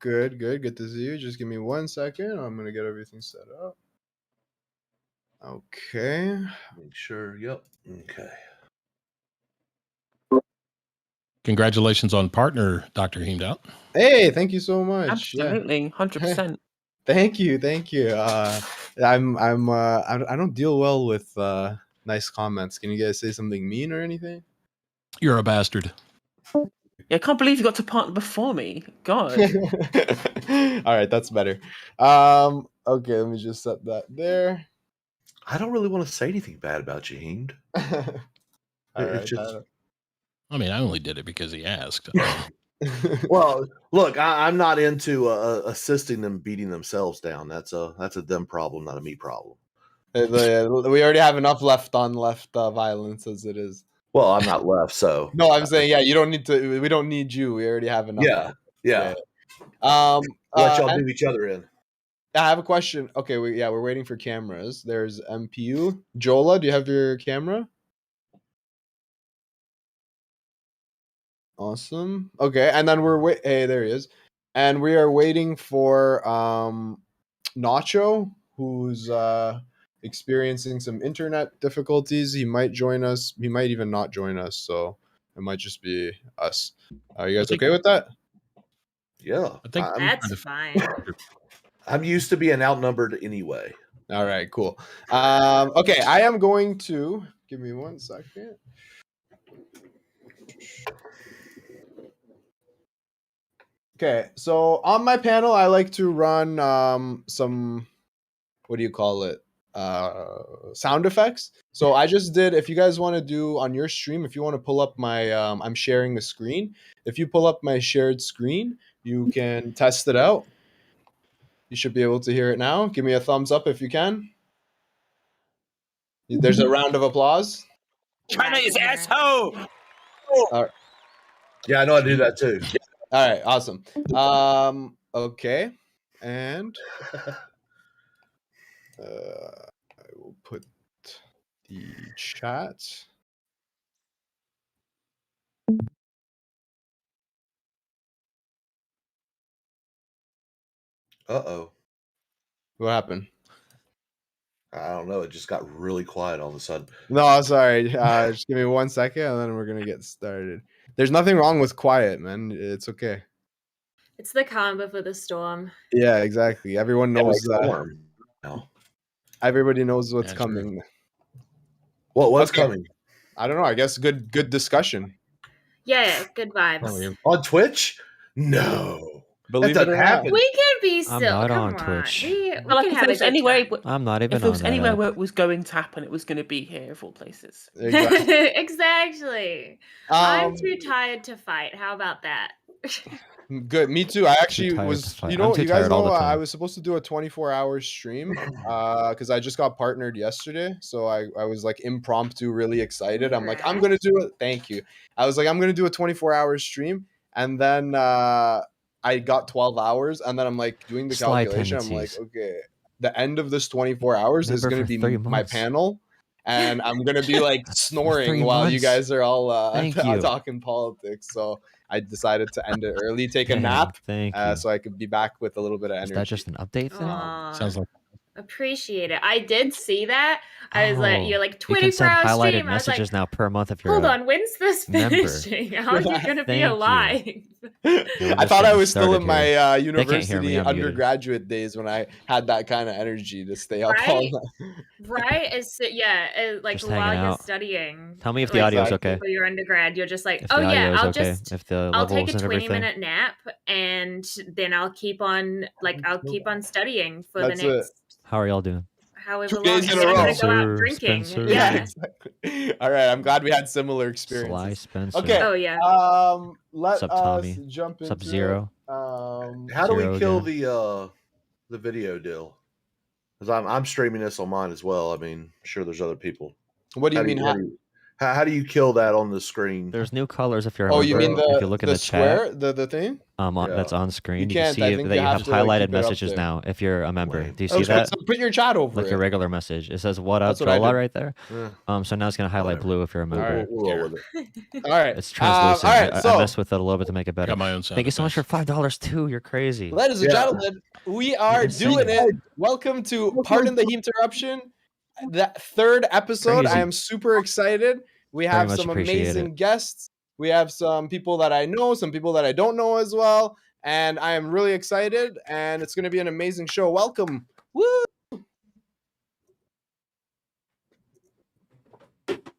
Good to see you. Just give me 1 second. I'm gonna get everything set up. Okay. Make sure. Yep. Okay. Congratulations on partner, DrHeemedOut. Hey, thank you so much. Absolutely, 100%. Thank you. I don't deal well with nice comments. Can you guys say something mean or anything? You're a bastard. Yeah, I can't believe you got to partner before me. God. All right, that's better. Okay, let me just set that there. I don't really want to say anything bad about you, Heemed. It's just. I mean, I only did it because he asked. Well, look, I'm not into assisting them beating themselves down. That's a them problem, not a me problem. We already have enough left violence as it is. Well, I'm not left, so no, I'm saying you don't need to. We don't need you. We already have enough. Yeah. Let y'all do each other in. I have a question. Okay, we're waiting for cameras. There's MPU. Jolah, do you have your camera? Awesome. Okay, and then hey, there he is. And we are waiting for Nacho, who's experiencing some internet difficulties. He might join us. He might even not join us, so it might just be us. Are you guys okay with that? Yeah. I think that's fine. I'm used to being outnumbered anyway. All right, cool. Okay, I am going to give me 1 second. Okay, so on my panel, I like to run some, what do you call it? Sound effects. So I just did, if you guys want to do on your stream, if you want to pull up my, I'm sharing the screen. If you pull up my shared screen, you can test it out. You should be able to hear it now. Give me a thumbs up if you can. There's a round of applause. China is asshole. Yeah, I know I do that too. All right, awesome. Okay, and I will put the chat. Uh-oh. What happened? I don't know. It just got really quiet all of a sudden. No, sorry. Just give me 1 second, and then we're gonna get started. There's nothing wrong with quiet, man. It's okay. It's the calm before the storm. Yeah, exactly. Everyone knows that. Everybody knows what's coming. What's coming? I don't know. I guess good discussion. Yeah, good vibes. On Twitch? No. Believe it or not. We can be I'm still. not Come on Twitch. We Well, can if have there was a good anywhere, time. I'm not even if there was on that anywhere app. where it was going to happen, it was going to be here of all places. Exactly. I'm too tired to fight. How about that? Good. Me too. I actually was. You guys know I was supposed to do a 24-hour stream because I just got partnered yesterday. So I was like impromptu, really excited. I'm like, I'm gonna do it. Thank you. I was like, I'm gonna do a 24-hour stream, and then I got 12 hours, and then I'm like doing the calculation. I'm like, okay, the end of this 24 hours is gonna be my panel. And I'm gonna be like snoring while you guys are all talking politics. So I decided to end it early, take a nap, so I could be back with a little bit of energy. Is that just an update thing? Sounds like. Appreciate it. I did see that. I was like, you're like 24 you can send hours highlighted stream. messages I was like, now per month if you're. Hold on, when's this finishing? How are you gonna be alive? I thought I was still in my university undergraduate days when I had that kind of energy to stay up all night. Right? Like just while you're out. studying. Tell me if the audio's okay. For your undergrad, you're just like, if I'll take a 20-minute nap and then I'll keep on studying for the next. How are y'all doing? However long I'm gonna go out drinking. Yeah, exactly. All right, I'm glad we had similar experiences. Sly Spencer. Okay. Oh yeah. Let us Tommy. jump into Sub-Zero. How do we kill the video deal? Because I'm streaming this on mine as well. I mean, sure, there's other people. What do you mean? How do you kill that on the screen? There's new colors if you're. Oh, you mean if you look in the square, chat, the thing? that's on screen. You can't. can see that you have to, like, highlighted keep it up messages there. now. If you're a member, Wait. do you see that? So put your chat over Like it. your regular message. It says "What up, That's what I Jolah" did. right there. So now it's gonna highlight Whatever. blue if you're a member. All right. We'll roll with it. All right. It's translucent. All right. I messed with it a little bit to make it better. Got my own sound Thank you so much for effects. $5 too. You're crazy. Ladies and gentlemen, we are Insane. doing it. Welcome to Pardon the Interruption, the third episode. Crazy. I am super excited. We Very have much some appreciate amazing guests. We have some people that I know, some people that I don't know as well. And I am really excited. And it's going to be an amazing show. Welcome. Woo!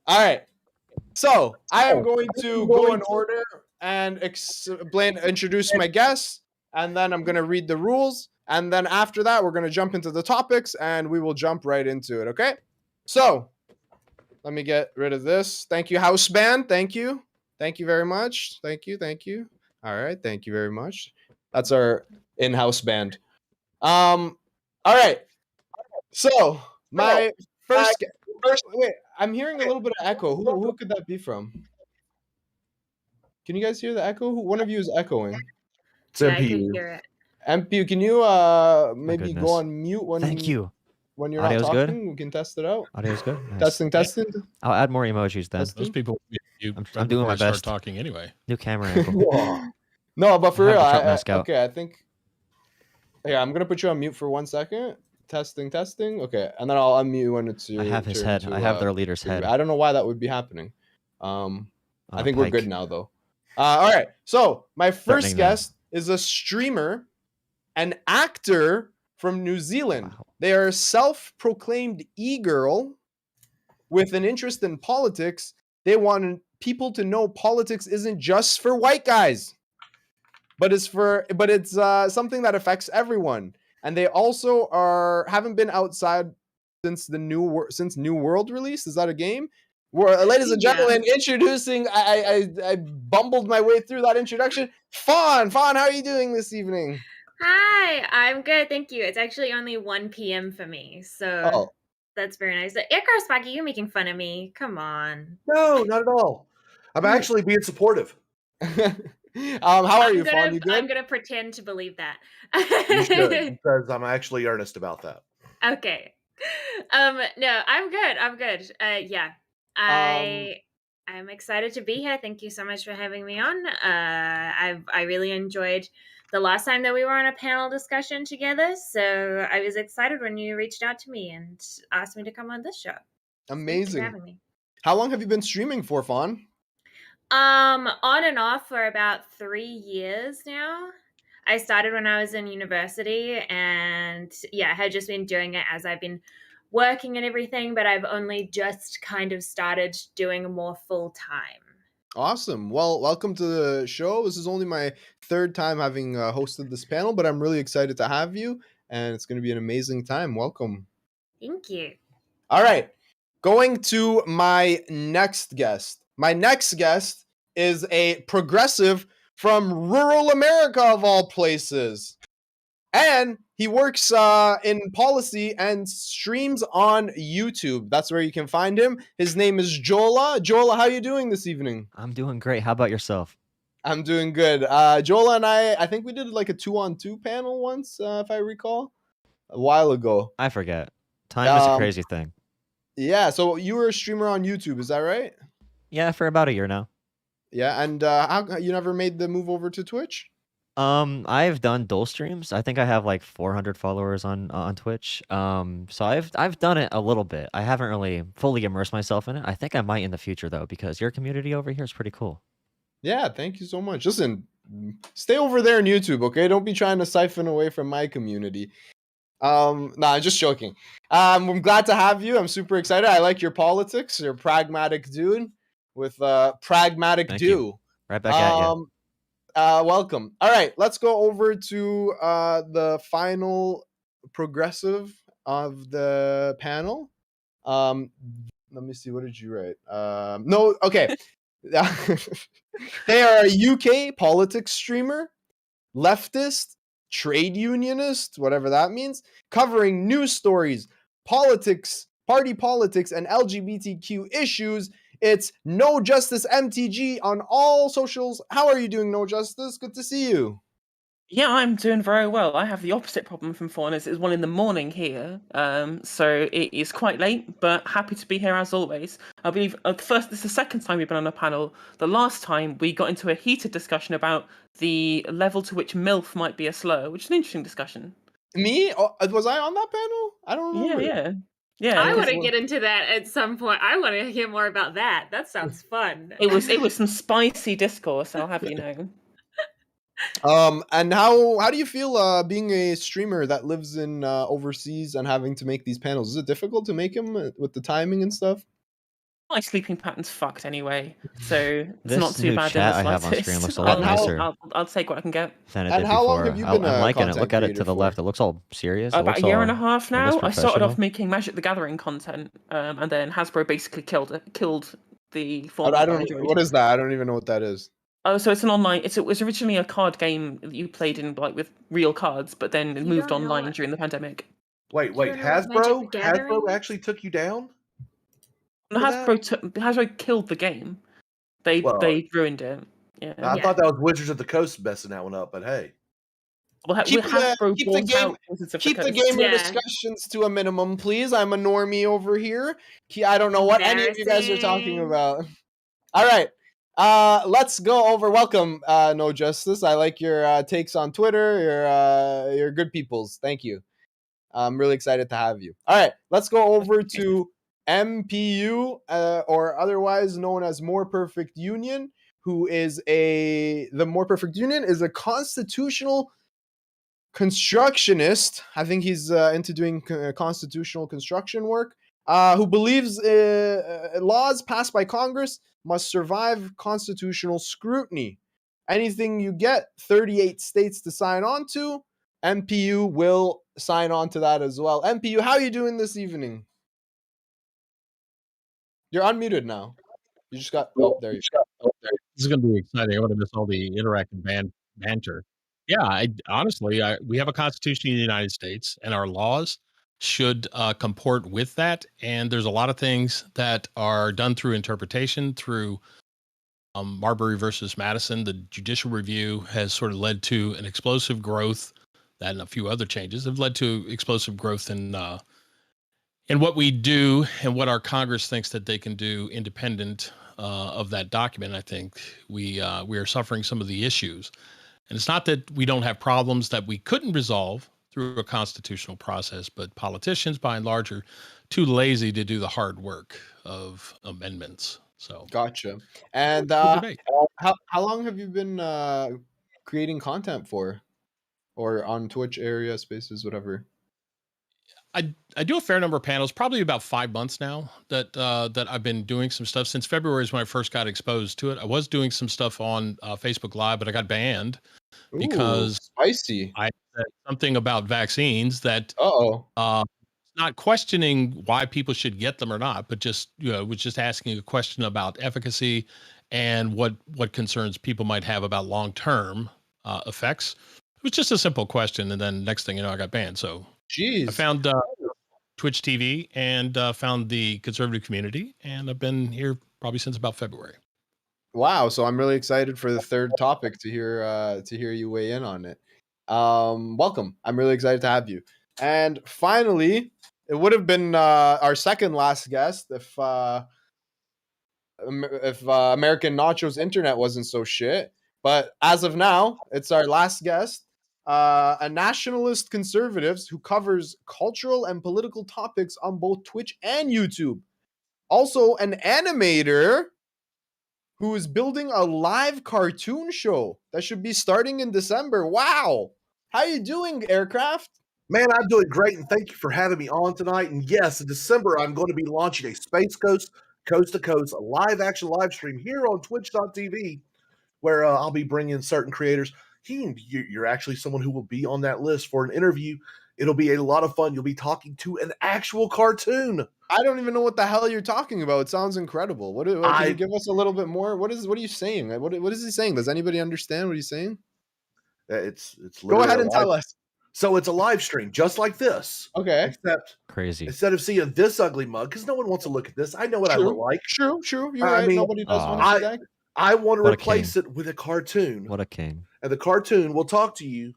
All right. So I am going to go in order and introduce my guests. And then I'm going to read the rules. And then after that, we're going to jump into the topics and we will jump right into it. Okay. So let me get rid of this. Thank you, house band. Thank you. Thank you very much. Thank you. Thank you. All right. Thank you very much. That's our in-house band. All right. So my first. Wait, I'm hearing a little bit of echo. Who could that be from? Can you guys hear the echo? One of you is echoing. It's Yeah, I can MPU. hear it. MPU, can you maybe goodness. go on mute when Thank you. when you're Audio's not good? talking? We can test it out. Audio's good. Nice. Testing. I'll add more emojis then. Those people, I'm doing my start best. talking anyway. New camera angle. No, but for I have real, the Trump mask out. okay, I think. Yeah, I'm gonna put you on mute for 1 second. Testing. Okay, and then I'll unmute when it's your I have his turn head. to, I have their leader's head. I don't know why that would be happening. I think we're Pike. good now though. All right, so my first Threatening them. guest is a streamer, an actor from New Zealand. Wow. They are a self-proclaimed e-girl with an interest in politics. They want people to know politics isn't just for white guys, but it's something that affects everyone. And they also haven't been outside since New World release. Is that a game? Ladies and gentlemen, introducing. I bumbled my way through that introduction. Fawn, how are you doing this evening? Hi, I'm good, thank you. It's actually only 1 p.m. for me, so that's very nice. Icar Sparky, you're making fun of me. Come on. No, not at all. I'm actually being supportive. How are you, Fawn? You good? I'm gonna pretend to believe that. You should, because I'm actually earnest about that. Okay. No, I'm good. Yeah. I'm excited to be here. Thank you so much for having me on. I really enjoyed the last time that we were on a panel discussion together, so I was excited when you reached out to me and asked me to come on this show. Amazing. Thanks for having me. How long have you been streaming for, Fawn? On and off for about 3 years now. I started when I was in university, and I had just been doing it as I've been working and everything, but I've only just kind of started doing more full time. Awesome. Well, welcome to the show. This is only my third time having hosted this panel, but I'm really excited to have you, and it's going to be an amazing time. Welcome. Thank you. All right. Going to my next guest. My next guest is a progressive from rural America, of all places. And he works in policy and streams on YouTube. That's where you can find him. His name is Jolah. Jolah, how are you doing this evening? I'm doing great. How about yourself? I'm doing good. Jolah and I think we did like a 2-on-2 panel once, if I recall, a while ago. I forget. Time is a crazy thing. Yeah, so you were a streamer on YouTube, is that right? Yeah, for about a year now. Yeah, and how you never made the move over to Twitch? I've done dual streams. I think I have like 400 followers on Twitch. So I've done it a little bit. I haven't really fully immersed myself in it. I think I might in the future though, because your community over here is pretty cool. Yeah, thank you so much. Listen, stay over there on YouTube, okay? Don't be trying to siphon away from my community. No, I'm just joking. I'm glad to have you. I'm super excited. I like your politics. You're a pragmatic dude with pragmatic Thank do. you. Right back at you. Welcome. All right, let's go over to the final progressive of the panel. Let me see. What did you write? No, okay. They are a UK politics streamer, leftist, trade unionist, whatever that means, covering news stories, politics, party politics, and LGBTQ issues It's No Justice MTG on all socials. How are you doing, No Justice? Good to see you. Yeah, I'm doing very well. I have the opposite problem from Faunus. It's 1 a.m. here, so it is quite late, but happy to be here as always. I believe this is the second time we've been on a panel. The last time we got into a heated discussion about the level to which MILF might be a slur, which is an interesting discussion. Me? Oh, was I on that panel? I don't remember. Yeah. I want to get into that at some point. I want to hear more about that. That sounds fun. It was some spicy discourse, I'll have you know. And how do you feel being a streamer that lives in overseas and having to make these panels? Is it difficult to make them with the timing and stuff? My sleeping pattern's fucked anyway, so it's This not too new bad. chat I have on screen looks a lot nicer I'll take what I can get. than it And did how long before. have you been I'm a liking it. content Look at it to creator the for? left. It looks all serious. It About looks a year and a all half now. almost I started off professional. making Magic the Gathering content, and then Hasbro basically killed the I format. don't. What is that? I don't even know what that is. Oh, so it's an online. It was originally a card game that you played in like with real cards, but then it moved don't know online it. during the pandemic. Wait, don't know what Magic the Gathering Hasbro is? actually took you down? No, For that? Hasbro killed the game. They ruined it. Yeah. I thought that was Wizards of the Coast messing that one up, but hey. Well, Keep Hasbro the bought game- out Wizards of Keep the the Coast. gamer Yeah. discussions to a minimum, please. I'm a normie over here. I don't know what any of you guys are talking Embarrassing. about. All right. Let's go over. Welcome, No Justice. I like your takes on Twitter. You're good peoples. Thank you. I'm really excited to have you. All right. Let's go over to MPU, or otherwise known as More Perfect Union, who is the More Perfect Union is a constitutional constructionist. I think he's into doing constitutional construction work, who believes laws passed by Congress must survive constitutional scrutiny. Anything you get 38 states to sign on to, MPU will sign on to that as well. MPU, how are you doing this evening? You're unmuted now. You just got... Oh, there you go. This is going to be exciting. I want to miss all the interactive banter. Yeah, honestly, we have a Constitution of the United States, and our laws should comport with that. And there's a lot of things that are done through interpretation, through Marbury versus Madison. The judicial review has sort of led to an explosive growth. That and a few other changes have led to explosive growth in what we do and what our Congress thinks that they can do independent of that document. I think we are suffering some of the issues. And it's not that we don't have problems that we couldn't resolve through a constitutional process, but politicians, by and large, are too lazy to do the hard work of amendments. So gotcha. And how long have you been creating content for, or on Twitch area, Spaces, whatever? I do a fair number of panels, probably about 5 months now that I've been doing some stuff. Since February is when I first got exposed to it. I was doing some stuff on Facebook Live, but I got banned because spicy. I said something about vaccines that not questioning why people should get them or not, but just was just asking a question about efficacy and what concerns people might have about long-term effects. It was just a simple question, and then next thing you know, I got banned. So I found Twitch TV and found the conservative community, and I've been here probably since about February. Wow! So I'm really excited for the third topic to hear you weigh in on it. Welcome. I'm really excited to have you. And finally, it would have been our second last guest if American Nacho's internet wasn't so shit. But as of now, it's our last guest. A nationalist conservative who covers cultural and political topics on both Twitch and YouTube. Also an animator who is building a live cartoon show that should be starting in December. Wow. How you doing, Aircraft? Man, I'm doing great, and thank you for having me on tonight. And yes, in December, I'm going to be launching a Space Coast, Coast to Coast, a live-action live stream here on Twitch.tv, where I'll be bringing certain creators. You're actually someone who will be on that list for an interview. It'll be a lot of fun. You'll be talking to an actual cartoon. I don't even know what the hell you're talking about. It sounds incredible. Can you give us a little bit more? What are you saying? What is he saying? Does anybody understand what he's saying? It's go ahead and tell us. So it's a live stream just like this. Okay. Except Crazy. instead of seeing this ugly mug, because no one wants to look at this. I know what I look like. True. You're right. Mean, nobody does want to see that. I want to replace it with a cartoon. What a king. And the cartoon will talk to you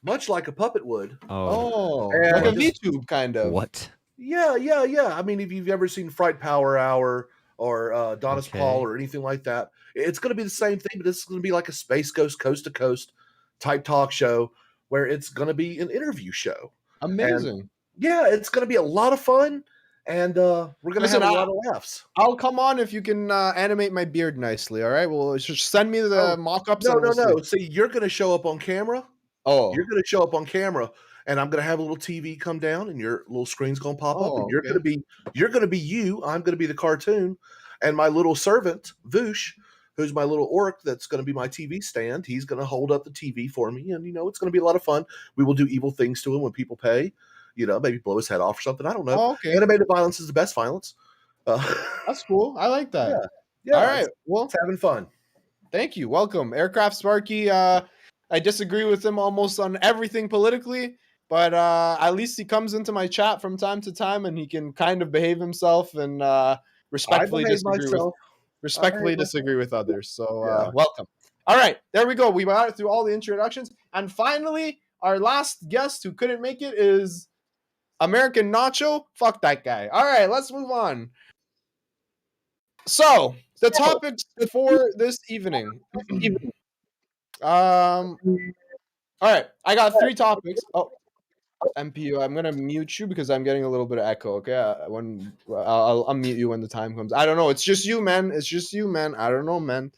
much like a puppet would. Oh. Like a VTube kind of. What? Yeah. I mean, if you've ever seen Fright Power Hour or Donis Paul or anything like that, it's going to be the same thing, but it's going to be like a Space Ghost Coast to Coast type talk show where it's going to be an interview show. Amazing. And yeah, it's going to be a lot of fun, and we're going to have a lot of laughs. I'll come on if you can animate my beard nicely, all right? Well, just send me the mock-ups. No. See, you're going to show up on camera. Oh. You're going to show up on camera, and I'm going to have a little TV come down, and your little screen's going to pop up, and you're going to be you. I'm going to be the cartoon, and my little servant, Voosh, who's my little orc that's going to be my TV stand. He's going to hold up the TV for me, and, it's going to be a lot of fun. We will do evil things to him when people pay, maybe blow his head off or something. I don't know. Oh, okay. Animated violence is the best violence. That's cool. I like that. Yeah. All right. Well, it's having fun. Thank you. Welcome. Aircraft Sparky. I disagree with him almost on everything politically, but at least he comes into my chat from time to time and he can kind of behave himself and respectfully disagree with others. So welcome. All right, there we go. We got through all the introductions. And finally, our last guest who couldn't make it is American Nacho. Fuck that guy. All right, let's move on. So, the topics for this evening. All right, I got 3 topics. Oh, MPU, I'm gonna mute you because I'm getting a little bit of echo. Okay, I'll unmute you when the time comes. I don't know. It's just you, man. I don't know, man.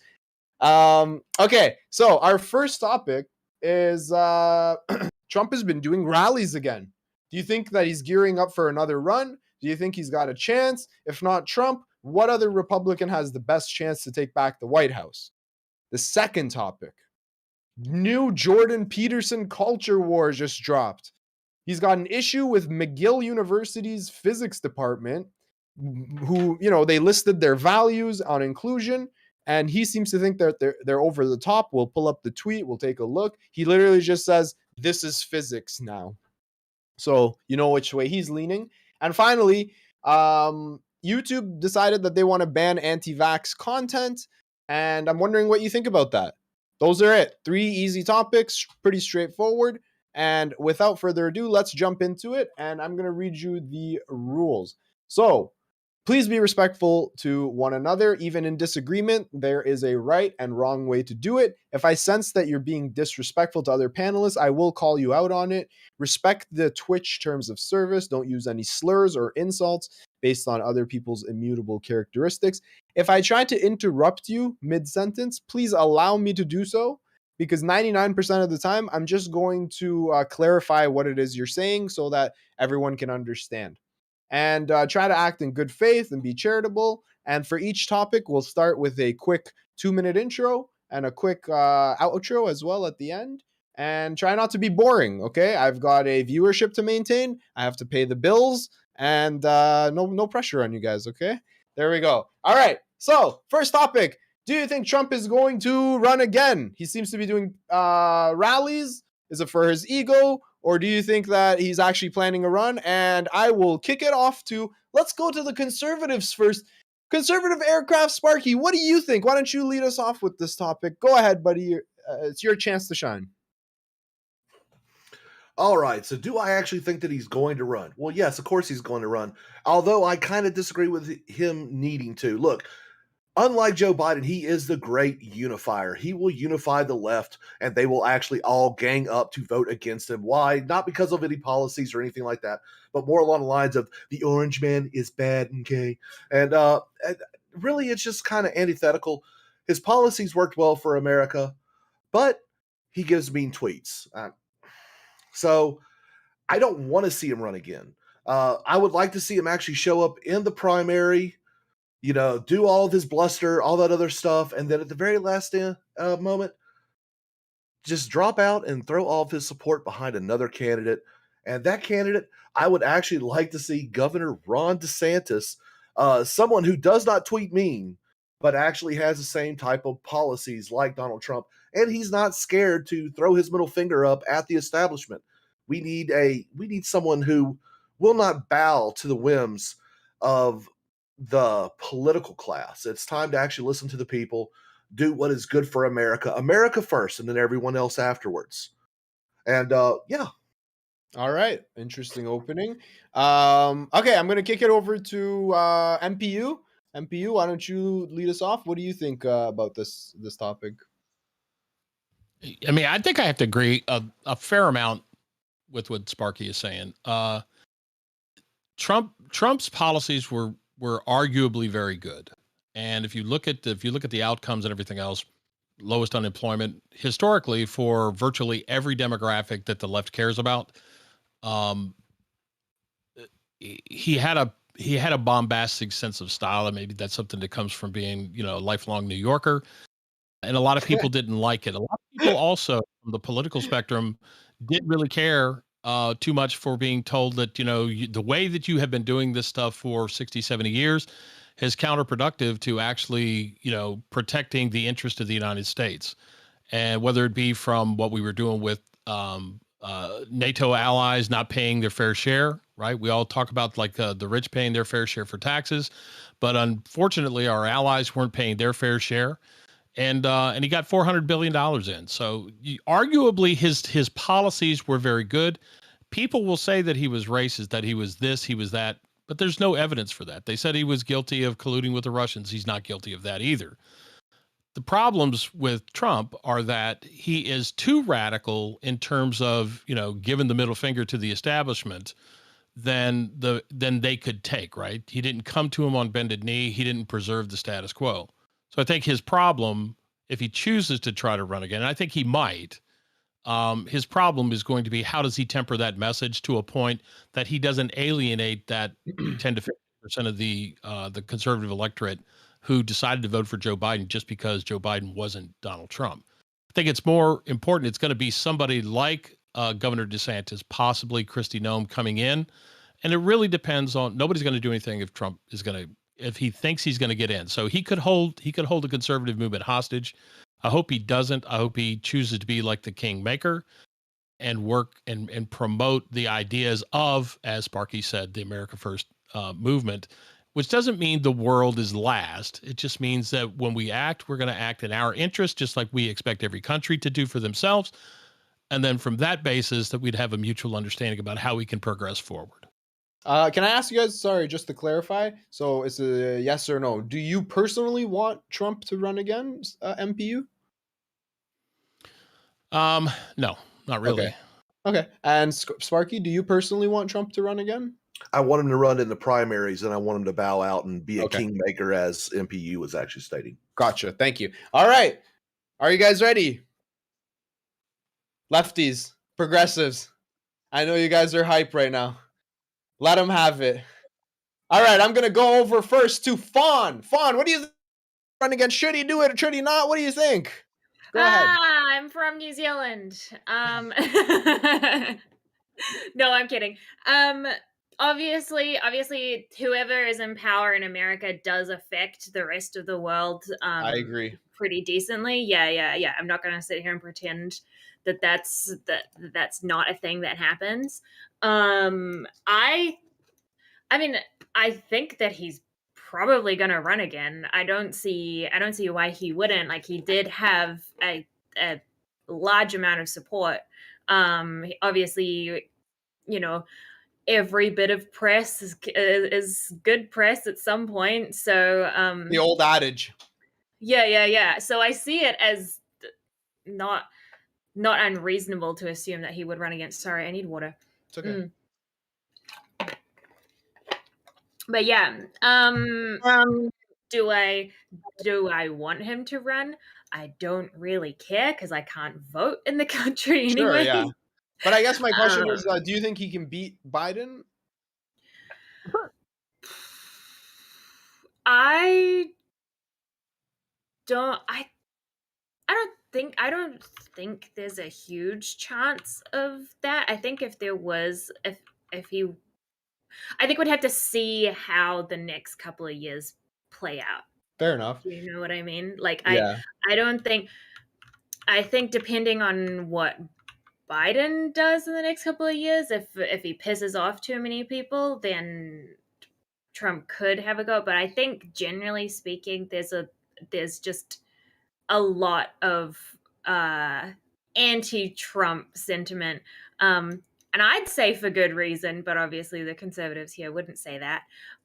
Okay, so our first topic is Trump has been doing rallies again. Do you think that he's gearing up for another run? Do you think he's got a chance? If not Trump, what other Republican has the best chance to take back the White House? The second topic. New Jordan Peterson culture war just dropped. He's got an issue with McGill University's physics department, who, they listed their values on inclusion, and he seems to think that they're over the top. We'll pull up the tweet. We'll take a look. He literally just says, "This is physics now." So you know which way he's leaning. And finally, YouTube decided that they want to ban anti-vax content, and I'm wondering what you think about that. Those are it. 3 easy topics, pretty straightforward. And without further ado, let's jump into it. And I'm going to read you the rules. So please be respectful to one another. Even in disagreement, there is a right and wrong way to do it. If I sense that you're being disrespectful to other panelists, I will call you out on it. Respect the Twitch terms of service. Don't use any slurs or insults based on other people's immutable characteristics. If I try to interrupt you mid-sentence, please allow me to do so, because 99% of the time, I'm just going to clarify what it is you're saying so that everyone can understand. And try to act in good faith and be charitable. And for each topic, we'll start with a quick 2-minute intro and a quick outro as well at the end. And try not to be boring, okay? I've got a viewership to maintain. I have to pay the bills. And no pressure on you guys, okay? There we go. All right, so first topic. Do you think Trump is going to run again? He seems to be doing rallies. Is it for his ego? Or do you think that he's actually planning a run? And I will kick it off to, let's go to the conservatives first. Conservative Aircraft Sparky, what do you think? Why don't you lead us off with this topic? Go ahead, buddy. It's your chance to shine. All right, so do I actually think that he's going to run? Well, yes, of course he's going to run, although I kind of disagree with him needing to. Look, unlike Joe Biden, he is the great unifier. He will unify the left, and they will actually all gang up to vote against him. Why? Not because of any policies or anything like that, but more along the lines of the orange man is bad and gay. And really, it's just kind of antithetical. His policies worked well for America, but he gives mean tweets. So I don't want to see him run again. I would like to see him actually show up in the primary, do all of his bluster, all that other stuff, and then at the very last moment, just drop out and throw all of his support behind another candidate. And that candidate, I would actually like to see Governor Ron DeSantis, someone who does not tweet mean, but actually has the same type of policies like Donald Trump, and he's not scared to throw his middle finger up at the establishment. We need someone who will not bow to the whims of the political class. It's time to actually listen to the people, do what is good for America. America first, and then everyone else afterwards. And yeah. All right. Interesting opening. Okay, I'm gonna kick it over to MPU. MPU, why don't you lead us off? What do you think about this topic? I mean, I think I have to agree a fair amount with what Sparky is saying. Trump's policies were arguably very good, and if you look at the outcomes and everything else, lowest unemployment historically for virtually every demographic that the left cares about. He had a bombastic sense of style, and maybe that's something that comes from being, a lifelong New Yorker. And a lot of people didn't like it. A lot of people also from the political spectrum didn't really care too much for being told that, the way that you have been doing this stuff for 60, 70 years is counterproductive to actually, protecting the interest of the United States. And whether it be from what we were doing with NATO allies not paying their fair share, right? We all talk about like the rich paying their fair share for taxes, but unfortunately our allies weren't paying their fair share. And he got $400 billion in. So arguably his policies were very good. People will say that he was racist, that he was this, he was that, but there's no evidence for that. They said he was guilty of colluding with the Russians. He's not guilty of that either. The problems with Trump are that he is too radical in terms of, giving the middle finger to the establishment than they could take, right? He didn't come to him on bended knee. He didn't preserve the status quo. So I think his problem, if he chooses to try to run again, and I think he might, his problem is going to be how does he temper that message to a point that he doesn't alienate that 10 to 50% of the conservative electorate who decided to vote for Joe Biden just because Joe Biden wasn't Donald Trump. I think it's more important. It's going to be somebody like Governor DeSantis, possibly Kristi Noem coming in. And it really depends on, nobody's going to do anything if Trump is going to, if he thinks he's going to get in. So he could hold the conservative movement hostage. I hope he doesn't. I hope he chooses to be like the kingmaker and work and promote the ideas of, as Sparky said, the America First movement, which doesn't mean the world is last. It just means that when we act, we're going to act in our interest, just like we expect every country to do for themselves. And then from that basis, that we'd have a mutual understanding about how we can progress forward. Can I ask you guys, sorry, just to clarify, so it's a yes or no. Do you personally want Trump to run again, MPU? No, not really. Okay. And Sparky, do you personally want Trump to run again? I want him to run in the primaries, and I want him to bow out and be a kingmaker, as MPU was actually stating. Gotcha. Thank you. All right. Are you guys ready? Lefties, progressives. I know you guys are hype right now. Let them have it. All right, I'm going to go over first to Fawn. Fawn, what do you think? Run again? Should he do it or should he not? What do you think? Go ahead. I'm from New Zealand. No, I'm kidding. Obviously, whoever is in power in America does affect the rest of the world. I agree. Pretty decently. Yeah. I'm not going to sit here and pretend that that's not a thing that happens. I mean, I think that he's probably going to run again. I don't see why he wouldn't. Like, he did have a large amount of support. Obviously, every bit of press is good press at some point. So the old adage. Yeah. So I see it as not unreasonable to assume that he would run against. Sorry, I need water. It's okay. But yeah, do I want him to run? I don't really care because I can't vote in the country anyway. Sure, yeah. But I guess my question is, do you think he can beat Biden? I don't think there's a huge chance of that. I think if there was, I think we'd have to see how the next couple of years play out. Fair enough. Do you know what I mean? Like, yeah. I don't think I think depending on what Biden does in the next couple of years, if he pisses off too many people, then Trump could have a go. But I think generally speaking, there's just a lot of anti-Trump sentiment, and I'd say for good reason. But obviously, the conservatives here wouldn't say that.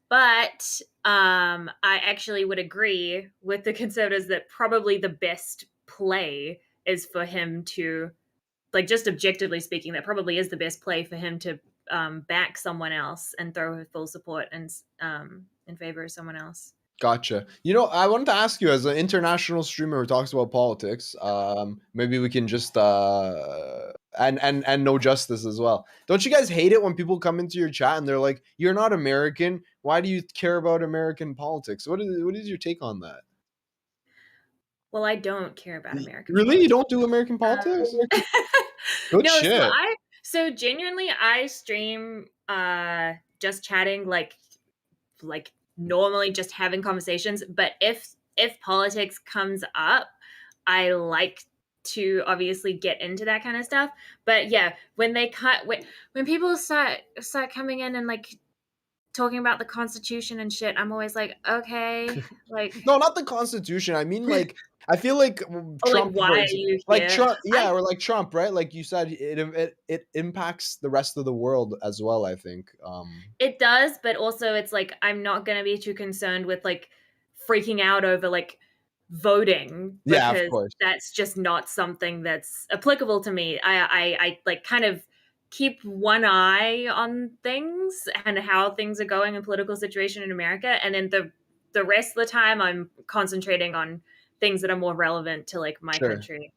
But I actually would agree with the conservatives that probably the best play is for him to, like, just objectively speaking, that probably is the best play for him to back someone else and throw her full support and in favor of someone else. Gotcha. You know, I wanted to ask you, as an international streamer who talks about politics, maybe we can just and no justice as well. Don't you guys hate it when people come into your chat and they're like, "You're not American. Why do you care about American politics?" What is your take on that? Well, I don't care about American Really? politics. You don't do American politics? Good No, shit. so genuinely I stream just chatting, like normally just having conversations, but if politics comes up, I like to obviously get into that kind of stuff. But yeah, when people start coming in and like talking about the Constitution and shit, I'm always like, okay, like No, not the Constitution. I mean, like, I feel like Trump, like, why are you like here? Trump, yeah, or like Trump, right? Like you said, it impacts the rest of the world as well, I think. It does, but also it's like I'm not gonna be too concerned with like freaking out over like voting, Yeah, of because course. that's just not something that's applicable to me. I like kind of keep one eye on things and how things are going in political situation in America, and then the rest of the time I'm concentrating on things that are more relevant to like my country.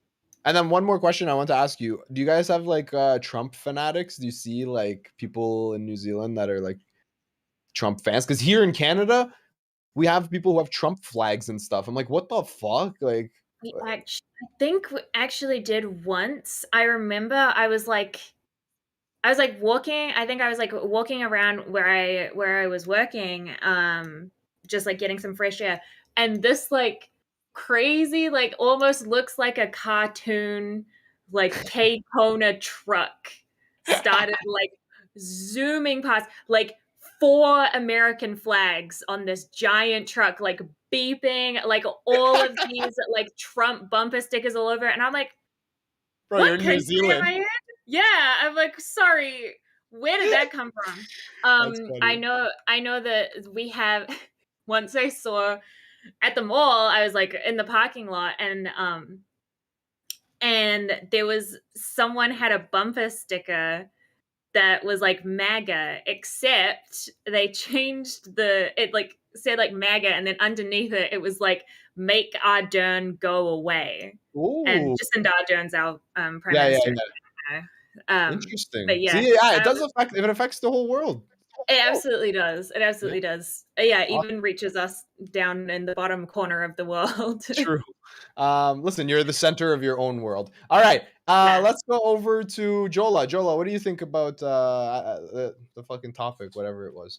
And then one more question I want to ask you. Do you guys have like Trump fanatics? Do you see like people in New Zealand that are like Trump fans? Because here in Canada, we have people who have Trump flags and stuff. I'm like, what the fuck? Like, I think we actually did once. I remember I was like walking. I think I was like walking around where I was working, just like getting some fresh air, and this like crazy, like almost looks like a cartoon, like K-Kona truck started like zooming past, like 4 American flags on this giant truck, like beeping, like all of these like Trump bumper stickers all over it. And I'm like, bro, you're in New Zealand. Am I in? Yeah, I'm like, sorry, where did that come from? I know that we have. Once I saw at the mall, I was like in the parking lot, and there was someone had a bumper sticker that was like MAGA, except they changed it like said like MAGA, and then underneath it was like "Make Ardern go away." Ooh. And Jacinda Ardern's our prime minister. Interesting. But yeah, see, yeah, it affects the whole world. It absolutely does. It absolutely does. Yeah, even reaches us down in the bottom corner of the world. True. Listen, you're the center of your own world. All right. Let's go over to Jolah. Jolah, what do you think about the fucking topic, whatever it was?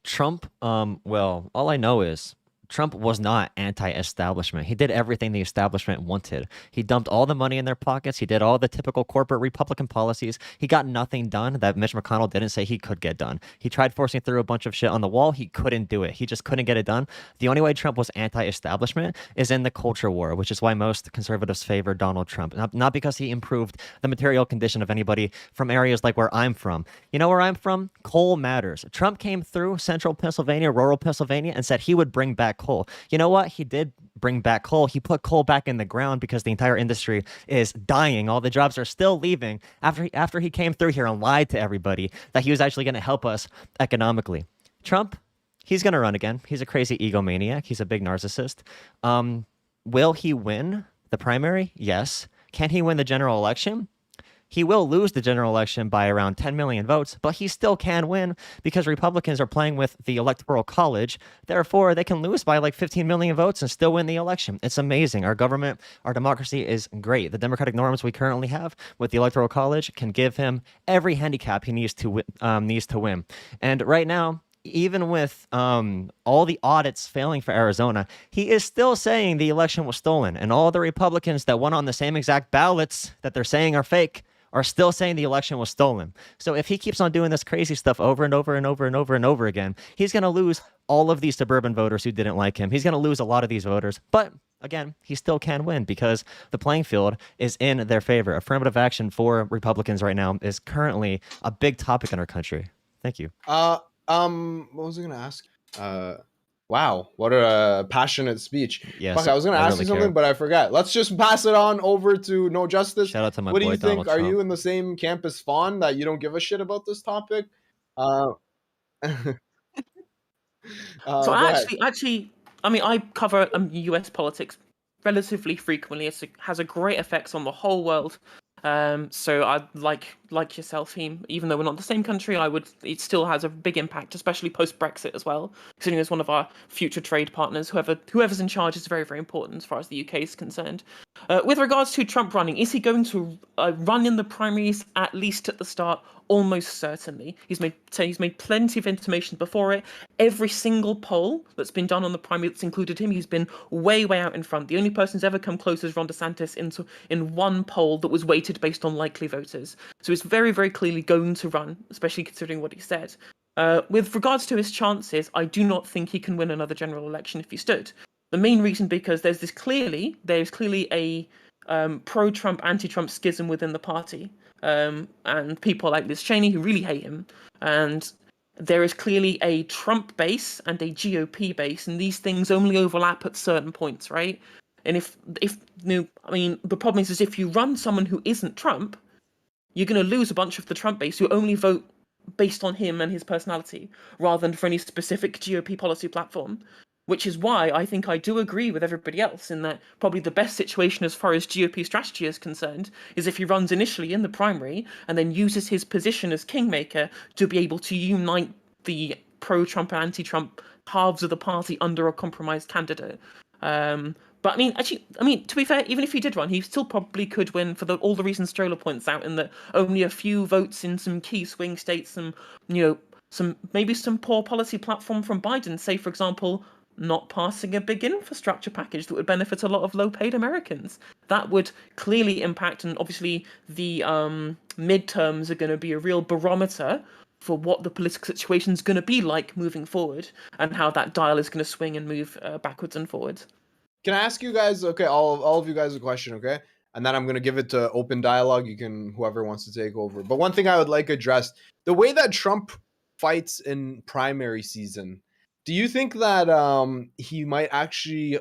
Trump, well, all I know is Trump was not anti-establishment. He did everything the establishment wanted. He dumped all the money in their pockets. He did all the typical corporate Republican policies. He got nothing done that Mitch McConnell didn't say he could get done. He tried forcing through a bunch of shit on the wall. He couldn't do it. He just couldn't get it done. The only way Trump was anti-establishment is in the culture war, which is why most conservatives favor Donald Trump. Not because he improved the material condition of anybody from areas like where I'm from. You know where I'm from? Coal matters. Trump came through central Pennsylvania, rural Pennsylvania, and said he would bring back coal. You know what? He did bring back coal. He put coal back in the ground because the entire industry is dying. All the jobs are still leaving after he came through here and lied to everybody that he was actually going to help us economically. Trump, he's going to run again. He's a crazy egomaniac. He's a big narcissist. Will he win the primary? Yes. Can he win the general election? He will lose the general election by around 10 million votes, but he still can win because Republicans are playing with the Electoral College. Therefore, they can lose by like 15 million votes and still win the election. It's amazing. Our government, our democracy is great. The democratic norms we currently have with the Electoral College can give him every handicap he needs to win. And right now, even with all the audits failing for Arizona, he is still saying the election was stolen. And all the Republicans that won on the same exact ballots that they're saying are fake are still saying the election was stolen. So if he keeps on doing this crazy stuff over and over and over and over and over again, he's going to lose all of these suburban voters who didn't like him. He's going to lose a lot of these voters. But again, he still can win because the playing field is in their favor. Affirmative action for Republicans right now is currently a big topic in our country. Thank you. What was I gonna ask? Wow, what a passionate speech. Yes, Fuck, I was gonna ask you something, but I forgot. Let's just pass it on over to No Justice. Shout out to my What boy do you think? Donald Are Trump. you in the same camp as Fawn that you don't give a shit about this topic? So actually, I mean, I cover US politics relatively frequently. It has a great effect on the whole world. So I like yourself, Heem. Even though we're not the same country, it still has a big impact, especially post Brexit as well. Considering as one of our future trade partners, whoever's in charge is very, very important as far as the UK is concerned. With regards to Trump running, is he going to run in the primaries at least at the start? Almost certainly. He's made plenty of intimations before it. Every single poll that's been done on the primary that's included him, he's been way, way out in front. The only person who's ever come close is Ron DeSantis in one poll that was weighted based on likely voters. So he's very, very clearly going to run, especially considering what he said. With regards to his chances, I do not think he can win another general election if he stood. The main reason because there's clearly a pro-Trump, anti-Trump schism within the party. And people like Liz Cheney who really hate him, and there is clearly a Trump base and a GOP base, and these things only overlap at certain points, right? And the problem is if you run someone who isn't Trump, you're going to lose a bunch of the Trump base who only vote based on him and his personality, rather than for any specific GOP policy platform. Which is why I think I do agree with everybody else in that probably the best situation as far as GOP strategy is concerned is if he runs initially in the primary and then uses his position as kingmaker to be able to unite the pro-Trump and anti-Trump halves of the party under a compromised candidate. But I mean, to be fair, even if he did run, he still probably could win for all the reasons Jolah points out, in that only a few votes in some key swing states, maybe some poor policy platform from Biden, say for example, not passing a big infrastructure package that would benefit a lot of low-paid Americans. That would clearly impact, and obviously the midterms are going to be a real barometer for what the political situation is going to be like moving forward, and how that dial is going to swing and move backwards and forwards. Can I ask you guys, okay, all of you guys a question, okay? And then I'm going to give it to open dialogue. You can, whoever wants to take over. But one thing I would like addressed, the way that Trump fights in primary season, do you think that he might actually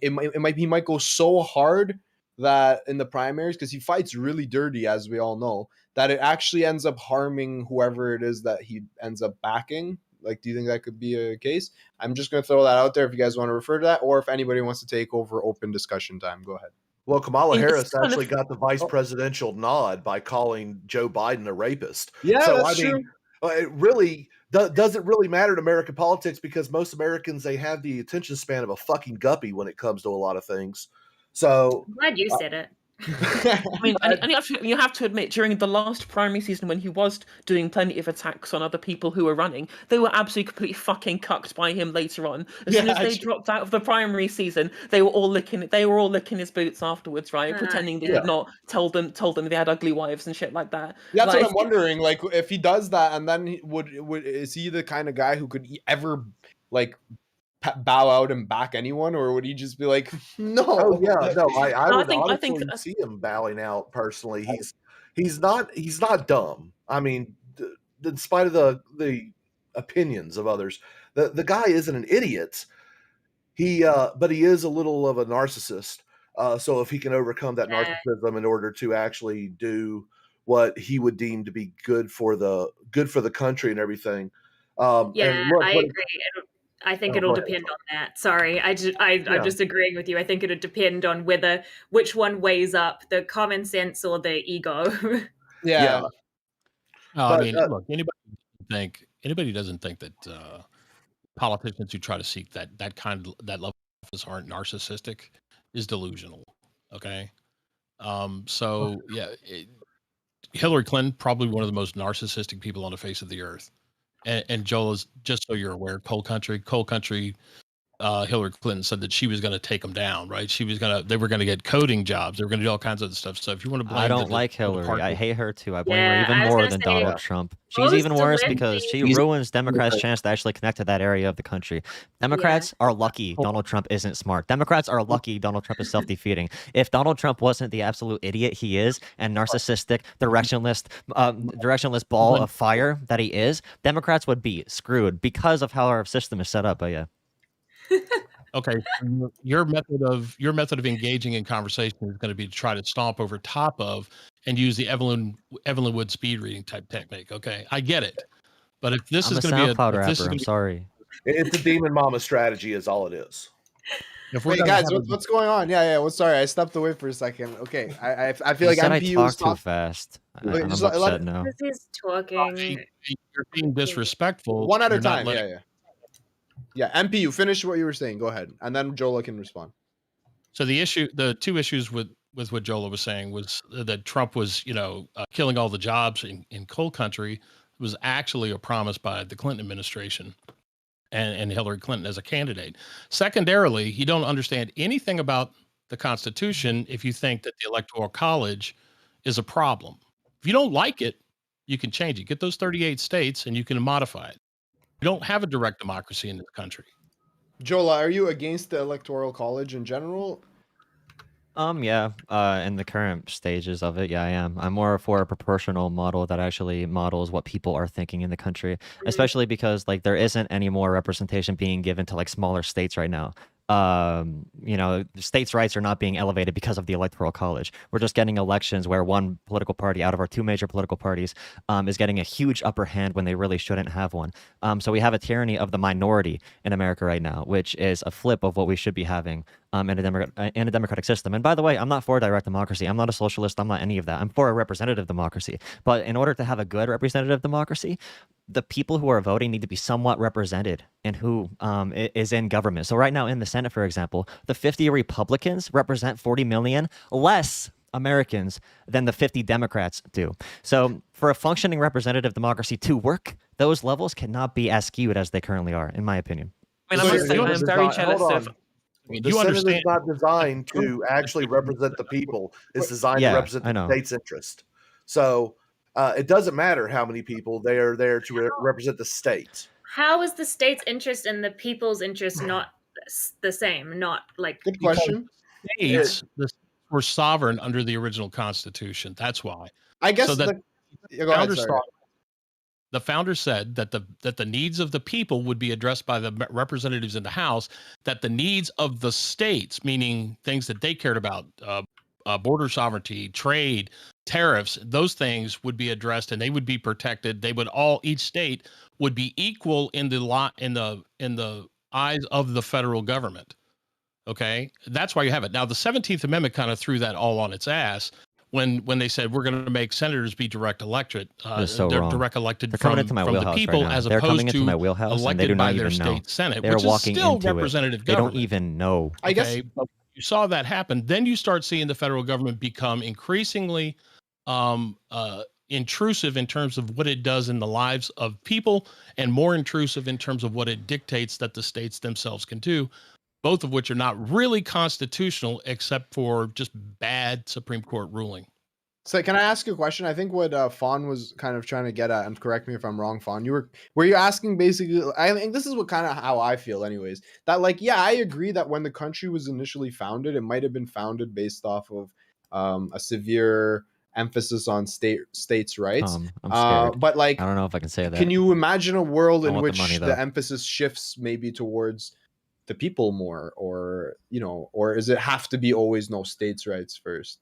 he might go so hard that in the primaries, because he fights really dirty, as we all know, that it actually ends up harming whoever it is that he ends up backing? Like, do you think that could be a case? I'm just going to throw that out there if you guys want to refer to that, or if anybody wants to take over open discussion time. Go ahead. Well, Kamala Harris actually got the vice presidential nod by calling Joe Biden a rapist. Yeah, so, that's true. It really doesn't really matter to American politics, because most Americans, they have the attention span of a fucking guppy when it comes to a lot of things. So I'm glad you said it. I mean, and you have to admit, during the last primary season, when he was doing plenty of attacks on other people who were running, they were absolutely completely fucking cucked by him later on. As soon as they dropped out of the primary season, they were all licking his boots afterwards, right? Pretending they had not told them they had ugly wives and shit like that. That's what I'm wondering. Like, if he does that, and then is he the kind of guy who could ever bow out and back anyone, or would he just be like, no? Oh, yeah, no. I think see him bowing out personally. He's not dumb. I mean, in spite of the opinions of others, the guy isn't an idiot. But he is a little of a narcissist. So if he can overcome that narcissism in order to actually do what he would deem to be good for the country and everything. I agree. I think it'll depend on that. Sorry, I'm just agreeing with you. I think it'll depend on which one weighs up, the common sense or the ego. Yeah. I mean, look, anybody doesn't think that politicians who try to seek that level of office aren't narcissistic is delusional. Okay, Hillary Clinton, probably one of the most narcissistic people on the face of the earth. and Jola's, just so you're aware, coal country, Hillary Clinton said that she was going to take them down, right? They were going to get coding jobs. They were going to do all kinds of stuff. So if you want to blame, I don't like Hillary. I hate her too. I blame her Yeah, even I was more gonna than say, Donald Trump. She's most even worse of because she Lindsay- ruins Democrats' chance to actually connect to that area of the country. Democrats are lucky Oh. Donald Trump isn't smart. Democrats are lucky Donald Trump is self-defeating. If Donald Trump wasn't the absolute idiot he is and narcissistic, directionless ball of fire that he is, Democrats would be screwed because of how our system is set up. But yeah. Okay, your method of engaging in conversation is going to be to try to stomp over top of and use the Evelyn Wood speed reading type technique. Okay, I get it, but if this I'm is a going to be SoundCloud rapper. I'm sorry. It's a demon mama strategy, is all it is. If we're Wait, guys, what's going on? Yeah. Well, sorry, I stepped away for a second. Okay, I feel like said I MPU talk too fast. Wait, I'm just upset now. This is talking. you're being disrespectful, one at a you're not time. letting- Yeah. MPU, finish what you were saying. Go ahead, and then Jolah can respond. So the two issues with what Jolah was saying was that Trump was, killing all the jobs in coal country was actually a promise by the Clinton administration and Hillary Clinton as a candidate. Secondarily, you don't understand anything about the Constitution if you think that the Electoral College is a problem. If you don't like it, you can change it. Get those 38 states and you can modify it. We don't have a direct democracy in this country. Jolah, are you against the Electoral College in general? Yeah, in the current stages of it, yeah, I am. I'm more for a proportional model that actually models what people are thinking in the country, especially because like there isn't any more representation being given to like smaller states right now. States' rights are not being elevated because of the Electoral College. We're just getting elections where one political party out of our two major political parties is getting a huge upper hand when they really shouldn't have one. So we have a tyranny of the minority in America right now, which is a flip of what we should be having in a democratic system. And by the way, I'm not for direct democracy. I'm not a socialist. I'm not any of that. I'm for a representative democracy. But in order to have a good representative democracy, the people who are voting need to be somewhat represented in who is in government. So right now in the Senate, for example, the 50 Republicans represent 40 million less Americans than the 50 Democrats do. So for a functioning representative democracy to work, those levels cannot be as skewed as they currently are, in my opinion. I mean, I must say, I'm very jealous of. The Senate is not designed to actually represent the people. It's designed to represent the state's interest. So it doesn't matter how many people they are there to represent the state. How is the state's interest and the people's interest not the same? Not like good question. States were sovereign under the original Constitution. That's why. I guess so that the founders said that the needs of the people would be addressed by the representatives in the House, that the needs of the states, meaning things that they cared about, border sovereignty, trade, tariffs, those things would be addressed and they would be protected. Each state would be equal in the eyes of the federal government. Okay, that's why you have it. Now, the 17th Amendment kind of threw that all on its ass when they said we're going to make senators be direct electorate. So they're wrong. direct elected They're from the people right as They're opposed to my wheelhouse, elected and they do not by their even know. state senate, They're which walking is still into representative it. government. They don't even know. I guess but you saw that happen. Then you start seeing the federal government become increasingly intrusive in terms of what it does in the lives of people, and more intrusive in terms of what it dictates that the states themselves can do, both of which are not really constitutional except for just bad Supreme Court ruling. So can I ask you a question? I think what Fawn was kind of trying to get at, and correct me if I'm wrong, Fawn, were you asking basically, I think this is what kind of how I feel anyways, that like, yeah, I agree that when the country was initially founded, it might have been founded based off of a severe emphasis on states' rights. I'm scared. But like, I don't know if I can say that. Can you imagine a world in which money, the emphasis shifts maybe towards the people more, or is it have to be always no states' rights first?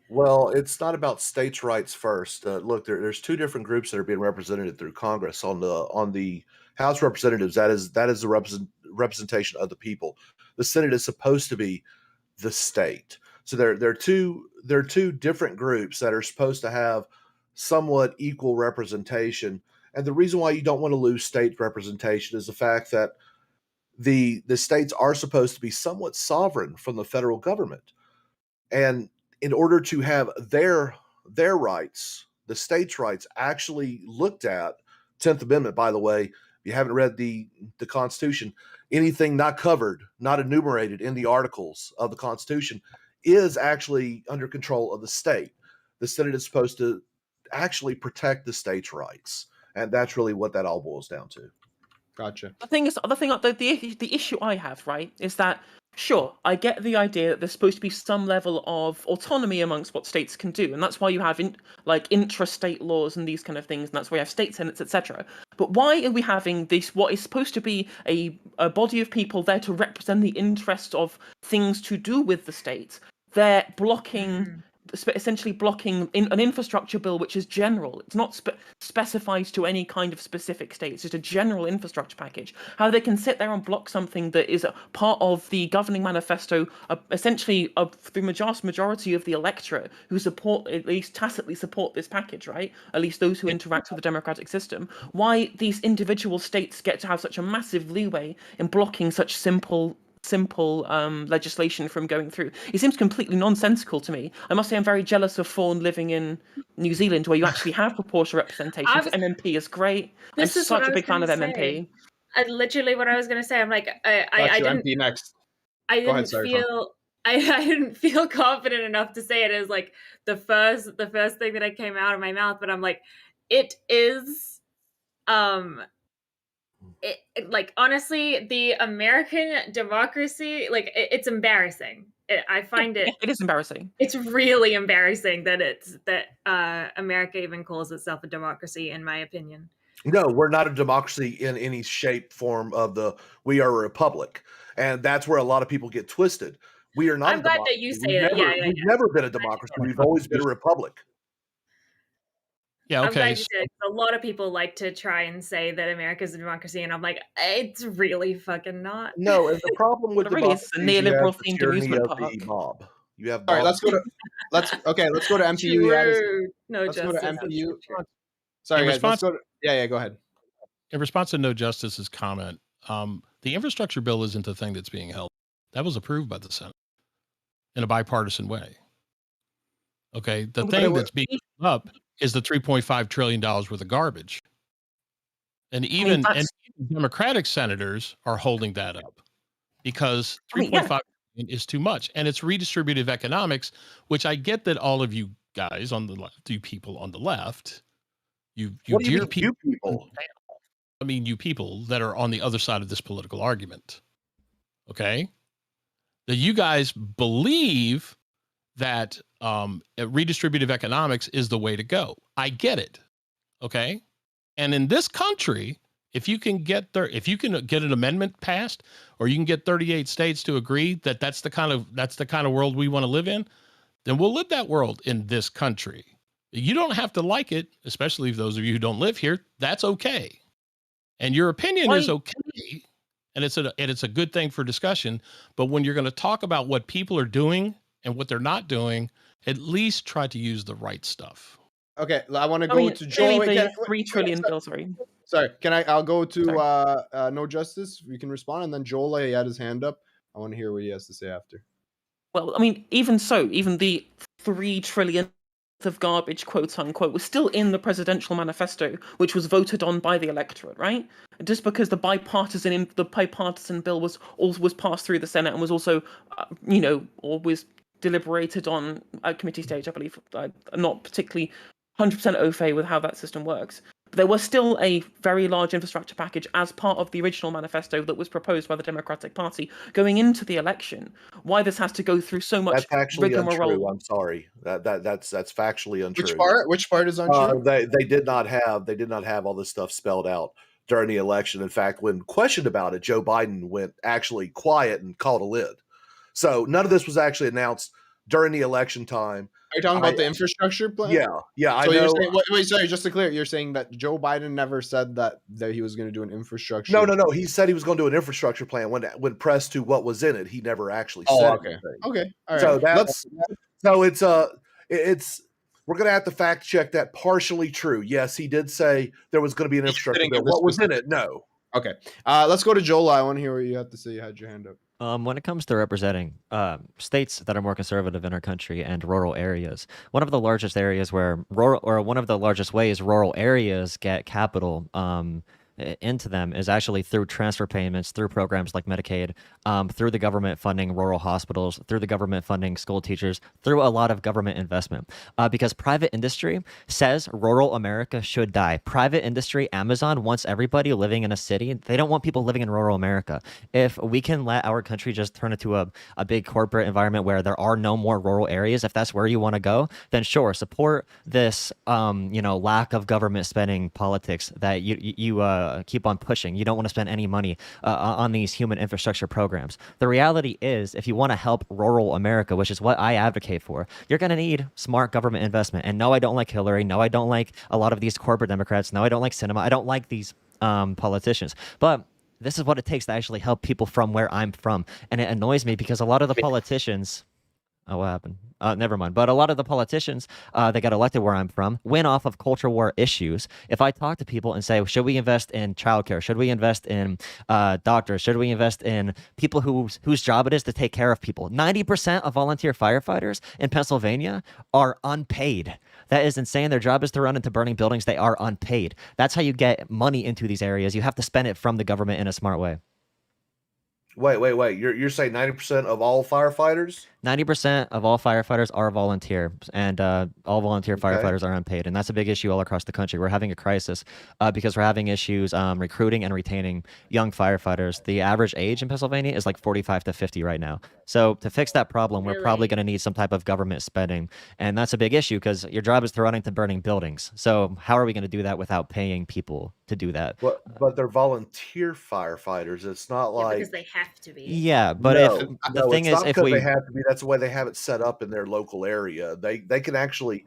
Well, it's not about states' rights first. Look, there's two different groups that are being represented through Congress. On the House of Representatives, that is the representation of the people. The Senate is supposed to be the state. So they're two different groups that are supposed to have somewhat equal representation. And the reason why you don't want to lose state representation is the fact that the states are supposed to be somewhat sovereign from the federal government. And in order to have their rights, the states' rights actually looked at, 10th Amendment, by the way, if you haven't read the Constitution, anything not covered, not enumerated in the articles of the Constitution is actually under control of the state. The Senate is supposed to actually protect the state's rights. And that's really what that all boils down to. Gotcha. The issue I have, right, is that, sure, I get the idea that there's supposed to be some level of autonomy amongst what states can do, and that's why you have intrastate laws and these kind of things, and that's why you have state senates, etc. But why are we having this, what is supposed to be a body of people there to represent the interests of things to do with the states? They're blocking... essentially blocking an infrastructure bill which is general. It's not specified to any kind of specific state. It's just a general infrastructure package. How they can sit there and block something that is a part of the governing manifesto, essentially of the majority of the electorate who support, at least tacitly support this package, right? At least those who interact with the democratic system. Why these individual states get to have such a massive leeway in blocking such simple legislation from going through. It seems completely nonsensical to me. I must say I'm very jealous of Fawn living in New Zealand where you actually have proportional representation. MMP is great. I'm such a big fan of MMP. Literally what I was going to say. I'm like, I didn't... MP next. I didn't feel confident enough to say it as like the first thing that came out of my mouth, but I'm like, it is... like honestly, the American democracy, like it's embarrassing. I find it is embarrassing. It's really embarrassing that America even calls itself a democracy, in my opinion. No, we're not a democracy in any shape, form of we are a republic, and that's where a lot of people get twisted. We are not. I'm glad that you say it. We've never been a democracy. We've always been a republic. Yeah, okay. I'm glad you said. A lot of people like to try and say that America's a democracy, and I'm like, it's really fucking not. No, and the problem with democracy is the neoliberal themed amusement park. The mob. You have. All right, let's go to MPU. No let's justice. Go to MPU. Sorry, guys. Let's go to, yeah, go ahead. In response to No Justice's comment, the infrastructure bill isn't the thing that's being held. That was approved by the Senate in a bipartisan way. Okay, the thing that's being held up is the $3.5 trillion worth of garbage. And even Democratic senators are holding that up because 3.5 trillion is too much. And it's redistributive economics, which I get that all of you guys on the left, you people on the left, you dear people, I mean, you people that are on the other side of this political argument, okay, that you guys believe that redistributive economics is the way to go. I get it, okay? And in this country, if you can get an amendment passed, or you can get 38 states to agree that that's the kind of world we want to live in, then we'll live that world in this country. You don't have to like it, especially if those of you who don't live here. That's okay, and your opinion is okay, and it's a good thing for discussion. But when you're going to talk about what people are doing and what they're not doing, at least try to use the right stuff. Okay, I want to go to Jolah. $3 trillion bill. Sorry, I'll go to No Justice. You can respond, and then Jolah, he had his hand up. I want to hear what he has to say after. Well, I mean, even the $3 trillion of garbage, quote unquote, was still in the presidential manifesto, which was voted on by the electorate, right? Just because the bipartisan bill was passed through the Senate and was also, always deliberated on at committee stage, I believe. I'm not particularly 100% au fait with how that system works. But there was still a very large infrastructure package as part of the original manifesto that was proposed by the Democratic Party going into the election. Why this has to go through so much rigmarole? Untrue. I'm sorry. That's factually untrue. Which part is untrue? They did not have all this stuff spelled out during the election. In fact, when questioned about it, Joe Biden went actually quiet and called a lid. So none of this was actually announced during the election time. Are you talking about the infrastructure plan? Yeah. So you're saying, wait, sorry, just to clear, you're saying that Joe Biden never said that he was going to do an infrastructure? No. He said he was going to do an infrastructure plan. When pressed to what was in it, he never actually said anything. Okay. All right. So we're going to have to fact check that. Partially true. Yes, he did say there was going to be an infrastructure bill. What was in it? No. Okay. Let's go to Jolah. I want to hear what you have to say. You had your hand up. When it comes to representing states that are more conservative in our country and rural areas, one of the largest areas where one of the largest ways rural areas get capital into them is actually through transfer payments, through programs like Medicaid, through the government funding rural hospitals, through the government funding school teachers, through a lot of government investment. Because private industry says rural America should die. Private industry, Amazon wants everybody living in a city. They don't want people living in rural America. If we can let our country just turn into a big corporate environment where there are no more rural areas, if that's where you want to go, then sure, support this lack of government spending politics that you keep on pushing. You don't want to spend any money on these human infrastructure programs. The reality is, if you want to help rural America, which is what I advocate for, you're going to need smart government investment. And no, I don't like Hillary. No, I don't like a lot of these corporate Democrats. No, I don't like cinema. I don't like these politicians. But this is what it takes to actually help people from where I'm from. And it annoys me because a lot of the politicians... Oh, what happened? Never mind. But a lot of the politicians that got elected where I'm from win off of culture war issues. If I talk to people and say, should we invest in childcare? Should we invest in doctors? Should we invest in people whose job it is to take care of people? 90% of volunteer firefighters in Pennsylvania are unpaid. That is insane. Their job is to run into burning buildings. They are unpaid. That's how you get money into these areas. You have to spend it from the government in a smart way. Wait. You're saying 90% of all firefighters? 90% of all firefighters are volunteer, and all volunteer firefighters are unpaid. And that's a big issue all across the country. We're having a crisis because we're having issues recruiting and retaining young firefighters. The average age in Pennsylvania is like 45 to 50 right now. So to fix that problem, we're probably going to need some type of government spending. And that's a big issue because your job is to run into burning buildings. So how are we going to do that without paying people to do that? But they're volunteer firefighters. It's not like... because they have to be. Yeah, but the thing is, if they have to be, that's the way they have it set up in their local area. They can actually,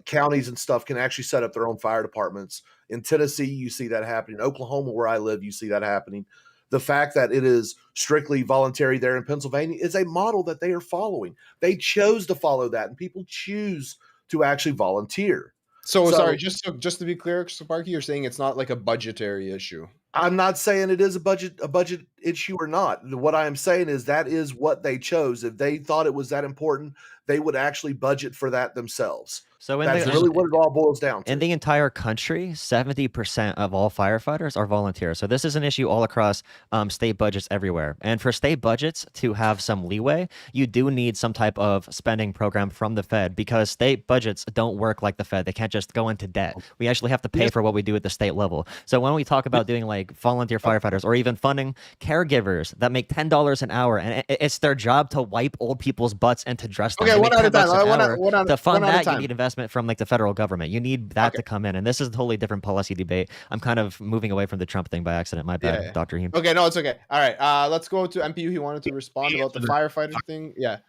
counties and stuff can actually set up their own fire departments. In Tennessee, you see that happening. In Oklahoma, where I live, you see that happening. The fact that it is strictly voluntary there in Pennsylvania is a model that they are following. They chose to follow that, and people choose to actually volunteer. So sorry, just to be clear, Sparky, you're saying it's not like a budgetary issue. I'm not saying it is a budget issue or not. What I am saying is that is what they chose. If they thought it was that important, they would actually budget for that themselves. So that's really what it all boils down to. In the entire country, 70% of all firefighters are volunteers. So this is an issue all across state budgets everywhere. And for state budgets to have some leeway, you do need some type of spending program from the Fed, because state budgets don't work like the Fed. They can't just go into debt. We actually have to pay for what we do at the state level. So when we talk about doing like volunteer firefighters or even funding caregivers that make $10 an hour, and it's their job to wipe old people's butts and to dress them. Okay, one at a time. To fund that, you need investment from like the federal government. You need that to come in, and this is a totally different policy debate. I'm kind of moving away from the Trump thing by accident. My bad, Dr. Heem. Okay, no, it's okay. All right, let's go to MPU. He wanted to respond about the firefighter thing. Yeah.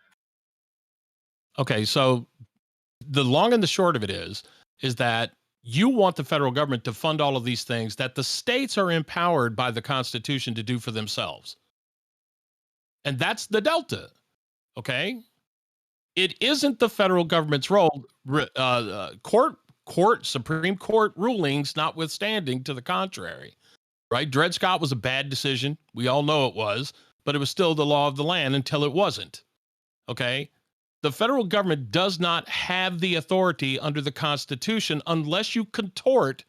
Okay, so the long and the short of it is that you want the federal government to fund all of these things that the states are empowered by the Constitution to do for themselves. And that's the delta. Okay? It isn't the federal government's role. Supreme Court rulings notwithstanding to the contrary, right? Dred Scott was a bad decision. We all know it was, but it was still the law of the land until it wasn't. Okay? The federal government does not have the authority under the Constitution unless you contort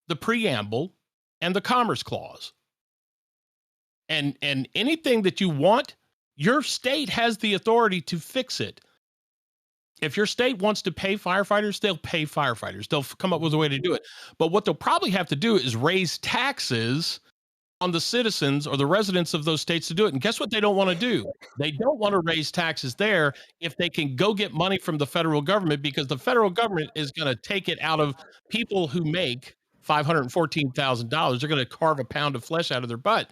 the preamble and the Commerce Clause. And anything that you want, your state has the authority to fix it. If your state wants to pay firefighters, they'll pay firefighters. They'll come up with a way to do it. But what they'll probably have to do is raise taxes on the citizens or the residents of those states to do it. And guess what they don't want to do? They don't want to raise taxes there if they can go get money from the federal government, because the federal government is going to take it out of people who make $514,000. They're going to carve a pound of flesh out of their butt.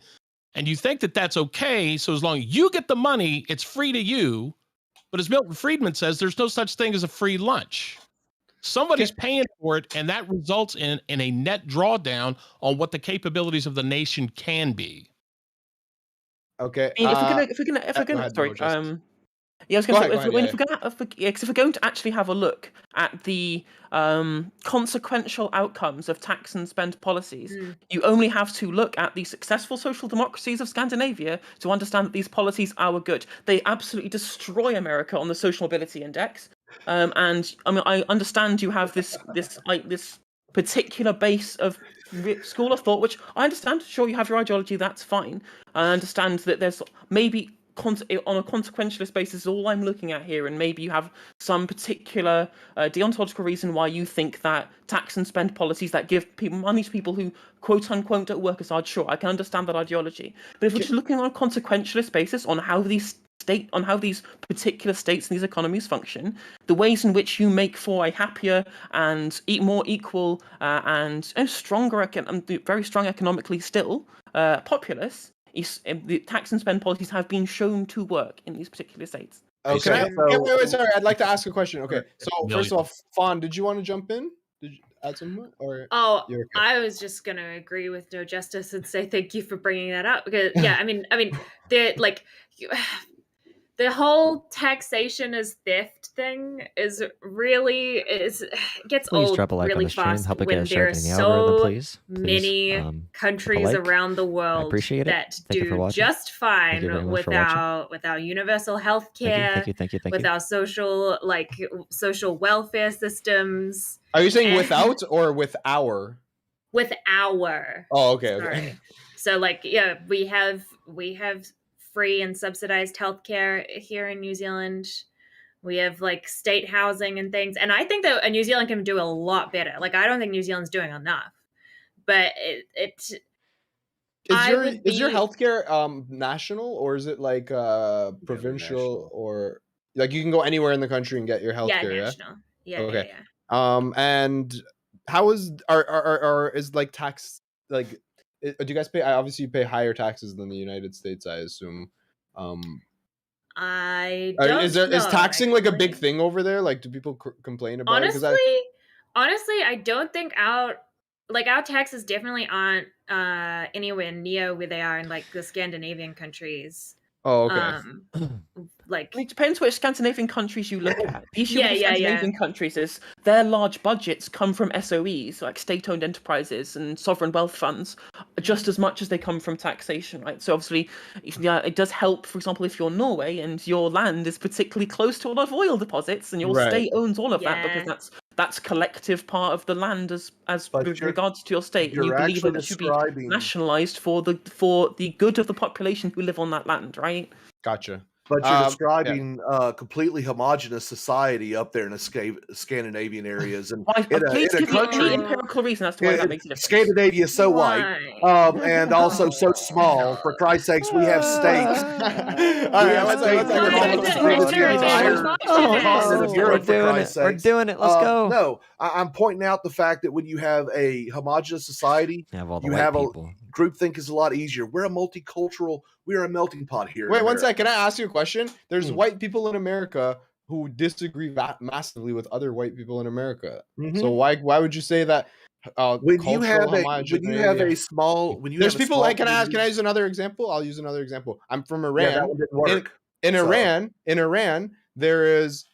And you think that that's okay, so as long as you get the money, it's free to you. But as Milton Friedman says, there's no such thing as a free lunch. Somebody's paying for it, and that results in a net drawdown on what the capabilities of the nation can be. Okay. If we're gonna, sorry. Yeah, I was going to say, if we're going to actually have a look at the consequential outcomes of tax and spend policies, you only have to look at the successful social democracies of Scandinavia to understand that these policies are good. They absolutely destroy America on the social mobility index. And I mean, I understand you have this particular base of school of thought, which I understand. Sure, you have your ideology, that's fine. I understand that there's maybe on a consequentialist basis all I'm looking at here, and maybe you have some particular deontological reason why you think that tax and spend policies that give people money to people who quote unquote don't work as hard, sure, I can understand that ideology. But if we're just looking on a consequentialist basis on how these particular states and these economies function, the ways in which you make for a happier and more equal and stronger, very strong economically still populace, the tax and spend policies have been shown to work in these particular states. Okay. Wait, sorry. I'd like to ask a question. Okay. So first of all, Fawn, did you want to jump in? Did you add something? Or okay? I was just gonna agree with No Justice and say thank you for bringing that up, because I mean, the whole taxation as theft thing is really gets old really fast when there are so many countries around the world that do just fine without universal health care, without social welfare systems. Are you saying without or with our? With our. Oh, okay. Sorry. So we have free and subsidized healthcare here in New Zealand. We have state housing and things, and I think that New Zealand can do a lot better. I don't think New Zealand's doing enough, but is your healthcare national, or is it provincial, or you can go anywhere in the country and get your healthcare? Yeah, national. Yeah. Okay. And how is tax do you guys pay? Obviously, you pay higher taxes than the United States, I assume. I don't is taxing a big thing over there? Do people complain about it? Honestly, I don't think our taxes definitely aren't anywhere near where they are in the Scandinavian countries. Oh, okay. It depends which Scandinavian countries you look at. The issue with the Scandinavian countries is their large budgets come from SOEs, like state-owned enterprises and sovereign wealth funds, just as much as they come from taxation, right? So obviously, it does help, for example, if you're Norway and your land is particularly close to a lot of oil deposits and your state owns all of that, because that's collective part of the land as with regards to your state, and you believe that it should be nationalized for the good of the population who live on that land, right? Gotcha. But you're describing a completely homogenous society up there in the Scandinavian areas, and please give me any empirical reason as to why that makes a difference. Scandinavia is so white, and also so small. For Christ's sakes, we have states. We're doing it. Let's go. No, I'm pointing out the fact that when you have a homogenous society, you have groupthink is a lot easier. We're a multicultural. We're a melting pot here. Wait, one sec. Can I ask you a question? There's white people in America who disagree massively with other white people in America. Mm-hmm. So why would you say that? When you have a small, there's people like. Can I use another example? I'll use another example. I'm from Iran. Yeah, that one didn't work. In Iran, there is.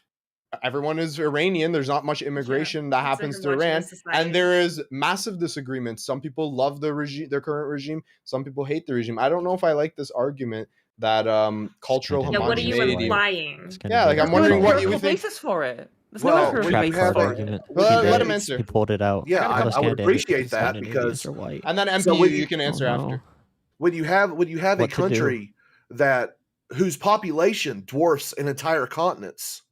Everyone is Iranian. There's not much immigration that happens to Iran, and there is massive disagreements. Some people love their current regime. Some people hate the regime. I don't know if I like this argument that cultural homogeneity. What are you implying? Yeah, I'm wondering what you would think. Basis for it. Let him answer. He pulled it out. Yeah, I would appreciate that because. And then MP, you can answer after. When you have a country whose population dwarfs an entire continents.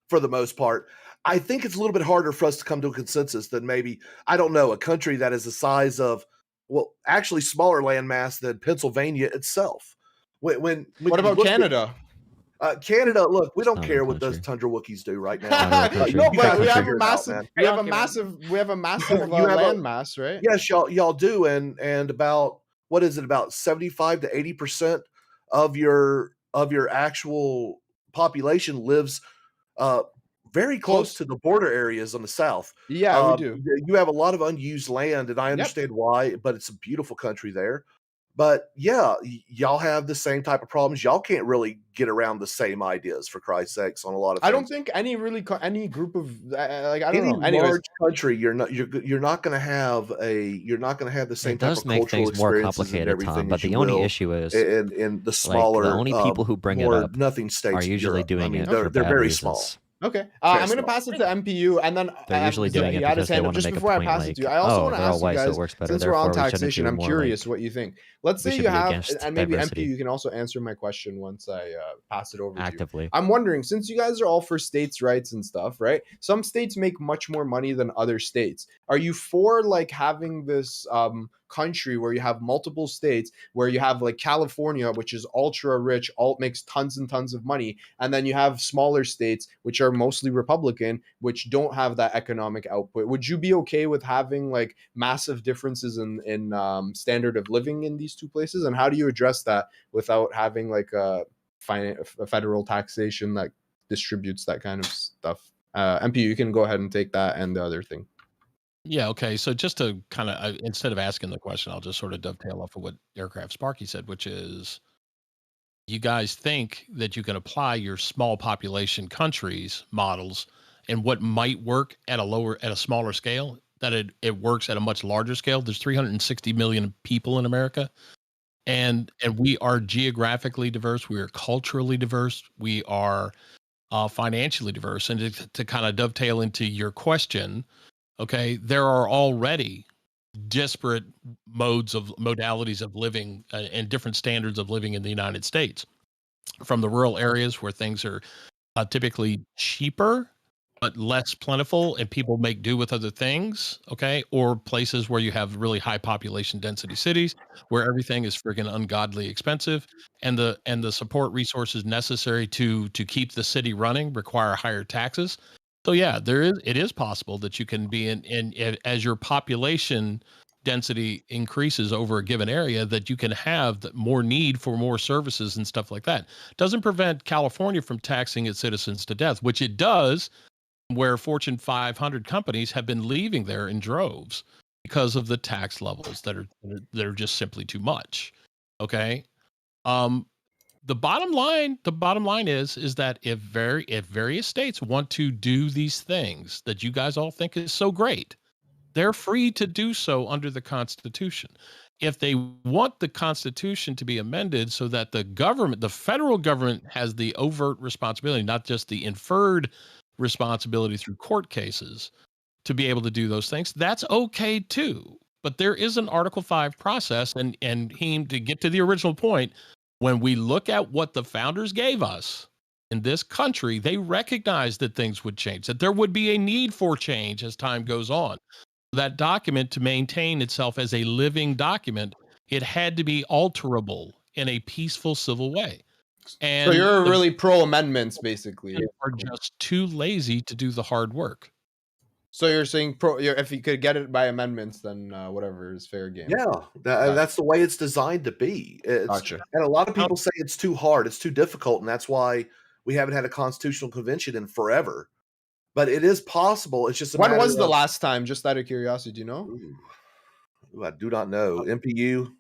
For the most part, I think it's a little bit harder for us to come to a consensus than maybe, I don't know, a country that is the size of, actually smaller landmass than Pennsylvania itself. What about Canada? Canada, look, we don't care what those Tundra Wookiees do right now. No, but we have a massive landmass, right? Yes, y'all do, and about what is it? About 75 to 80% of your actual population lives. Very close to the border areas on the south. Yeah, we do. You have a lot of unused land, and I understand why, but it's a beautiful country there. But yeah, y'all have the same type of problems. Y'all can't really get around the same ideas, for Christ's sakes, on a lot of things. I don't think any group of like I don't Any know. Anyways, large country, you're not going to have the same It type does of make cultural things more experiences and complicated, everything Tom. But as you the only will issue is, in the like, smaller, the only people who bring it more up nothing states are of usually Europe. I doing mean, it they're for bad very reasons. small. okay, Very I'm gonna small. pass it to MPU, and then They're usually doing he it had his because they hand up. want to Just make a before I point pass it like, to you, I also oh, want to they're all ask you white, so it guys, works better. since we're on Therefore, we shouldn't taxation, do I'm more curious like what you think. Let's we say should you be have, against and maybe diversity MPU, you can also answer my question once I pass it over to you. actively. I'm wondering, since you guys are all for states' rights and stuff, right? Some states make much more money than other states. Are you for like having this country where you have multiple states, where you have like California, which is ultra rich, makes tons and tons of money, and then you have smaller states which are mostly Republican, which don't have that economic output? Would you be okay with having like massive differences in standard of living in these two places? And how do you address that without having like a federal taxation that distributes that kind of stuff? MPU, you can go ahead and take that and the other thing. Yeah. Okay. So just to kind of, instead of asking the question, I'll just sort of dovetail off of what Aircraft Sparky said, which is, you guys think that you can apply your small population countries models and what might work at a smaller scale, that it works at a much larger scale. There's 360 million people in America, and we are geographically diverse. We are culturally diverse. We are financially diverse. And to kind of dovetail into your question, okay, there are already disparate modalities of living and different standards of living in the United States, from the rural areas where things are typically cheaper but less plentiful and people make do with other things, okay, or places where you have really high population density cities where everything is freaking ungodly expensive, and the support resources necessary to keep the city running require higher taxes. So yeah, it is possible that you can be in as your population density increases over a given area, that you can have more need for more services and stuff like that. Doesn't prevent California from taxing its citizens to death, which it does, where Fortune 500 companies have been leaving there in droves because of the tax levels that are just simply too much. Okay. The bottom line is that if various states want to do these things that you guys all think is so great, they're free to do so under the Constitution. If they want the Constitution to be amended so that the federal government has the overt responsibility, not just the inferred responsibility through court cases, to be able to do those things, that's okay too. But there is an Article 5 process, and to get to the original point, when we look at what the founders gave us in this country, they recognized that things would change, that there would be a need for change as time goes on. That document, to maintain itself as a living document, it had to be alterable in a peaceful civil way. And so you're really pro amendments, basically. Are just too lazy to do the hard work. So you're saying if you could get it by amendments, then whatever is fair game. Yeah, that's the way it's designed to be. Gotcha. And a lot of people say it's too hard, it's too difficult, and that's why we haven't had a constitutional convention in forever. But it is possible. It's just when was the last time? Just out of curiosity, do you know? Ooh, I do not know. MPU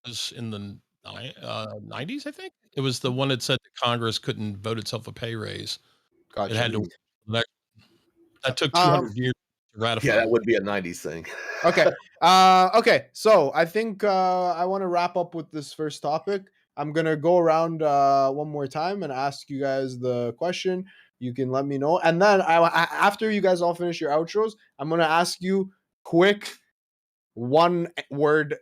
was in the 90s, I think. It was the one that said that Congress couldn't vote itself a pay raise. Gotcha. It had to. That took 200 years to ratify. Yeah, that would be a 90s thing. Okay. Okay. So I think I want to wrap up with this first topic. I'm gonna go around one more time and ask you guys the question. You can let me know, and then after you guys all finish your outros, I'm gonna ask you quick one word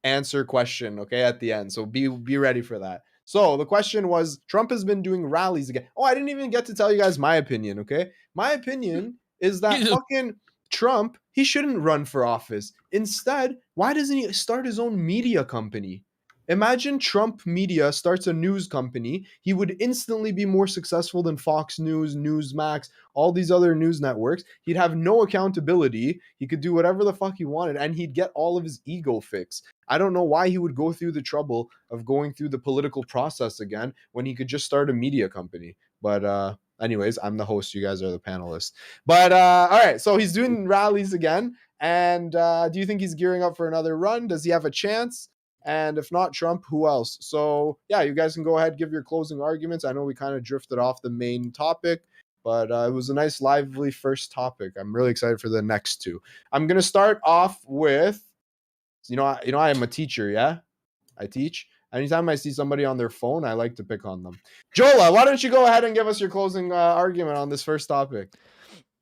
answer question. Okay, at the end. So be ready for that. So the question was, Trump has been doing rallies again. Oh, I didn't even get to tell you guys my opinion. Okay, my opinion is that fucking Trump, he shouldn't run for office. Instead, why doesn't he start his own media company? Imagine Trump Media starts a news company. He would instantly be more successful than Fox News, Newsmax, all these other news networks. He'd have no accountability. He could do whatever the fuck he wanted, and he'd get all of his ego fixed. I don't know why he would go through the trouble of going through the political process again when he could just start a media company. But anyways, I'm the host. You guys are the panelists. But all right, so he's doing rallies again. And do you think he's gearing up for another run? Does he have a chance? And if not Trump, who else? So yeah, you guys can go ahead, give your closing arguments. I know we kind of drifted off the main topic, but it was a nice, lively first topic. I'm really excited for the next two. I'm gonna start off with, I am a teacher. Yeah, I teach. Anytime I see somebody on their phone, I like to pick on them. Jolah, why don't you go ahead and give us your closing argument on this first topic?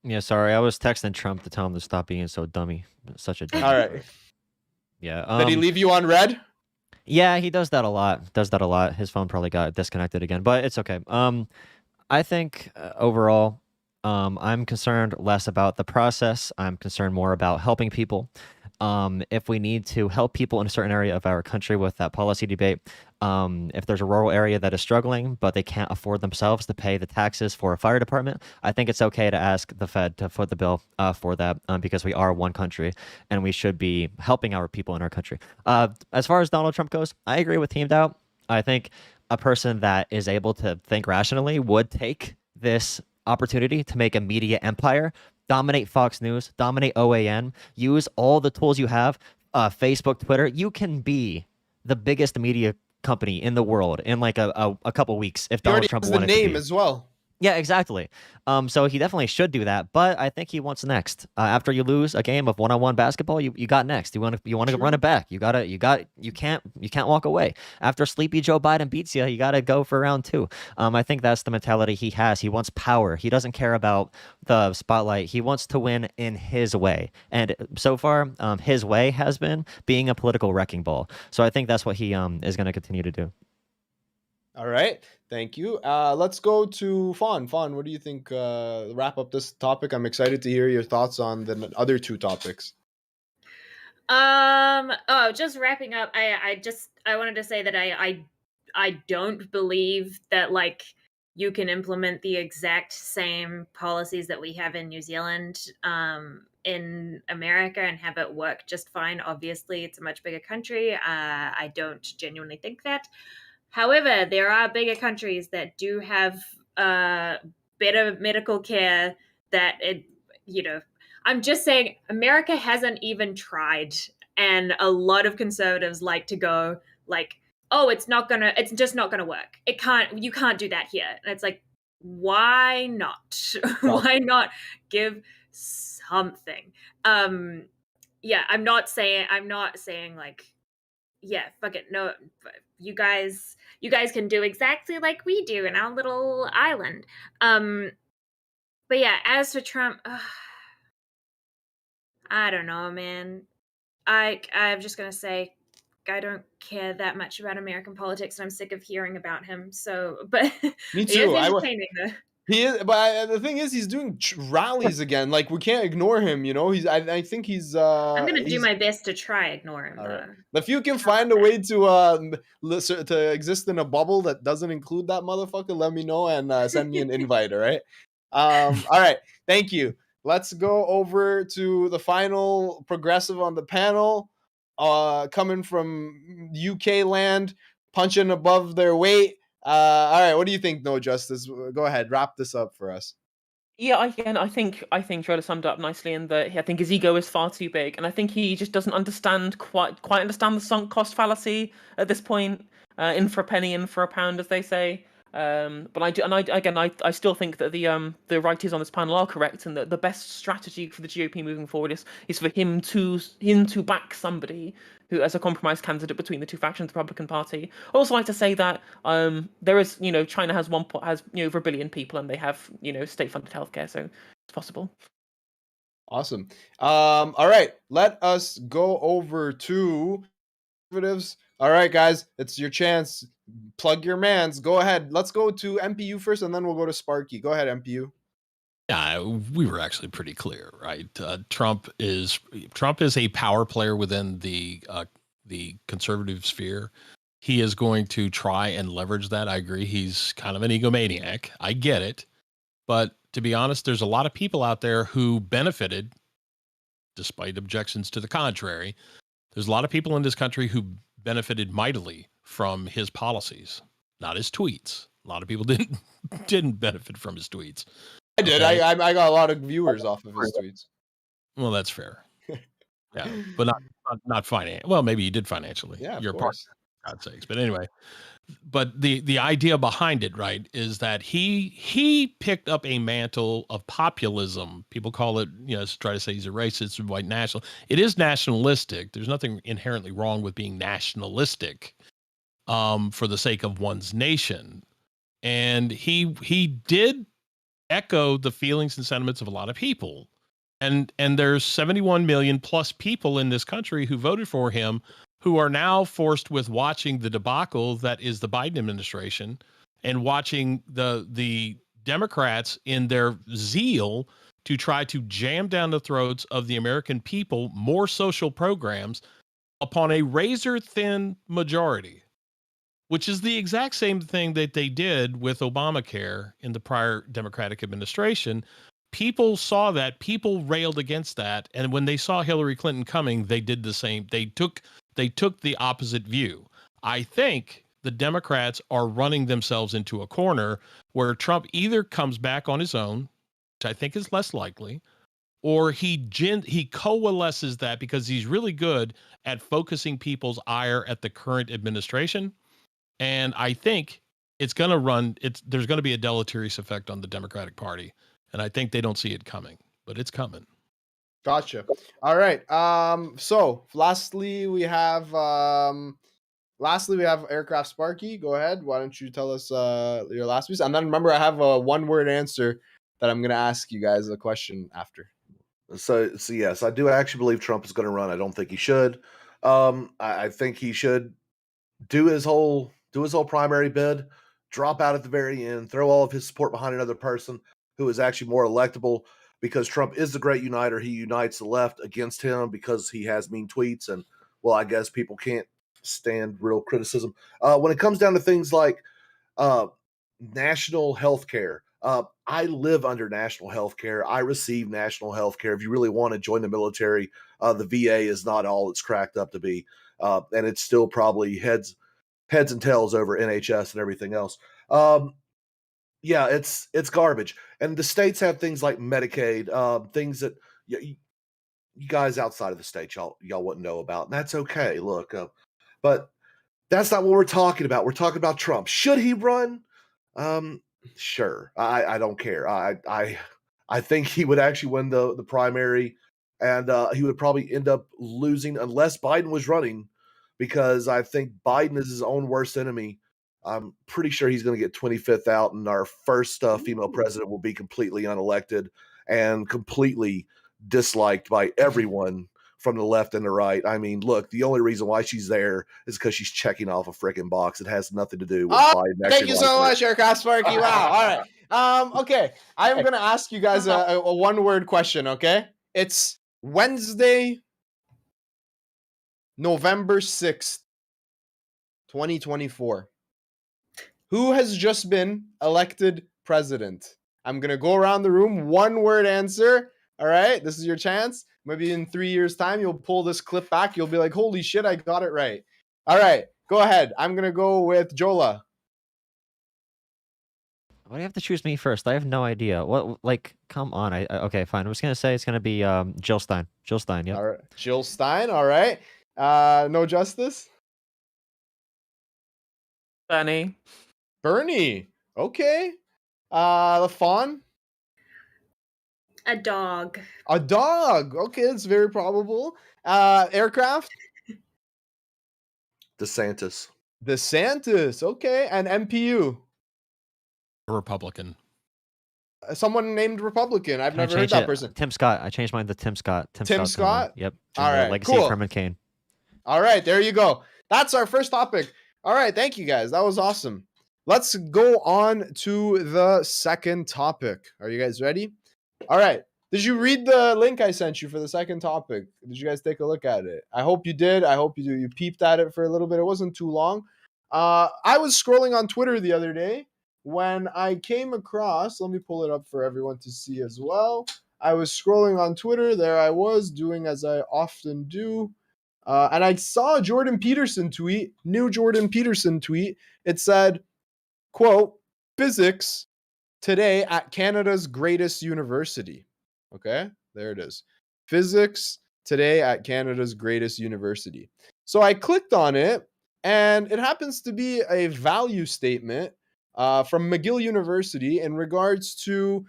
Yeah, sorry, I was texting Trump to tell him to stop being so dummy. Such a dummy. All right. Yeah. Did he leave you on red? Yeah, he does that a lot. His phone probably got disconnected again, but it's okay. I think overall, I'm concerned less about the process. I'm concerned more about helping people. If we need to help people in a certain area of our country with that policy debate, if there's a rural area that is struggling, but they can't afford themselves to pay the taxes for a fire department, I think it's okay to ask the Fed to foot the bill for that, because we are one country and we should be helping our people in our country. As far as Donald Trump goes, I agree with DrHeemedOut. I think a person that is able to think rationally would take this opportunity to make a media empire, dominate Fox News, dominate OAN, use all the tools you have, Facebook, Twitter. You can be the biggest media company in the world in like a couple weeks if Donald Trump wanted to be. The name as well. Yeah, exactly. So he definitely should do that, but I think he wants next. After you lose a game of one-on-one basketball, you got next. You want to run it back. You can't walk away. After sleepy Joe Biden beats you, you got to go for round 2. I think that's the mentality he has. He wants power. He doesn't care about the spotlight. He wants to win in his way. And so far, his way has been being a political wrecking ball. So I think that's what he is going to continue to do. All right. Thank you. Let's go to Fawn. Fawn, what do you think? Wrap up this topic. I'm excited to hear your thoughts on the other two topics. Just wrapping up. I wanted to say that I don't believe that like you can implement the exact same policies that we have in New Zealand in America and have it work just fine. Obviously, it's a much bigger country. I don't genuinely think that. However, there are bigger countries that do have better medical care that I'm just saying America hasn't even tried. And a lot of conservatives like to go like, oh, it's just not gonna work. You can't do that here. And it's like, why not? Why not give something? Yeah, I'm not saying like, yeah, fuck it. No, you guys can do exactly like we do in our little island. But yeah, as for Trump, I don't know, man. I'm just gonna say I don't care that much about American politics, and I'm sick of hearing about him. So, but me too. He is, but the thing is, he's doing rallies again. Like we can't ignore him. I think he's. I'm gonna do my best to try ignore him. Right. If you can find a way to exist in a bubble that doesn't include that motherfucker, let me know and send me an invite. All right. All right. Thank you. Let's go over to the final progressive on the panel. Coming from UK land, punching above their weight. All right, what do you think, No Justice? Go ahead, wrap this up for us. Yeah, again, I think Jolah summed up nicely in that I think his ego is far too big, and I think he just doesn't quite understand the sunk cost fallacy at this point. In for a penny, in for a pound, as they say. But I still think that the writers on this panel are correct, and that the best strategy for the GOP moving forward is for him to back somebody who as a compromise candidate between the two factions, the Republican Party. I also like to say that there is, China has over 1 billion people, and they have state-funded healthcare, so it's possible. Awesome. All right, let us go over to conservatives. All right, guys, it's your chance. Plug your mans. Go ahead. Let's go to MPU first, and then we'll go to Sparky. Go ahead, MPU. Yeah, we were actually pretty clear, right? Trump is a power player within the conservative sphere. He is going to try and leverage that. I agree. He's kind of an egomaniac. I get it. But to be honest, there's a lot of people out there who benefited, despite objections to the contrary. There's a lot of people in this country who benefited mightily from his policies, not his tweets. A lot of people didn't benefit from his tweets. I did. Okay. I got a lot of viewers off of his tweets. Well, that's fair. Yeah, but not not financially. Well, maybe you did financially. Yeah, You're of a part, course. for God's sakes. But anyway, but the idea behind it, right, is that he picked up a mantle of populism. People call it, try to say he's a racist or white national. It is nationalistic. There's nothing inherently wrong with being nationalistic, for the sake of one's nation. And he did echo the feelings and sentiments of a lot of people. And there's 71 million plus people in this country who voted for him, who are now forced with watching the debacle that is the Biden administration, and watching the Democrats in their zeal to try to jam down the throats of the American people more social programs upon a razor thin majority, which is the exact same thing that they did with Obamacare in the prior Democratic administration. People saw that, people railed against that, and when they saw Hillary Clinton coming, they did the same. They took the opposite view. I think the Democrats are running themselves into a corner where Trump either comes back on his own, which I think is less likely, or he coalesces that because he's really good at focusing people's ire at the current administration. And I think there's going to be a deleterious effect on the Democratic Party. And I think they don't see it coming, but it's coming. Gotcha. All right. So lastly we have Aircraft Sparky. Go ahead. Why don't you tell us your last piece? And then remember, I have a one-word answer that I'm gonna ask you guys a question after. So yes, I do actually believe Trump is going to run. I don't think he should. I think he should do his whole primary bid, drop out at the very end, throw all of his support behind another person who is actually more electable, because Trump is the great uniter. He unites the left against him because he has mean tweets, and well, I guess people can't stand real criticism. When it comes down to things like national health care, I live under national health care. I receive national health care. If you really want to join the military, the VA is not all it's cracked up to be. And it's still probably heads and tails over NHS and everything else. Yeah, it's garbage. And the states have things like Medicaid, things that you guys outside of the state, y'all wouldn't know about. And that's okay. Look, but that's not what we're talking about. We're talking about Trump. Should he run? Sure. I don't care. I think he would actually win the primary, and he would probably end up losing unless Biden was running, because I think Biden is his own worst enemy. I'm pretty sure he's going to get 25th out, and our first female president will be completely unelected and completely disliked by everyone from the left and the right. I mean, look, the only reason why she's there is because she's checking off a freaking box. It has nothing to do with Biden. Thank you so much, Aircraft Sparky. Wow. All right. Okay. I'm going to ask you guys a one-word question, okay? It's Wednesday, November 6th, 2024. Who has just been elected president? I'm going to go around the room, one-word answer. All right? This is your chance. Maybe in 3 years' time, you'll pull this clip back. You'll be like, holy shit, I got it right. All right. Go ahead. I'm going to go with Jolah. Why do you have to choose me first? I have no idea. What, like, come on. Okay, fine. I'm just going to say it's going to be Jill Stein. Jill Stein, yep. All right. Jill Stein, all right. No Justice? Bernie. Okay. LaFawn? A dog. Okay, it's very probable. Aircraft? DeSantis. Okay. And MPU? Republican. Someone named Republican. I've never heard that person. Tim Scott. I changed mine to Tim Scott. Tim Scott? Yep. All right, Legacy cool. of Herman Cain. All right, there you go. That's our first topic. All right, thank you guys. That was awesome. Let's go on to the second topic. Are you guys ready? All right. Did you read the link I sent you for the second topic? Did you guys take a look at it? I hope you did. I hope you do. You peeped at it for a little bit. It wasn't too long. I was scrolling on Twitter the other day when I came across, let me pull it up for everyone to see as well. I was scrolling on Twitter. There I was doing as I often do. And I saw a Jordan Peterson tweet, new Jordan Peterson tweet. It said, quote, physics today at Canada's greatest university. Okay, there it is. Physics today at Canada's greatest university. So I clicked on it, and it happens to be a value statement from McGill University in regards to,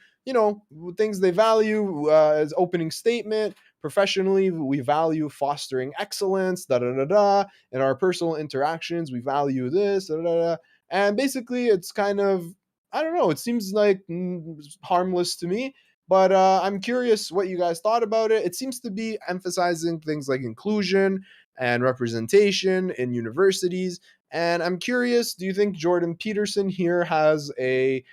things they value as opening statement. Professionally, we value fostering excellence, da da da da. In our personal interactions, we value this, da da da. And basically, it's kind of, I don't know, it seems like harmless to me. But I'm curious what you guys thought about it. It seems to be emphasizing things like inclusion and representation in universities. And I'm curious, do you think Jordan Peterson here has a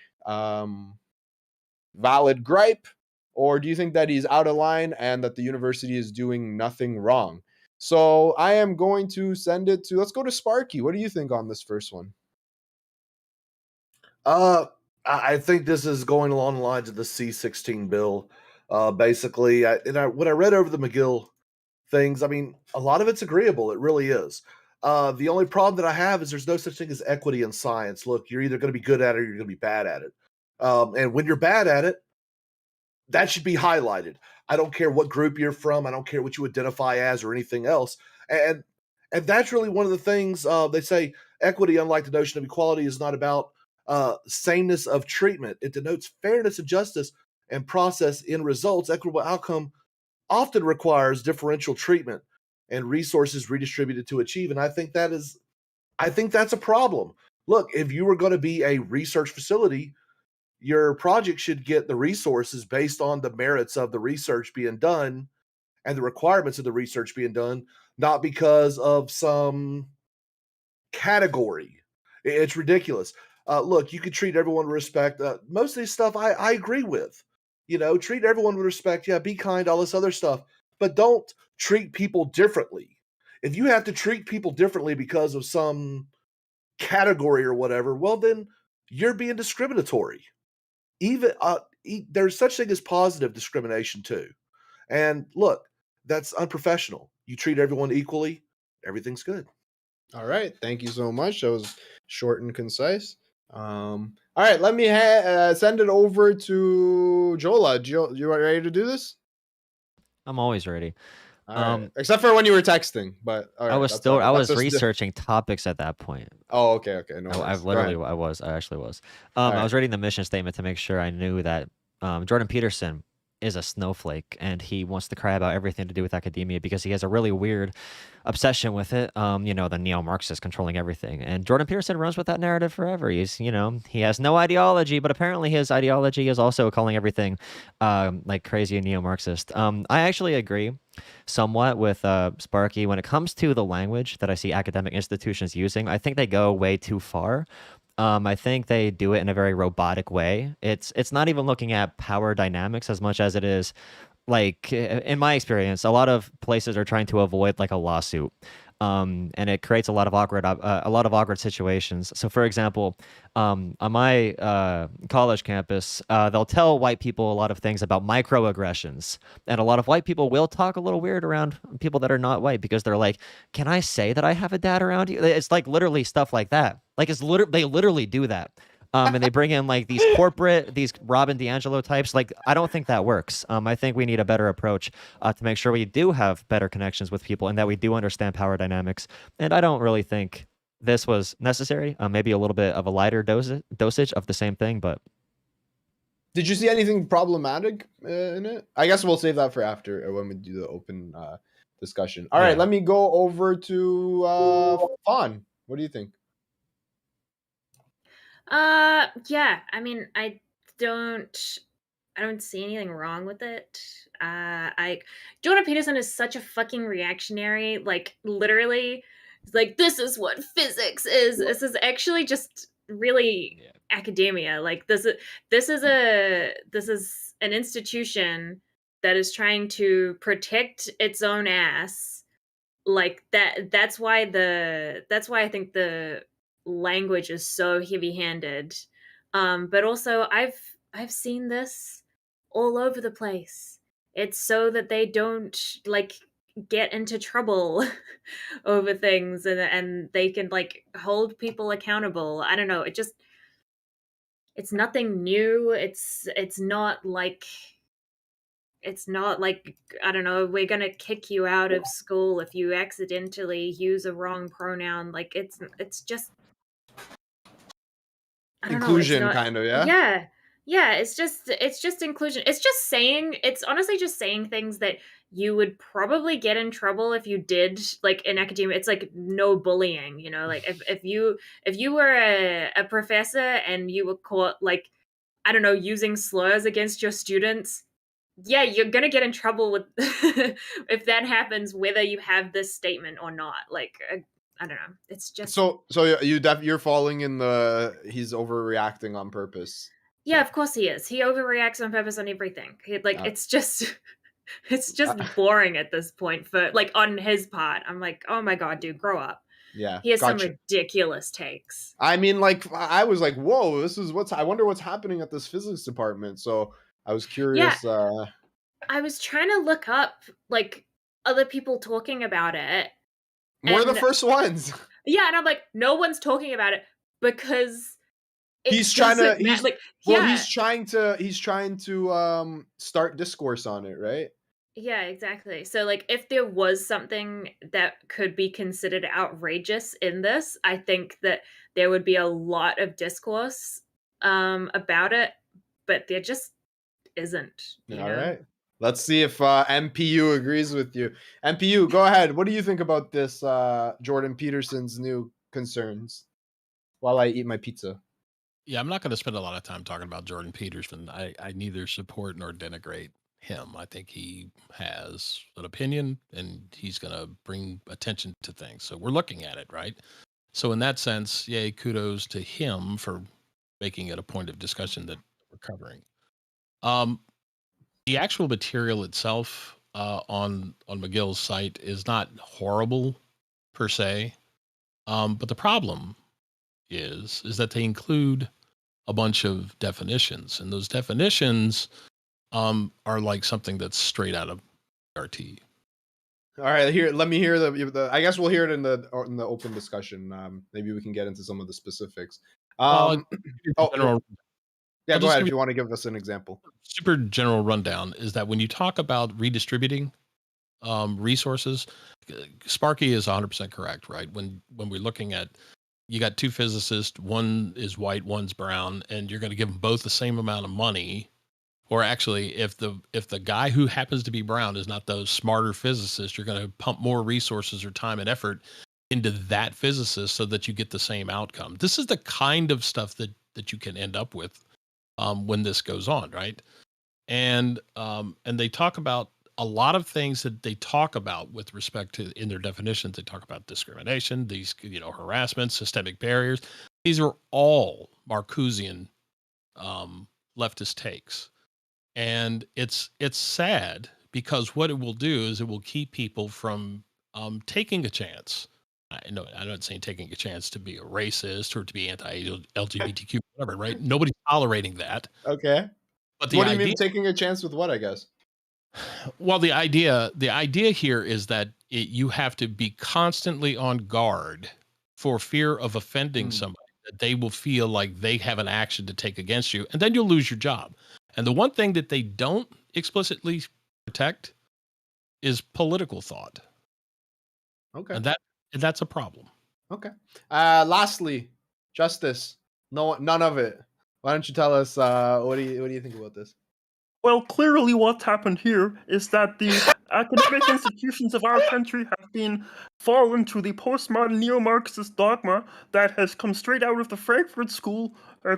valid gripe? Or do you think that he's out of line and that the university is doing nothing wrong? So I am going to send it to, let's go to Sparky. What do you think on this first one? I think this is going along the lines of the C-16 bill. Basically, when I read over the McGill things, I mean, a lot of it's agreeable. It really is. The only problem that I have is there's no such thing as equity in science. Look, you're either going to be good at it or you're going to be bad at it. And when you're bad at it, that should be highlighted. I don't care what group you're from. I don't care what you identify as or anything else. And that's really one of the things they say equity, unlike the notion of equality, is not about sameness of treatment. It denotes fairness and justice and process in results. Equitable outcome often requires differential treatment and resources redistributed to achieve. And I think that's a problem. Look, if you were going to be a research facility, your project should get the resources based on the merits of the research being done and the requirements of the research being done, not because of some category. It's ridiculous. Look, you can treat everyone with respect. Most of this stuff I agree with. Treat everyone with respect. Yeah, be kind, all this other stuff. But don't treat people differently. If you have to treat people differently because of some category or whatever, well, then you're being discriminatory. Even there's such thing as positive discrimination too. And look, that's unprofessional. You treat everyone equally, everything's good. All right, thank you so much. That was short and concise. All right, let me send it over to Jolah. You ready to do this? I'm always ready. Except for when you were texting, but I was researching topics at that point. Oh, okay. No, I actually was. I was reading the mission statement to make sure I knew that Jordan Peterson is a snowflake and he wants to cry about everything to do with academia because he has a really weird obsession with it. The neo-Marxist controlling everything. And Jordan Peterson runs with that narrative forever. He has no ideology, but apparently his ideology is also calling everything like crazy and neo-Marxist. I actually agree somewhat with Sparky when it comes to the language that I see academic institutions using. I think they go way too far. I think they do it in a very robotic way. It's not even looking at power dynamics as much as it is, like, in my experience, a lot of places are trying to avoid like a lawsuit. And it creates a lot of awkward situations. So, for example, on my college campus, they'll tell white people a lot of things about microaggressions, and a lot of white people will talk a little weird around people that are not white because they're like, "Can I say that I have a dad around you?" It's like literally stuff like that. Like they literally do that. And they bring in like these Robin DiAngelo types. Like, I don't think that works. I think we need a better approach to make sure we do have better connections with people and that we do understand power dynamics. And I don't really think this was necessary. Maybe a little bit of a lighter dosage of the same thing, but. Did you see anything problematic in it? I guess we'll save that for after when we do the open discussion. All right, let me go over to Fawn. What do you think? Yeah, I mean, I don't see anything wrong with it. Jordan Peterson is such a fucking reactionary, like, literally, like, this is what physics is. This is actually just really academia. Like, this is an institution that is trying to protect its own ass. Like, that's why I think the language is so heavy-handed. But also I've seen this all over the place. It's so that they don't like get into trouble over things and they can like hold people accountable. I don't know. It's nothing new. It's not like it's not like, I don't know, we're gonna kick you out of school if you accidentally use a wrong pronoun. Like it's just, I don't know, it's Inclusion, not, kind of, yeah. yeah, it's just inclusion. It's honestly just saying things that you would probably get in trouble if you did, like in academia. It's like no bullying, you know, like if you were a professor and you were caught, like, I don't know, using slurs against your students, yeah, you're gonna get in trouble with if that happens, whether you have this statement or not. Like, I don't know. It's just So you're falling in the he's overreacting on purpose. yeah, of course he is. He overreacts on purpose on everything. It's just it's just boring at this point for, like, on his part. I'm like, oh my god, dude, grow up. Yeah, He has some gotcha. ridiculous takes. I mean, like, I was like, whoa, I wonder what's happening at this physics department. So I was curious. I was trying to look up, like, other people talking about it. We're the first ones. Yeah, and I'm like, no one's talking about it because he's trying to start discourse on it, right? Yeah, exactly. So, like, if there was something that could be considered outrageous in this, I think that there would be a lot of discourse about it, but there just isn't. You know? Right. Let's see if MPU agrees with you. MPU, go ahead. What do you think about this Jordan Peterson's new concerns while I eat my pizza? Yeah, I'm not going to spend a lot of time talking about Jordan Peterson. I neither support nor denigrate him. I think he has an opinion and he's going to bring attention to things. So we're looking at it, right? So in that sense, yay, kudos to him for making it a point of discussion that we're covering. The actual material itself on McGill's site is not horrible per se, but the problem is that they include a bunch of definitions, and those definitions are like something that's straight out of RT. All right, let me hear the. I guess we'll hear it in the open discussion. Maybe we can get into some of the specifics. Yeah, go ahead if you want to give us an example. Super general rundown is that when you talk about redistributing resources, Sparky is 100% correct, right? When we're looking at, you got two physicists, one is white, one's brown, and you're going to give them both the same amount of money. Or actually, if the guy who happens to be brown is not the smarter physicist, you're going to pump more resources or time and effort into that physicist so that you get the same outcome. This is the kind of stuff that you can end up with when this goes on, right? And they talk about a lot of things that they talk about with respect to, in their definitions. They talk about discrimination, these, harassment, systemic barriers. These are all Marcusian leftist takes. And it's sad because what it will do is it will keep people from taking a chance. I'm not saying taking a chance to be a racist or to be anti-LGBTQ, whatever, right? Nobody's tolerating that. Okay. But what do you mean taking a chance with what, I guess? Well, the idea here is that you have to be constantly on guard for fear of offending somebody, that they will feel like they have an action to take against you, and then you'll lose your job. And the one thing that they don't explicitly protect is political thought. Okay. And that's a problem. Okay. Lastly, justice. No, none of it. Why don't you tell us what do you think about this? Well, clearly what's happened here is that the academic institutions of our country have been fallen to the postmodern neo-Marxist dogma that has come straight out of the Frankfurt School,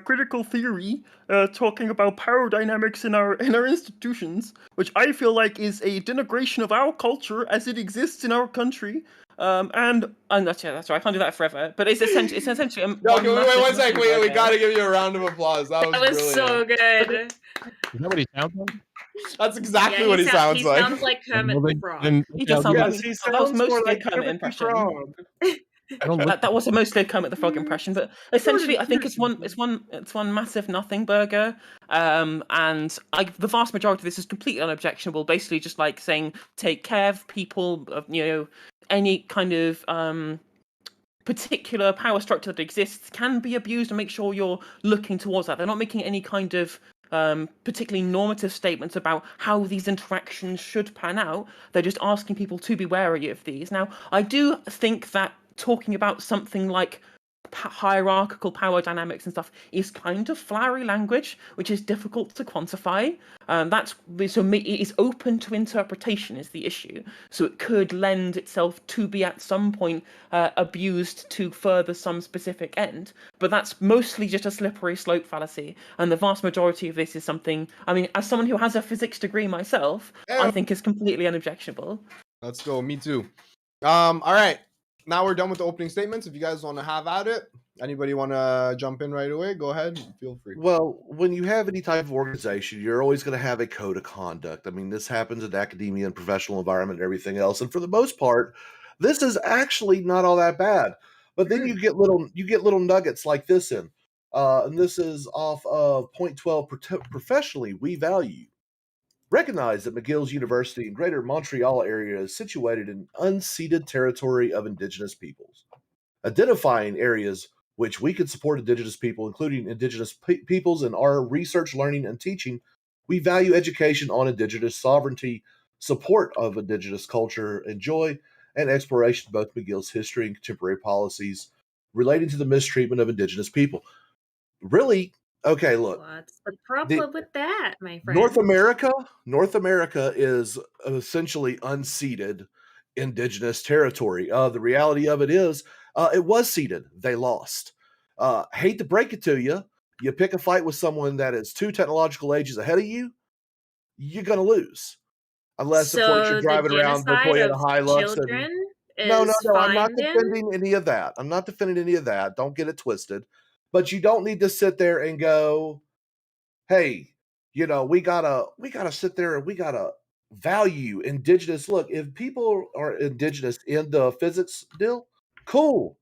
critical theory, talking about power dynamics in our institutions, which I feel like is a denigration of our culture as it exists in our country. And that's right. I can't do that forever. But it's essentially. Okay, wait 1 second. We gotta give you a round of applause. That was so good. Is that what he sounds like? That's exactly what he sounds like. He sounds like Kermit the Frog. He does sound like. He That was sounds more mostly a like Kermit Kermit the impression. Frog. That was mostly a Kermit the Frog impression, but essentially, I think it's one massive nothing burger. And the vast majority of this is completely unobjectionable. Basically, just like saying, take care of people, any kind of particular power structure that exists can be abused, and make sure you're looking towards that. They're not making any kind of particularly normative statements about how these interactions should pan out. They're just asking people to be wary of these. Now, I do think that talking about something like hierarchical power dynamics and stuff is kind of flowery language, which is difficult to quantify. It is open to interpretation is the issue. So it could lend itself to be at some point abused to further some specific end. But that's mostly just a slippery slope fallacy. And the vast majority of this is something, I mean, as someone who has a physics degree myself, I think is completely unobjectionable. Let's go. Me too. All right. Now we're done with the opening statements. If you guys want to have at it, anybody want to jump in right away? Go ahead. Feel free. Well, when you have any type of organization, you're always going to have a code of conduct. I mean, this happens in academia and professional environment and everything else. And for the most part, this is actually not all that bad. But then you get little nuggets like this in. And this is off of point 12. Professionally, we value. Recognize that McGill's University in Greater Montreal area is situated in unceded territory of Indigenous peoples. Identifying areas which we can support Indigenous people, including Indigenous peoples in our research, learning, and teaching. We value education on Indigenous sovereignty, support of Indigenous culture and joy, and exploration of both McGill's history and contemporary policies relating to the mistreatment of Indigenous people. Really? Okay, look. What's the problem with that, my friend? North America is essentially unceded Indigenous territory. The reality of it is, it was ceded. They lost. Hate to break it to you. You pick a fight with someone that is 2 technological ages ahead of you, you're going to lose. Unless, of course, you're driving around before you had a Hilux. No, I'm not defending any of that. Don't get it twisted. But you don't need to sit there and go, hey, we gotta sit there and we gotta value Indigenous. Look, if people are Indigenous in the physics deal, cool.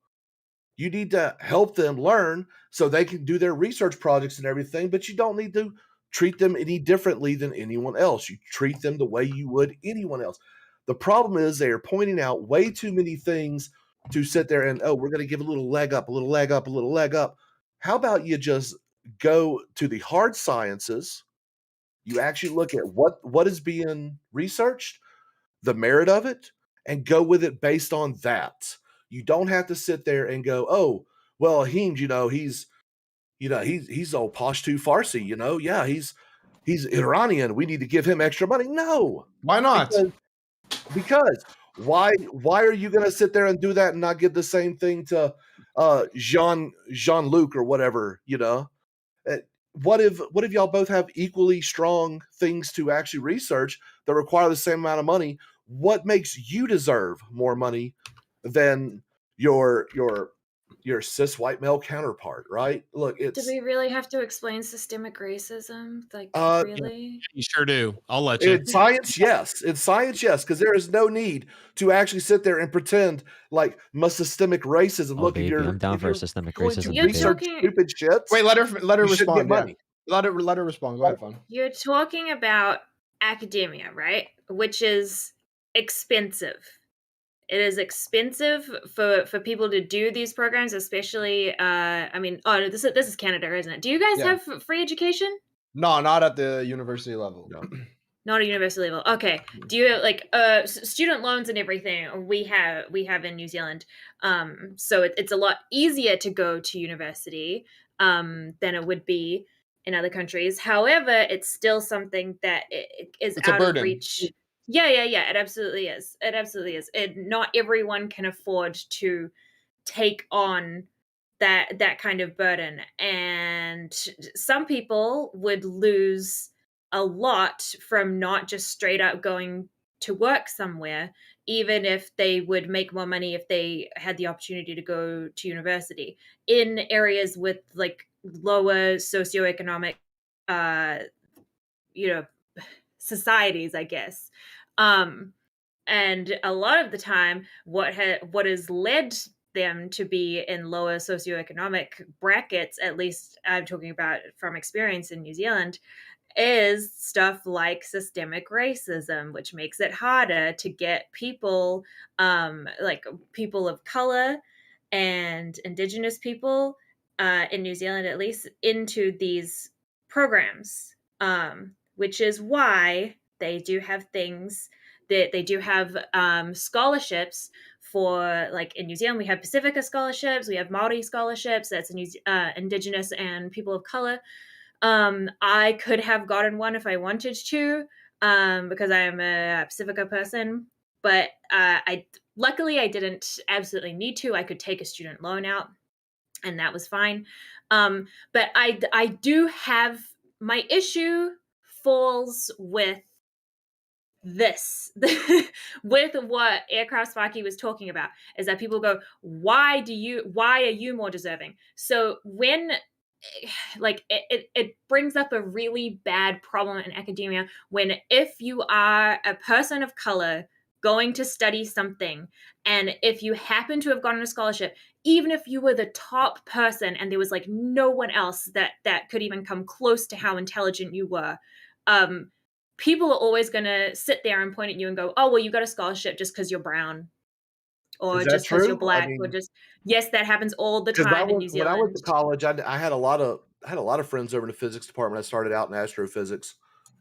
You need to help them learn so they can do their research projects and everything, but you don't need to treat them any differently than anyone else. You treat them the way you would anyone else. The problem is they are pointing out way too many things to sit there and, we're going to give a little leg up, a little leg up, a little leg up. How about you just go to the hard sciences? You actually look at what is being researched, the merit of it, and go with it based on that. You don't have to sit there and go, oh, well, Heems, he's old Pashtu Farsi, yeah, he's Iranian. We need to give him extra money. No. Why not? Because why are you going to sit there and do that and not give the same thing to Jean-Luc or whatever, What if y'all both have equally strong things to actually research that require the same amount of money? What makes you deserve more money than your cis white male counterpart, right? Look, do we really have to explain systemic racism? Like, really? You sure do. I'll let you. In science, yes, because there is no need to actually sit there and pretend like systemic racism. Look, I'm down for systemic racism. Research stupid shit. Wait, let her respond. Money. Let her respond. Go ahead, Fawn. You're talking about academia, right? Which is expensive. It is expensive for people to do these programs, especially. This is Canada, isn't it? Do you guys have free education? No, not at the university level. No. Not at university level. Okay. Do you student loans and everything? We have in New Zealand. So it's a lot easier to go to university than it would be in other countries. However, it's still something that is out of reach. Yeah. It absolutely is. Not everyone can afford to take on that kind of burden, and some people would lose a lot from not just straight up going to work somewhere, even if they would make more money if they had the opportunity to go to university in areas with like lower socioeconomic societies, I guess. And a lot of the time what has led them to be in lower socioeconomic brackets, at least I'm talking about from experience in New Zealand, is stuff like systemic racism, which makes it harder to get people, like people of color and Indigenous people in New Zealand, at least, into these programs, which is why they do have things that they do have scholarships for, like in New Zealand, we have Pacifica scholarships, we have Māori scholarships, that's Indigenous and people of color. I could have gotten one if I wanted to, because I am a Pacifica person, but luckily I didn't absolutely need to. I could take a student loan out, and that was fine. But I do have, my issue falls with this with what Aircraft Sparky was talking about, is that people go, why are you more deserving? So when like it brings up a really bad problem in academia, when if you are a person of color going to study something, and if you happen to have gotten a scholarship, even if you were the top person and there was like no one else that could even come close to how intelligent you were, people are always going to sit there and point at you and go, oh, well, you got a scholarship just because you're brown, or just because you're black, or just, yes, that happens all the time in New Zealand. When I went to college, I had a lot of friends over in the physics department. I started out in astrophysics,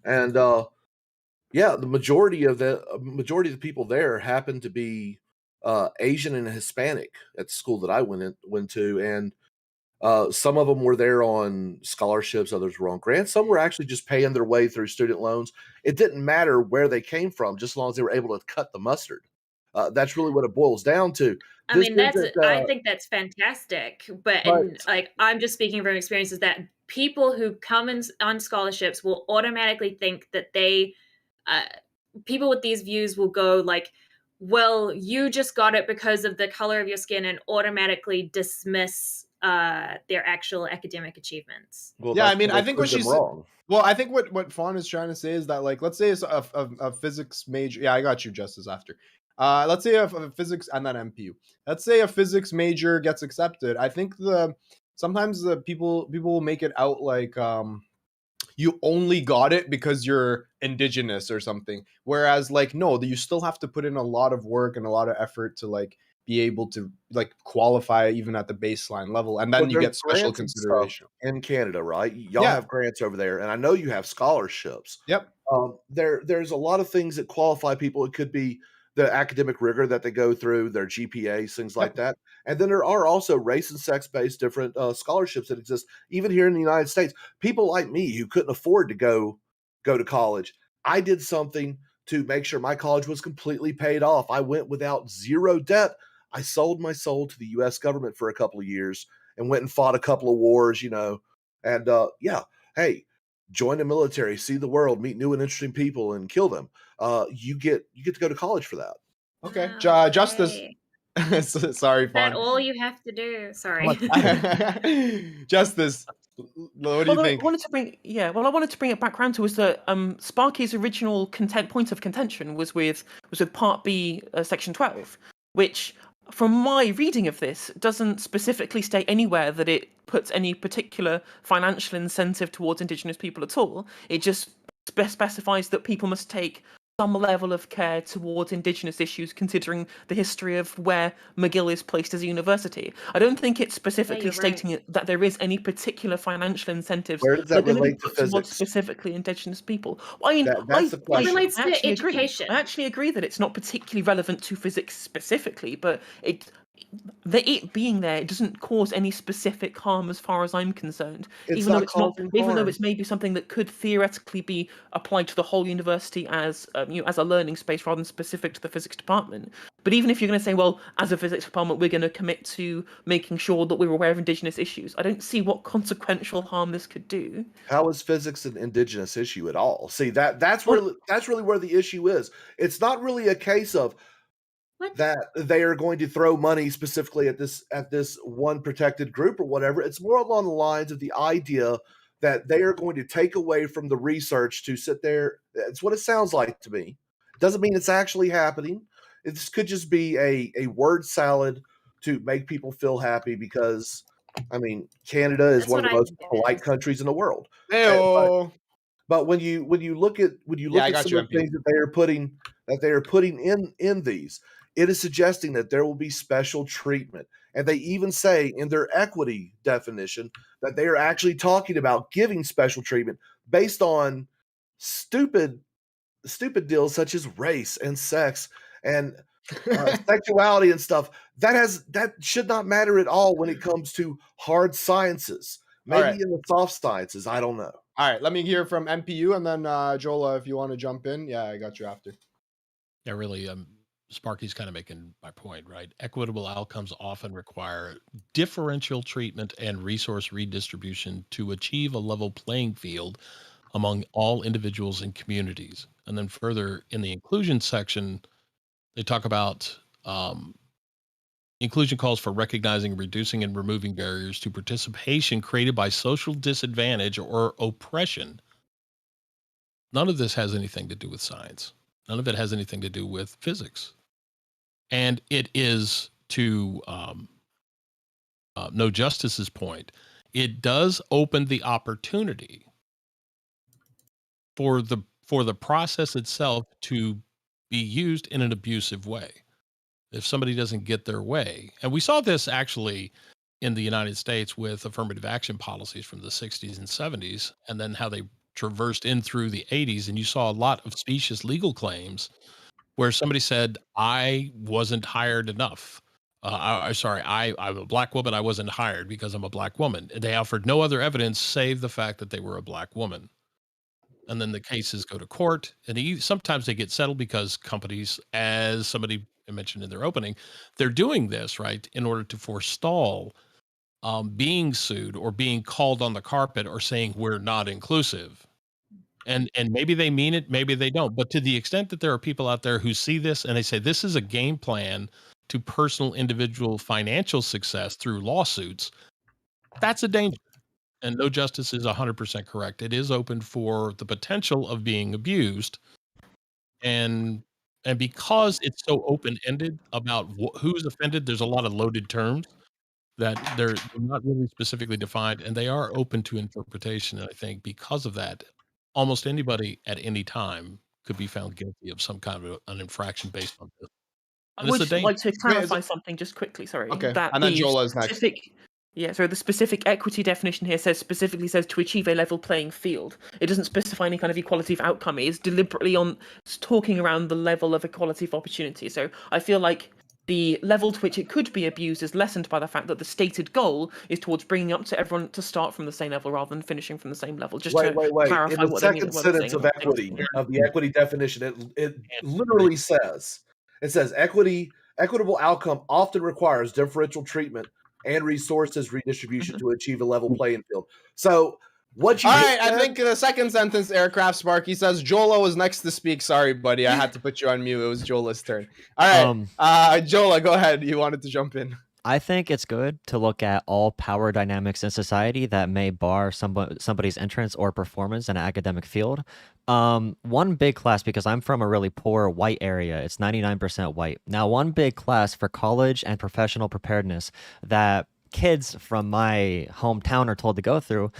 and yeah, the majority of the people there happened to be Asian and Hispanic at the school that I went to, and some of them were there on scholarships, others were on grants. Some were actually just paying their way through student loans. It didn't matter where they came from, just as long as they were able to cut the mustard. That's really what it boils down to. I mean, I think that's fantastic, but like, I'm just speaking from experiences that people who come in on scholarships will automatically think that people with these views will go like, well, you just got it because of the color of your skin, and automatically dismiss their actual academic achievements. Well, yeah, I mean, I think what she's wrong. Well, I think what Fawn is trying to say is that, like, let's say it's a physics major. Yeah, I got you, Justice, after. Let's say a physics, and then MPU. Let's say a physics major gets accepted. I think sometimes the people will make it out like you only got it because you're Indigenous or something. Whereas, like, no, you still have to put in a lot of work and a lot of effort to like be able to like qualify even at the baseline level, and then you get special consideration in Canada, right? Y'all have grants over there, and I know you have scholarships. Yep. There's a lot of things that qualify people. It could be the academic rigor that they go through, their GPAs, things like that. And then there are also race and sex-based different scholarships that exist, even here in the United States. People like me who couldn't afford to go to college, I did something to make sure my college was completely paid off. I went without zero debt. I sold my soul to the U.S. government for a couple of years and went and fought a couple of wars, and hey, join the military, see the world, meet new and interesting people, and kill them. You get to go to college for that. Okay, Justice. Sorry, Fawn. That's all you have to do. Sorry. Justice. What do you think? I wanted to bring it back around to was that Sparky's original point of contention was with Part B, Section 12, which, from my reading of this, doesn't specifically state anywhere that it puts any particular financial incentive towards Indigenous people at all. It just specifies that people must take some level of care towards Indigenous issues, considering the history of where McGill is placed as a university. I don't think it's specifically stating that there is any particular financial incentives. Where does that relate to physics? Towards specifically Indigenous people. Well, I mean, that's the question. It relates to education. I actually agree that it's not particularly relevant to physics specifically, but it being there, it doesn't cause any specific harm as far as I'm concerned. Even though it's maybe something that could theoretically be applied to the whole university as as a learning space rather than specific to the physics department. But even if you're going to say, well, as a physics department, we're going to commit to making sure that we're aware of Indigenous issues, I don't see what consequential harm this could do. How is physics an Indigenous issue at all? See, that's really where the issue is. It's not really a case of that they are going to throw money specifically at this one protected group or whatever. It's more along the lines of the idea that they are going to take away from the research to sit there. It's what it sounds like to me. Doesn't mean it's actually happening. This could just be a word salad to make people feel happy because, I mean, Canada is one of the most polite countries in the world. But when you look at some of the things that they are putting in these, it is suggesting that there will be special treatment. And they even say in their equity definition that they are actually talking about giving special treatment based on stupid deals such as race and sex and sexuality and stuff. That should not matter at all when it comes to hard sciences. Maybe right. in the soft sciences, I don't know. All right, let me hear from MPU, and then Jolah, if you want to jump in. Yeah, I got you after. Yeah, really, Sparky's kind of making my point, right? Equitable outcomes often require differential treatment and resource redistribution to achieve a level playing field among all individuals and communities. And then further in the inclusion section, they talk about inclusion calls for recognizing, reducing, and removing barriers to participation created by social disadvantage or oppression. None of this has anything to do with science. None of it has anything to do with physics. And it is to No Justice's point, it does open the opportunity for the process itself to be used in an abusive way. If somebody doesn't get their way, and we saw this actually in the United States with affirmative action policies from the 60s and 70s, and then how they traversed in through the 80s, and you saw a lot of specious legal claims where somebody said, I wasn't hired enough. I'm a black woman. I wasn't hired because I'm a black woman. They offered no other evidence save the fact that they were a black woman. And then the cases go to court, and sometimes they get settled because companies, as somebody mentioned in their opening, they're doing this, right, in order to forestall being sued or being called on the carpet or saying we're not inclusive. And maybe they mean it, maybe they don't. But to the extent that there are people out there who see this and they say this is a game plan to personal individual financial success through lawsuits, that's a danger. And No Justice is 100% correct. It is open for the potential of being abused. And because it's so open-ended about who's offended, there's a lot of loaded terms that they're not really specifically defined, and they are open to interpretation. And I think because of that, almost anybody at any time could be found guilty of some kind of an infraction based on this. I would like to clarify something just quickly, sorry. Okay, that and then Jolah is next. The specific equity definition here specifically says to achieve a level playing field. It doesn't specify any kind of equality of outcome. It is deliberately talking around the level of equality of opportunity. So I feel like the level to which it could be abused is lessened by the fact that the stated goal is towards bringing up to everyone to start from the same level rather than finishing from the same level. Just to clarify in the second sentence of equity, of the equity definition, it literally says, equitable outcome often requires differential treatment and resources redistribution to achieve a level playing field. So what you all right, I think the second sentence, Aircraft Sparky says Jolah was next to speak. Sorry, buddy, I had to put you on mute. It was Jolah's turn. All right, Jolah, go ahead. You wanted to jump in. I think it's good to look at all power dynamics in society that may bar somebody's entrance or performance in an academic field. One big class, because I'm from a really poor white area, it's 99% white. Now, one big class for college and professional preparedness that kids from my hometown are told to go through,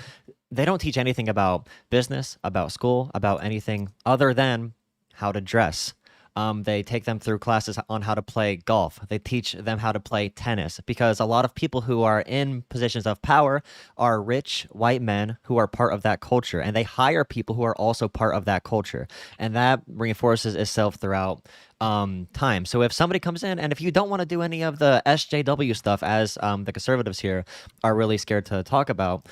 they don't teach anything about business, about school, about anything other than how to dress. They take them through classes on how to play golf. They teach them how to play tennis, because a lot of people who are in positions of power are rich white men who are part of that culture, and they hire people who are also part of that culture, and that reinforces itself throughout time. So if somebody comes in, and if you don't want to do any of the SJW stuff, as the conservatives here are really scared to talk about,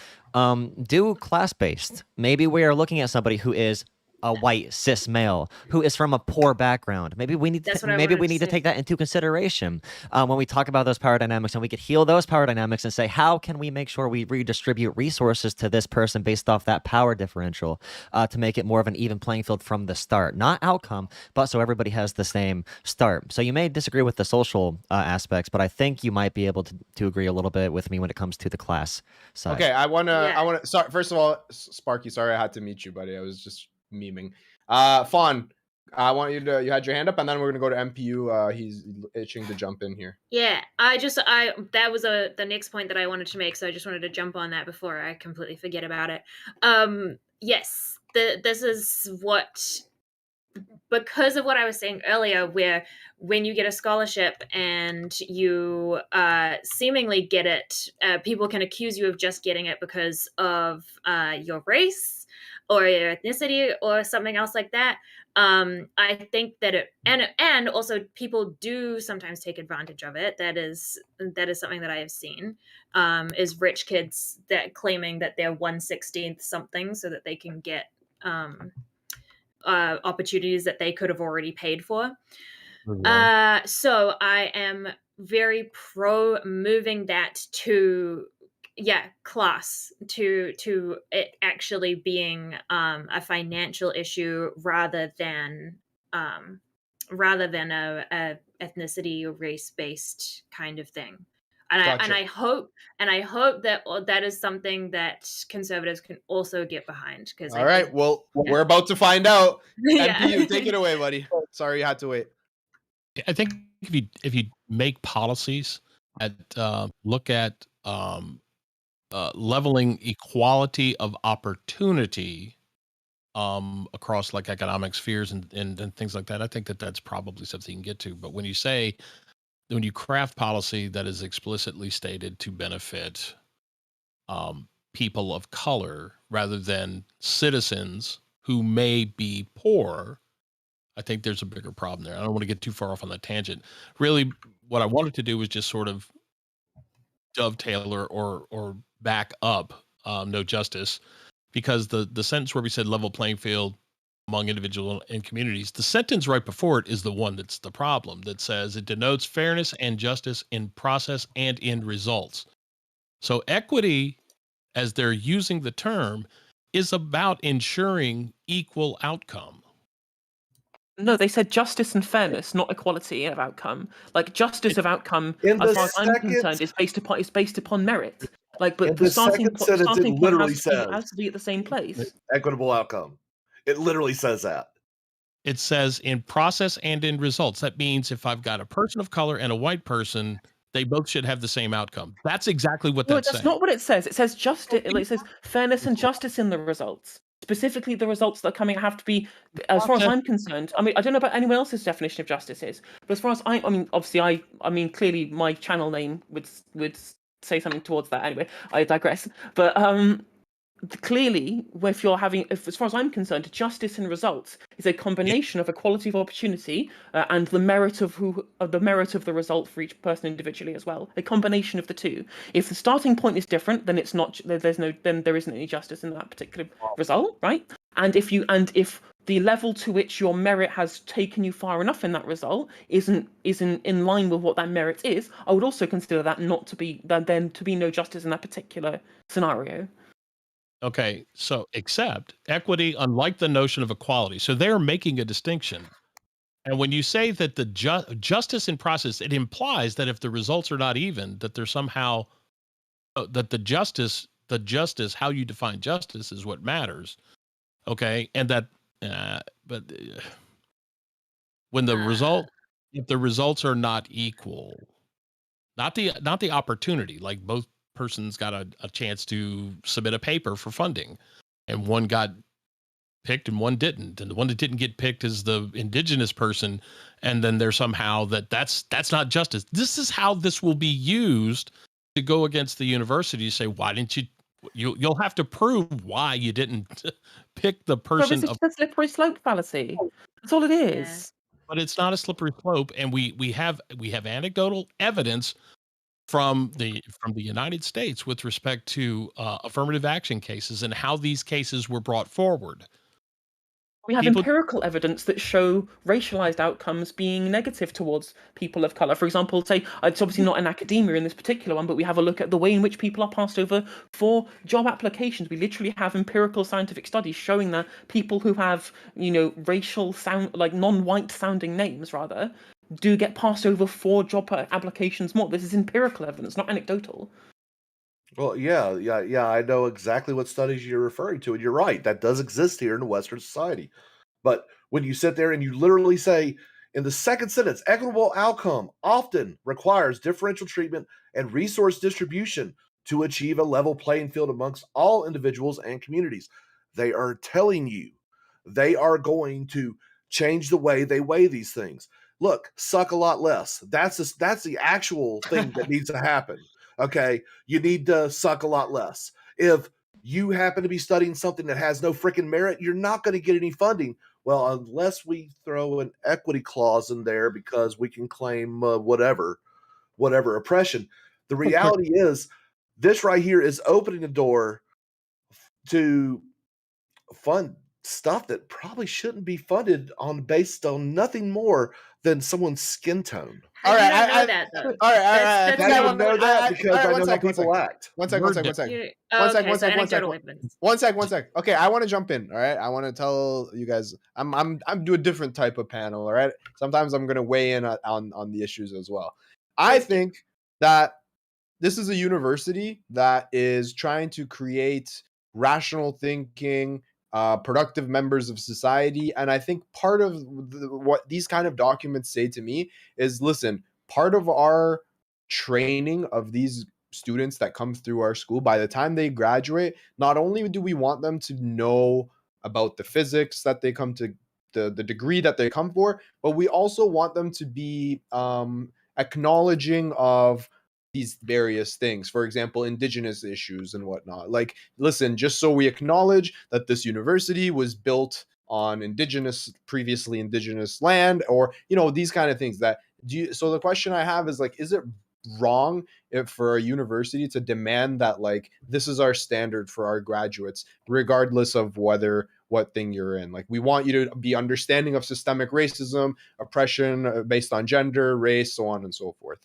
do class-based. Maybe we are looking at somebody who is a white cis male who is from a poor background. Maybe we need to take that into consideration when we talk about those power dynamics, and we could heal those power dynamics and say, how can we make sure we redistribute resources to this person based off that power differential to make it more of an even playing field from the start, not outcome, but so everybody has the same start. So you may disagree with the social aspects, but I think you might be able to agree a little bit with me when it comes to the class side. Okay, I want to sorry, first of all, Sparky, sorry I had to meet you, buddy. I was just memeing. Fawn, I want you had your hand up, and then we're gonna go to MPU. He's itching to jump in here. Yeah, that was the next point that I wanted to make, so I just wanted to jump on that before I completely forget about it. Yes, this is what because of what I was saying earlier, where when you get a scholarship and you seemingly get it, people can accuse you of just getting it because of your race or your ethnicity or something else like that. I think that and also people do sometimes take advantage of it. That is something that I have seen, is rich kids that claiming that they're 1/16 something so that they can get opportunities that they could have already paid for. So I am very pro moving that to class, to it actually being a financial issue rather than a ethnicity or race based kind of thing. And Gotcha. I hope that that is something that conservatives can also get behind. Because all right, well, we're about to find out. Yeah. MPU, take it away, buddy. Sorry you had to wait. I think if you make policies that look at leveling equality of opportunity across like economic spheres and things like that, I think that that's probably something you can get to. But when you craft policy that is explicitly stated to benefit people of color rather than citizens who may be poor, I think there's a bigger problem there. I don't want to get too far off on that tangent. Really, what I wanted to do was just sort of dovetail or back up no justice, because the sentence where we said level playing field among individuals and communities, the sentence right before it is the one that's the problem, that says it denotes fairness and justice in process and in results. So equity, as they're using the term, is about ensuring equal outcome. No, they said justice and fairness, not equality of outcome. Like justice of outcome, as far as I'm concerned, is based upon merit. Like, but the starting point has to be at the same place. Equitable outcome. It literally says that. It says in process and in results. That means if I've got a person of color and a white person, they both should have the same outcome. That's exactly what that's saying. That's not what it says. It says justice. It says fairness and justice in the results. Specifically, the results that are coming have to be, as far as I'm concerned. I mean, I don't know about anyone else's definition of justice is, but as far as I mean, obviously, I mean, clearly, my channel name would say something towards that. Anyway, I digress. But clearly, if as far as I'm concerned, justice and results is a combination of equality of opportunity and the merit of the result for each person individually as well. A combination of the two. If the starting point is different, then it's not. Then there isn't any justice in that particular result, right? And if the level to which your merit has taken you far enough in that result isn't in line with what that merit is, I would also consider that to be no justice in that particular scenario. Okay, so except equity, unlike the notion of equality. So they're making a distinction. And when you say that the justice in process, it implies that if the results are not even, that there's somehow that the justice, how you define justice is what matters. Okay, and that, when if the results are not equal, not the opportunity, like both persons got a chance to submit a paper for funding, and one got picked and one didn't, and the one that didn't get picked is the indigenous person, and then there's somehow that's not justice. This is how this will be used to go against the university. Say, why didn't you'll have to prove why you didn't pick the person. It's a slippery slope fallacy. That's all it is. But it's not a slippery slope, and we have anecdotal evidence from the United States with respect to affirmative action cases and how these cases were brought forward. We have empirical evidence that show racialized outcomes being negative towards people of color. For example, say, it's obviously not in academia in this particular one, but we have a look at the way in which people are passed over for job applications. We literally have empirical scientific studies showing that people who have, racial non-white sounding names rather, do get passed over for job applications more. This is empirical evidence, not anecdotal. Well, yeah, I know exactly what studies you're referring to, and you're right. That does exist here in Western society. But when you sit there and you literally say, in the second sentence, equitable outcome often requires differential treatment and resource distribution to achieve a level playing field amongst all individuals and communities. They are telling you they are going to change the way they weigh these things. Look, suck a lot less. That's the actual thing that needs to happen. Okay, you need to suck a lot less. If you happen to be studying something that has no freaking merit, you're not going to get any funding. Well, unless we throw an equity clause in there because we can claim whatever oppression. The reality is, this right here is opening the door to fund stuff that probably shouldn't be funded based on nothing more than someone's skin tone. All right, I know that though. All right. I don't know that because I know how people act. One sec. One sec. Okay, I want to jump in. All right, I want to tell you guys, I'm do a different type of panel. All right, sometimes I'm gonna weigh in on the issues as well. I think that this is a university that is trying to create rational thinking, productive members of society. And I think part of what these kind of documents say to me is, listen, part of our training of these students that come through our school, by the time they graduate, not only do we want them to know about the physics that they come to, the degree that they come for, but we also want them to be acknowledging of these various things, for example, indigenous issues and whatnot. Like, listen, just so we acknowledge that this university was built on previously indigenous land, or, you know, these kind of things. So the question I have is, like, is it wrong for a university to demand that, like, this is our standard for our graduates, regardless of what thing you're in? Like, we want you to be understanding of systemic racism, oppression based on gender, race, so on and so forth.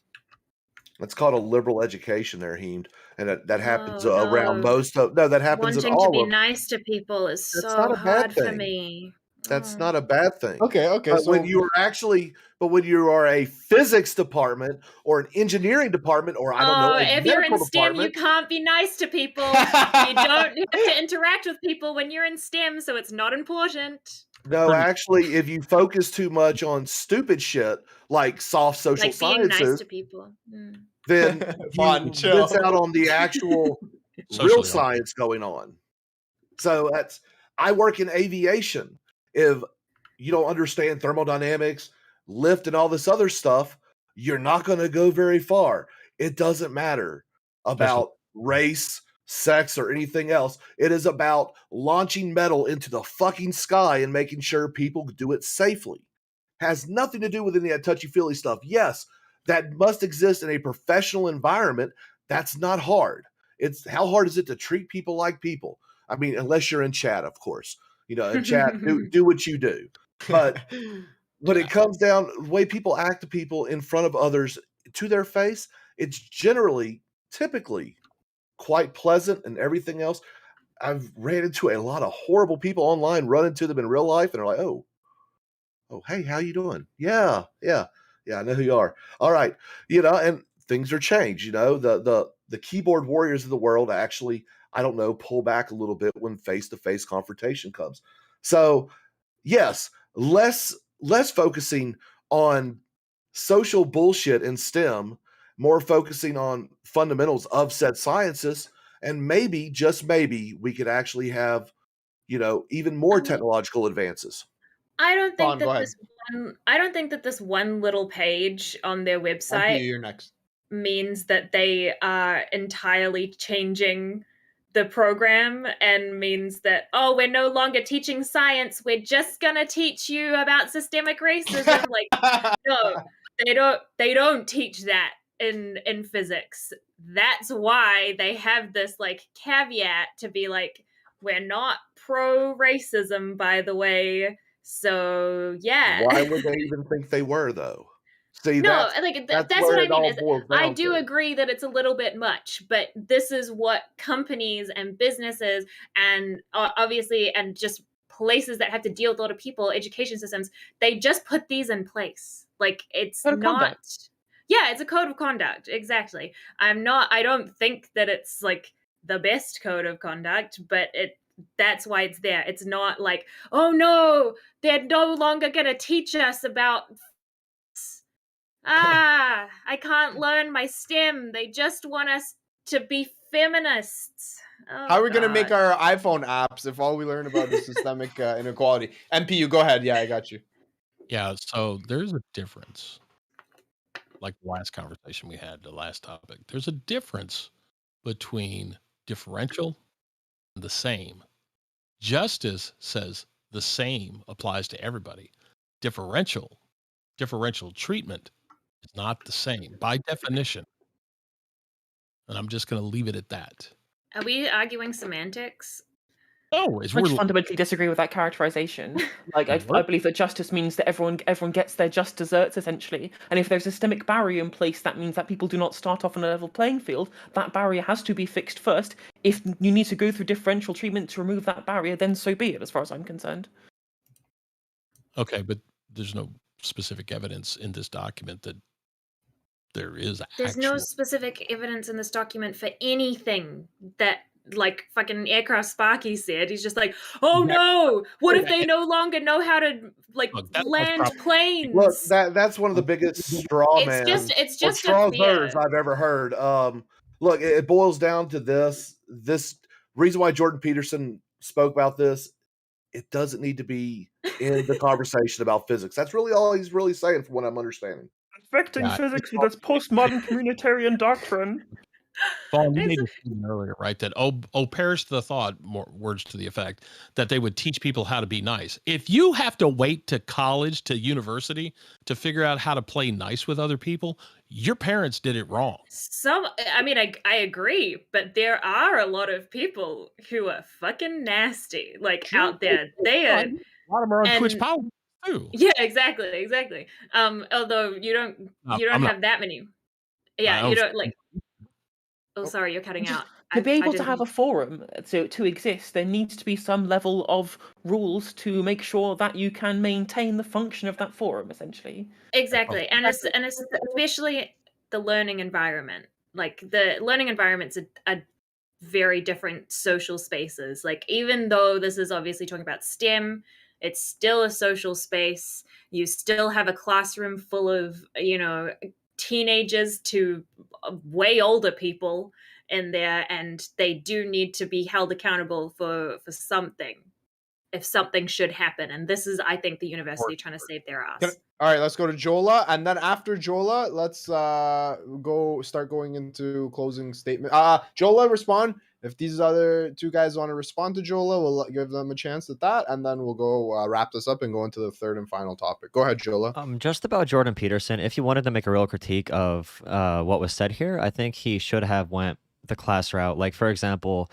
It's called a liberal education there, Heemed. And that happens around most of... No, that happens in all of... Wanting to be nice to people is so hard for me. That's not a bad thing. Okay. But so when you are a physics department or an engineering department, or I don't know, if you're in STEM, you can't be nice to people. You don't have to interact with people when you're in STEM, so it's not important. No, actually, if you focus too much on stupid shit like soft social sciences, being nice to people, then you miss out on the actual real science going on. So I work in aviation. If you don't understand thermodynamics, lift, and all this other stuff, you're not going to go very far. It doesn't matter about race, sex, or anything else. It is about launching metal into the fucking sky and making sure people do it safely. Has nothing to do with any of that touchy-feely stuff. Yes, that must exist in a professional environment. That's not hard. It's how hard is it to treat people like people? I mean, unless you're in chat, of course. You know, in chat, do what you do. But when it comes down the way people act to people in front of others to their face, it's typically quite pleasant and everything else. I've ran into a lot of horrible people online, run into them in real life, and they're like, oh, hey, how you doing? Yeah, I know who you are. All right. You know, and things are changed. You know, the keyboard warriors of the world actually, I don't know, pull back a little bit when face-to-face confrontation comes. So, yes, less focusing on social bullshit in STEM, more focusing on fundamentals of said sciences, and maybe, just maybe, we could actually have, you know, even more technological advances. I don't think that this one little page on their website you're next. means that they are entirely changing the program and means that, we're no longer teaching science, we're just gonna teach you about systemic racism. Like, no, they don't teach that in physics. That's why they have this like caveat to be like, we're not pro racism, by the way. So yeah. Why would they even think they were, though? See, no, that's what I mean. I do agree that it's a little bit much, but this is what companies and businesses and obviously and just places that have to deal with a lot of people, education systems, they just put these in place. Like, it's not. Yeah, it's a code of conduct. Exactly. I don't think that it's like the best code of conduct, but that's why it's there. It's not like, oh no, they're no longer going to teach us about I can't learn my STEM. They just want us to be feminists. How are we going to make our iPhone apps if all we learn about is systemic inequality? MPU, go ahead. Yeah, I got you. Yeah, so there's a difference. Like the last conversation we had, the last topic. There's a difference between differential and the same. Justice says the same applies to everybody. Differential treatment is not the same by definition. And I'm just going to leave it at that. Are we arguing semantics? No, I just fundamentally disagree with that characterization. Like, I believe that justice means that everyone gets their just desserts, essentially. And if there's a systemic barrier in place, that means that people do not start off on a level playing field. That barrier has to be fixed first. If you need to go through differential treatment to remove that barrier, then so be it, as far as I'm concerned. Okay, but there's no specific evidence in this document that there is There's no specific evidence in this document for anything that, like, fucking Aircraft Sparky said. He's just like, oh no, what if they no longer know how to, like, land planes? Look, that's one of the biggest straw man. It's just straw birds I've ever heard. Look, it boils down to this reason why Jordan Peterson spoke about this. It doesn't need to be in the conversation about physics. That's really all he's really saying, from what I'm understanding. Infecting physics with its postmodern communitarian doctrine. Paul, you made a statement earlier, right? That perish the thought, more words to the effect, that they would teach people how to be nice. If you have to wait to college, to university, to figure out how to play nice with other people, your parents did it wrong. I agree, but there are a lot of people who are fucking nasty, like, out there. They are. A lot of them are on Twitch Power too. Yeah, exactly. Although you don't have that many. Yeah, you don't like. Oh, sorry, you're cutting out. To be able to have a forum to exist, there needs to be some level of rules to make sure that you can maintain the function of that forum, essentially. Exactly, and especially the learning environment. Like, the learning environment's a very different social spaces. Like, even though this is obviously talking about STEM, it's still a social space. You still have a classroom full of, teenagers to way older people in there, and they do need to be held accountable for something if something should happen. And this is, I think, the university trying to save their ass. All right, let's go to Jolah, and then after Jolah, let's start going into closing statement. Jolah, respond. If these other two guys want to respond to Jolah, we'll give them a chance at that, and then we'll go wrap this up and go into the third and final topic. Go ahead, Jolah. Just about Jordan Peterson, if you wanted to make a real critique of what was said here, I think he should have went the class route. Like, for example,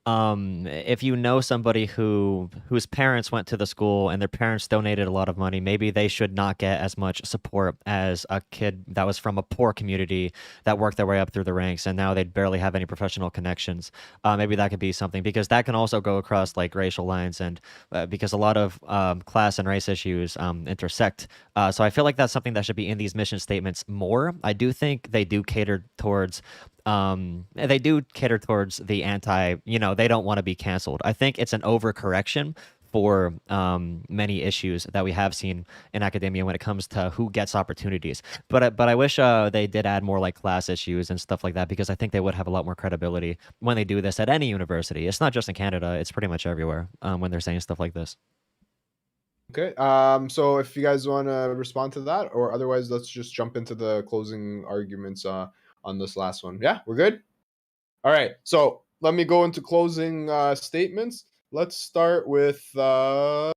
if you know somebody whose parents went to the school and their parents donated a lot of money, maybe they should not get as much support as a kid that was from a poor community that worked their way up through the ranks and now they'd barely have any professional connections. Maybe that could be something, because that can also go across like racial lines, and because a lot of class and race issues intersect. So I feel like that's something that should be in these mission statements more. I do think they do cater towards the anti, they don't want to be canceled. I think it's an overcorrection for many issues that we have seen in academia when it comes to who gets opportunities. But I wish they did add more like class issues and stuff like that, because I think they would have a lot more credibility when they do this at any university. It's not just in Canada, it's pretty much everywhere when they're saying stuff like this. Okay, so if you guys want to respond to that, or otherwise, let's just jump into the closing arguments on this last one. Yeah, we're good? All right, so let me go into closing statements. Let's start with Fawn.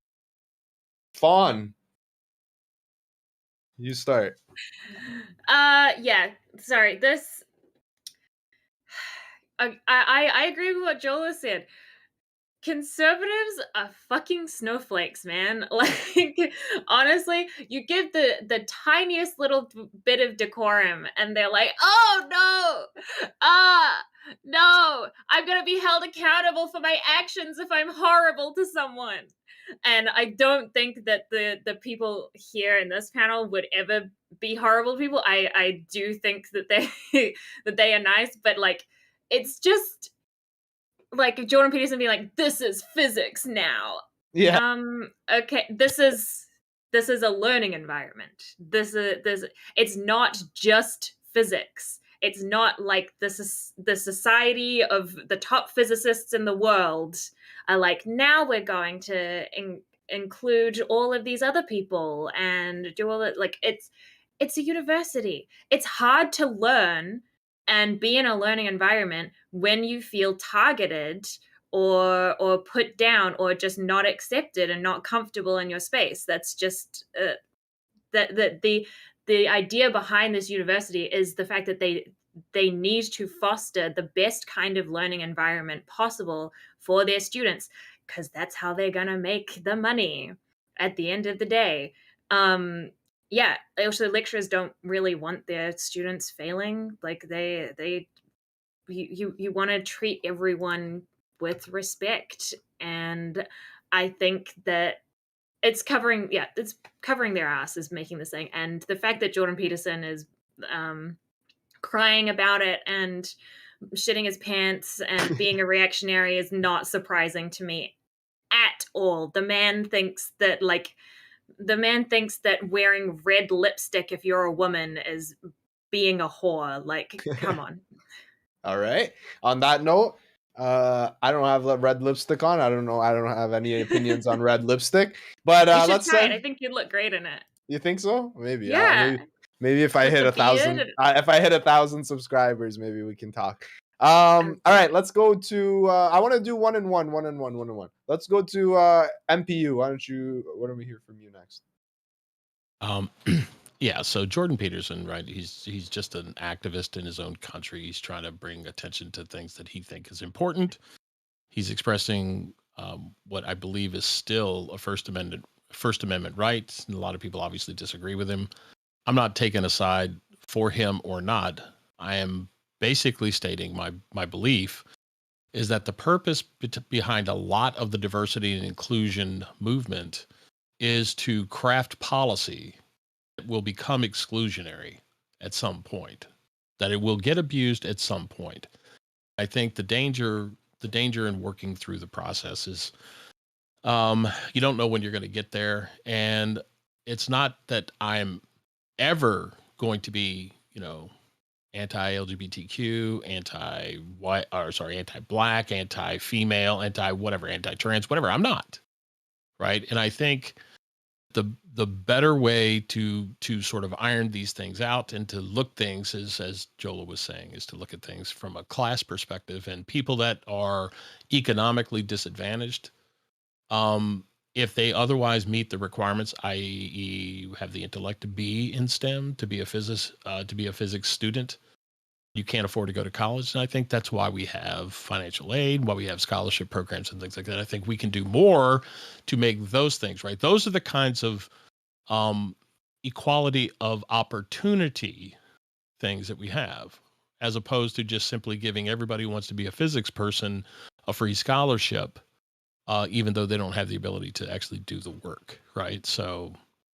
You start. Yeah, sorry. This... I agree with what Jolah said. Conservatives are fucking snowflakes, man. Like, honestly, you give the tiniest little bit of decorum and they're like, oh no, I'm gonna be held accountable for my actions if I'm horrible to someone. And I don't think that the people here in this panel would ever be horrible people. I do think that they are nice, but like, it's just like Jordan Peterson being like, this is physics now. Yeah. Okay, this is a learning environment. It's not just physics. It's not like this is the society of the top physicists in the world are like, now we're going to include all of these other people and do all that. Like, it's a university. It's hard to learn and be in a learning environment when you feel targeted or put down or just not accepted and not comfortable in your space. That's just the idea behind this university is the fact that they need to foster the best kind of learning environment possible for their students, because that's how they're gonna make the money at the end of the day. Yeah, also lecturers don't really want their students failing. Like you want to treat everyone with respect, and I think that it's covering their ass is making this thing. And the fact that Jordan Peterson is crying about it and shitting his pants and being a reactionary is not surprising to me at all. The man thinks that wearing red lipstick if you're a woman is being a whore. Like, come on. All right. On that note, I don't have red lipstick on. I don't know. I don't have any opinions on red lipstick. But let's try say it. I think you'd look great in it. You think so? Maybe. Yeah. Maybe if I hit 1,000, if I hit 1,000 subscribers, maybe we can talk. All right, let's go to. I want to do one and one. Let's go to MPU. Why don't we hear from you next? Yeah, so Jordan Peterson, right? He's just an activist in his own country. He's trying to bring attention to things that he thinks is important. He's expressing what I believe is still a First Amendment right. And a lot of people obviously disagree with him. I'm not taking a side for him or not. I am basically stating my belief is that the purpose behind a lot of the diversity and inclusion movement is to craft policy that will become exclusionary at some point, that it will get abused at some point. I think the danger in working through the process is you don't know when you're going to get there. And it's not that I'm ever going to be, anti-LGBTQ, anti-black, anti-female, anti-whatever, anti-trans, whatever. I'm not. Right. And I think the better way to sort of iron these things out and to look things is, as Jolah was saying, is to look at things from a class perspective, and people that are economically disadvantaged, if they otherwise meet the requirements, i.e. have the intellect to be in STEM, to be a physics student, you can't afford to go to college. And I think that's why we have financial aid, why we have scholarship programs and things like that. I think we can do more to make those things right. Those are the kinds of equality of opportunity things that we have, as opposed to just simply giving everybody who wants to be a physics person a free scholarship, even though they don't have the ability to actually do the work, right? So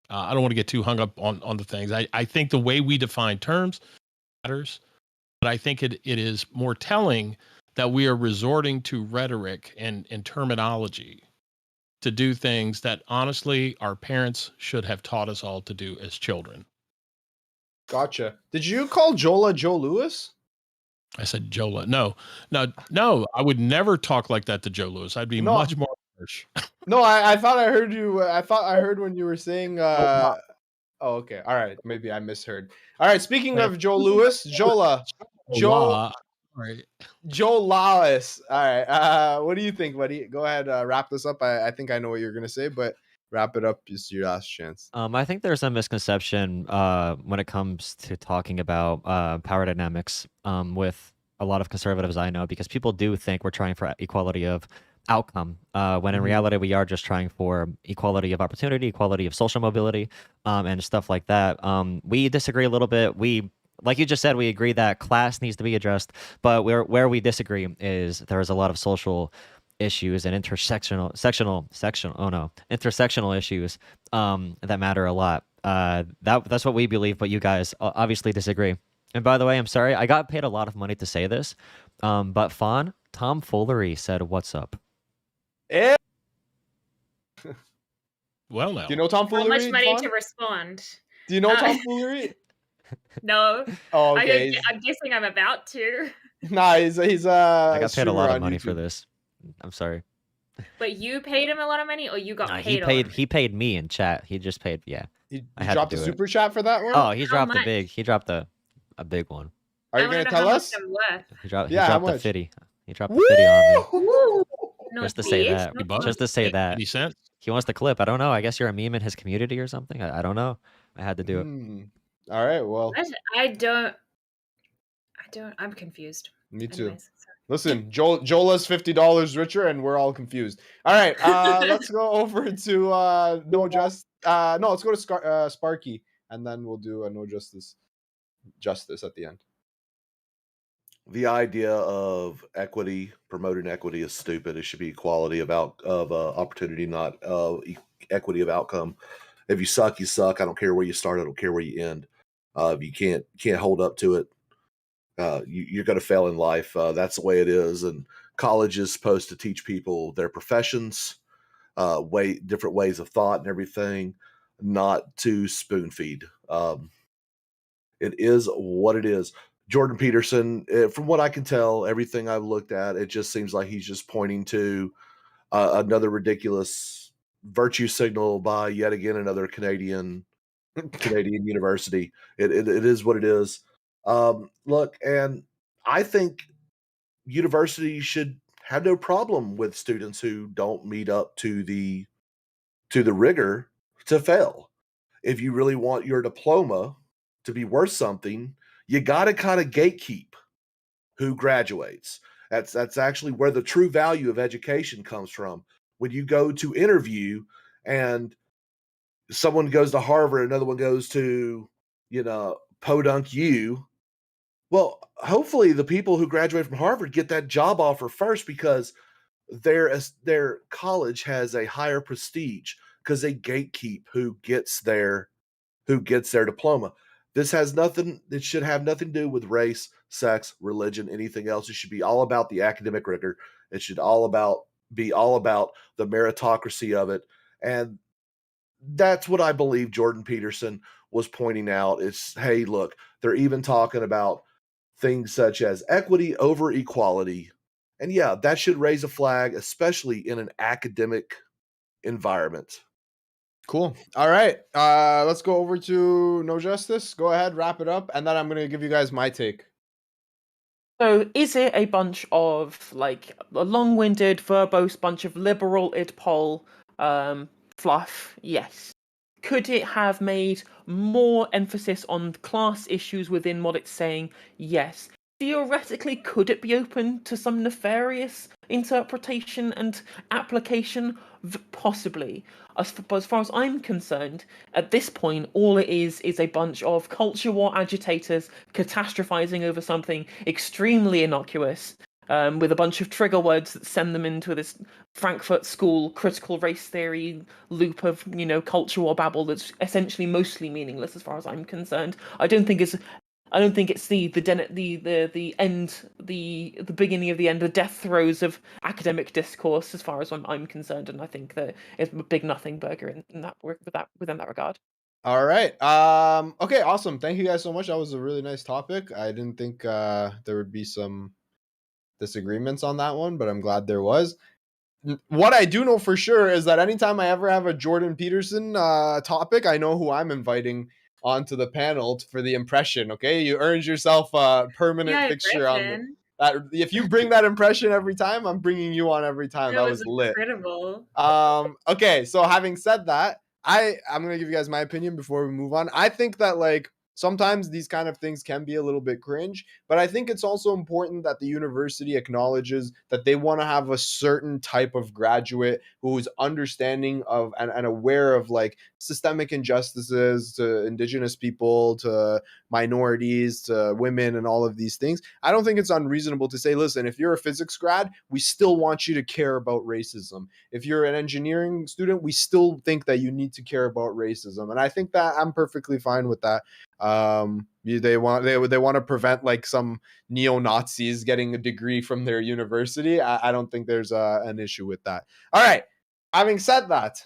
I don't want to get too hung up on the things. I think the way we define terms matters, but I think it is more telling that we are resorting to rhetoric and terminology to do things that honestly our parents should have taught us all to do as children. Gotcha. Did you call Jolah Joe Louis? I said Jolah. No. I would never talk like that to Joe Louis. I'd be much more harsh. No, I thought I heard you. I thought I heard when you were saying. Oh, okay. All right. Maybe I misheard. All right. Speaking of Joe Louis, Jolah. Right. Joe Louis. All right. What do you think, buddy? Go ahead. Wrap this up. I think I know what you're gonna say, but wrap it up. It's your last chance. I think there's a misconception when it comes to talking about power dynamics with a lot of conservatives I know, because people do think we're trying for equality of outcome, when in reality we are just trying for equality of opportunity, equality of social mobility, and stuff like that. We disagree a little bit. Like you just said, we agree that class needs to be addressed, but where we disagree is there's a lot of social issues and intersectional issues that matter a lot. That's what we believe, but you guys obviously disagree. And by the way, I'm sorry, I got paid a lot of money to say this, but Tomfoolery said, "What's up?" Yeah. Well, now. Do you know Tomfoolery? How much money to respond? Do you know Tomfoolery? No. Oh, okay. I'm guessing I'm about to. Nah, he's I got paid a lot of money for this. I'm sorry. But you paid him a lot of money, or you got paid? He paid me in chat. He just paid. Yeah, He I had dropped to a do it. super chat for that one. Oh, he How dropped much? He dropped a big one. Are you I wanna gonna know how tell much us? I'm worth. He dropped how the much? 50. He dropped the 50 on me. Ooh, not Just to say bad, that. not $50? Just to say that. 80 cents? He wants the clip. I don't know. I guess you're a meme in his community or something. I don't know. I had to do it. All right. Well, What? I don't. I'm confused. me too. Anyways, sorry. Listen, Jolah's $50 richer, and we're all confused. All right, let's go over to let's go to Sparky, and then we'll do a no justice at the end. The idea of equity, promoting equity, is stupid. It should be equality of opportunity, not equity of outcome. If you suck, you suck. I don't care where you start. I don't care where you end. If you can't hold up to it, you're going to fail in life. That's the way it is. And college is supposed to teach people their professions, different ways of thought and everything, not to spoon feed. It is what it is. Jordan Peterson, from what I can tell, everything I've looked at, it just seems like he's just pointing to another ridiculous virtue signal by yet again another Canadian university. It is what it is. Look, and I think universities should have no problem with students who don't meet up to the rigor to fail. If you really want your diploma to be worth something, you got to kind of gatekeep who graduates. That's actually where the true value of education comes from. When you go to interview and someone goes to Harvard, another one goes to, Podunk U. Well, hopefully the people who graduate from Harvard get that job offer first, because their college has a higher prestige because they gatekeep who gets their diploma. This has nothing, it should have nothing to do with race, sex, religion, anything else. It should be all about the academic rigor. It should be all about the meritocracy of it. And that's what I believe Jordan Peterson was pointing out. It's, hey, look, they're even talking about things such as equity over equality. And yeah, that should raise a flag, especially in an academic environment. Cool. All right. Let's go over to No Justice. Go ahead, wrap it up, and then I'm going to give you guys my take. So, is it a bunch of, like, a long-winded, verbose bunch of liberal id pol fluff? Yes. Could it have made more emphasis on class issues within what it's saying? Yes. Theoretically, could it be open to some nefarious interpretation and application? Possibly. But as far as I'm concerned, at this point, all it is a bunch of culture war agitators catastrophizing over something extremely innocuous, with a bunch of trigger words that send them into this Frankfurt School critical race theory loop of, culture war babble that's essentially mostly meaningless as far as I'm concerned. I don't think it's the end, the beginning of the end, the death throes of academic discourse as far as I'm concerned, and I think that it's a big nothing burger within that regard. All right. Okay, awesome. Thank you guys so much. That was a really nice topic. I didn't think there would be some disagreements on that one, but I'm glad there was. What I do know for sure is that anytime I ever have a Jordan Peterson topic, I know who I'm inviting onto the panel for the impression. Okay, you earned yourself a permanent fixture on that. If you bring that impression every time, I'm bringing you on every time. That was lit. Incredible. Okay, so having said that, I'm gonna give you guys my opinion before we move on. I think that, like, sometimes these kind of things can be a little bit cringe, but I think it's also important that the university acknowledges that they want to have a certain type of graduate who is understanding of and aware of, like, systemic injustices to indigenous people, to minorities, to women, and all of these things. I don't think it's unreasonable to say, listen, if you're a physics grad, we still want you to care about racism. If you're an engineering student, we still think that you need to care about racism. And I think that I'm perfectly fine with that. They want to prevent, like, some neo-Nazis getting a degree from their university. I don't think there's an issue with that. All right. Having said that,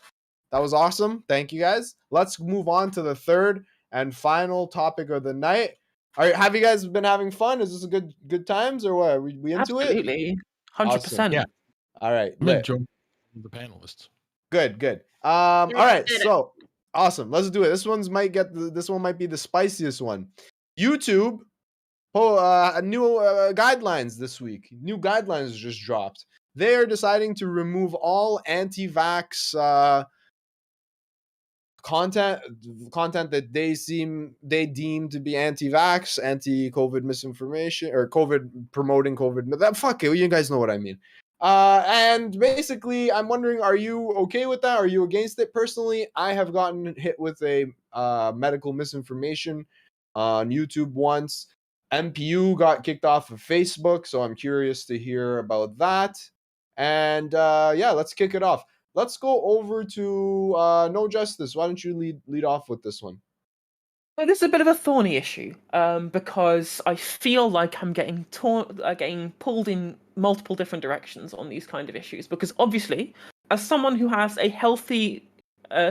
that was awesome. Thank you guys. Let's move on to the third and final topic of the night. All right, have you guys been having fun? Is this a good times or what? We into Absolutely. it? 100%. Yeah. All right. the panelists. Good. All right, so awesome. Let's do it. This one might be the spiciest one. YouTube new guidelines this week. New guidelines just dropped. They are deciding to remove all anti-vax content that they deem to be anti-vax, anti-COVID misinformation, or COVID promoting COVID. Fuck it, you guys know what I mean. And basically, I'm wondering, are you okay with that? Are you against it? Personally, I have gotten hit with a medical misinformation on YouTube once. MPU got kicked off of Facebook, so I'm curious to hear about that. And yeah, let's kick it off. Let's go over to No Justice. Why don't you lead off with this one? Well, this is a bit of a thorny issue because I feel like I'm getting pulled in multiple different directions on these kind of issues. Because obviously, as someone who has a healthy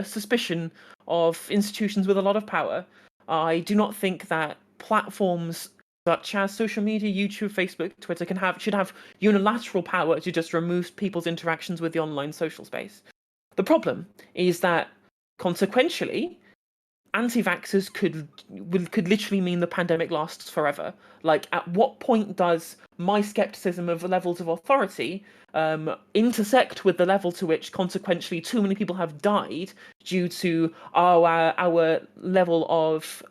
suspicion of institutions with a lot of power, I do not think that platforms such as social media, YouTube, Facebook, Twitter should have unilateral power to just remove people's interactions with the online social space. The problem is that consequentially, anti-vaxxers could literally mean the pandemic lasts forever. Like, at what point does my skepticism of levels of authority intersect with the level to which consequentially too many people have died due to our level of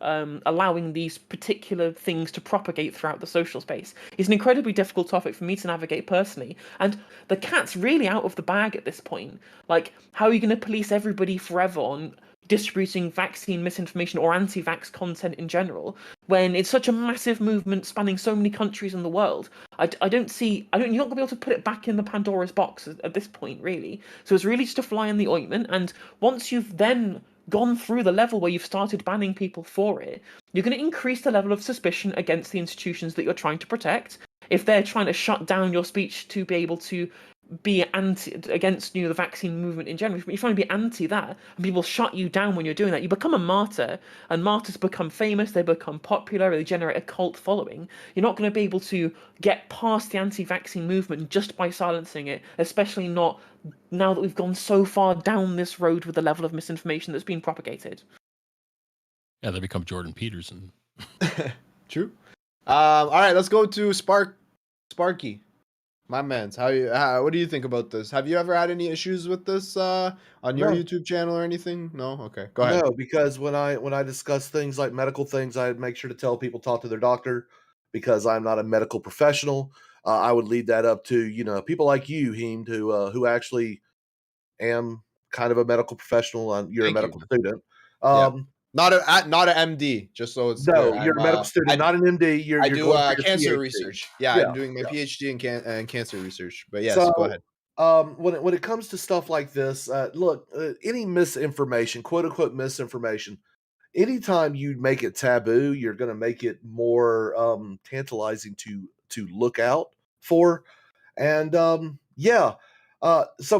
allowing these particular things to propagate throughout the social space? It's an incredibly difficult topic for me to navigate personally, and the cat's really out of the bag at this point. Like, how are you going to police everybody forever on distributing vaccine misinformation or anti-vax content in general when it's such a massive movement spanning so many countries in the world? You're not going to be able to put it back in the Pandora's box at this point, really. So it's really just a fly in the ointment. And once you've then gone through the level where you've started banning people for it, you're going to increase the level of suspicion against the institutions that you're trying to protect. If they're trying to shut down your speech to be able to be against the vaccine movement in general, if you're trying to be anti that and people shut you down when you're doing that, you become a martyr, and martyrs become famous, they become popular, they generate a cult following. You're not going to be able to get past the anti-vaccine movement just by silencing it, especially not now that we've gone so far down this road with the level of misinformation that's been propagated. Yeah, they become Jordan Peterson. True. All right, let's go to Sparky. My man's, what do you think about this? Have you ever had any issues with this on your YouTube channel or anything? No? Okay, go ahead. No, because when I discuss things like medical things, I make sure to tell people talk to their doctor, because I'm not a medical professional. I would leave that up to people like you, Heemed, who actually am kind of a medical professional. You're a medical student. Not a MD, just so it's no, clear. You're a medical student, not an MD. You're do cancer research. I'm doing my PhD in cancer research. But yes, go ahead. When it comes to stuff like this, look, any misinformation, quote unquote misinformation, anytime you make it taboo, you're going to make it more tantalizing to look out for. And so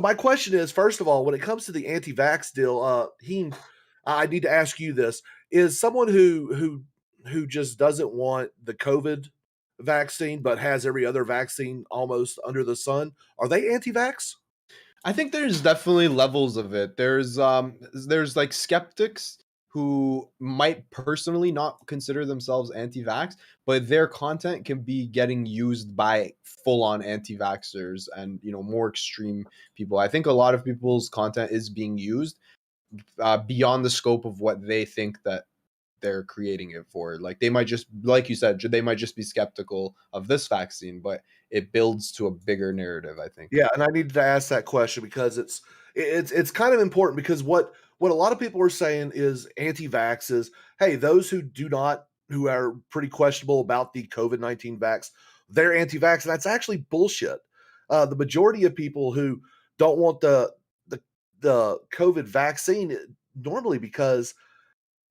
my question is, first of all, when it comes to the anti-vax deal, I need to ask you this: is someone who just doesn't want the COVID vaccine but has every other vaccine almost under the sun, are they anti-vax? I think there's definitely levels of it. There's like skeptics who might personally not consider themselves anti-vax, but their content can be getting used by full-on anti-vaxxers and more extreme people. I think a lot of people's content is being used beyond the scope of what they think that they're creating it for. Like, they might just, like you said, they might just be skeptical of this vaccine, but it builds to a bigger narrative, I think. Yeah, and I needed to ask that question because it's kind of important, because what a lot of people are saying is anti-vax is, hey, those who are pretty questionable about the COVID-19 vax, they're anti-vax, and that's actually bullshit. The majority of people who don't want the COVID vaccine, normally because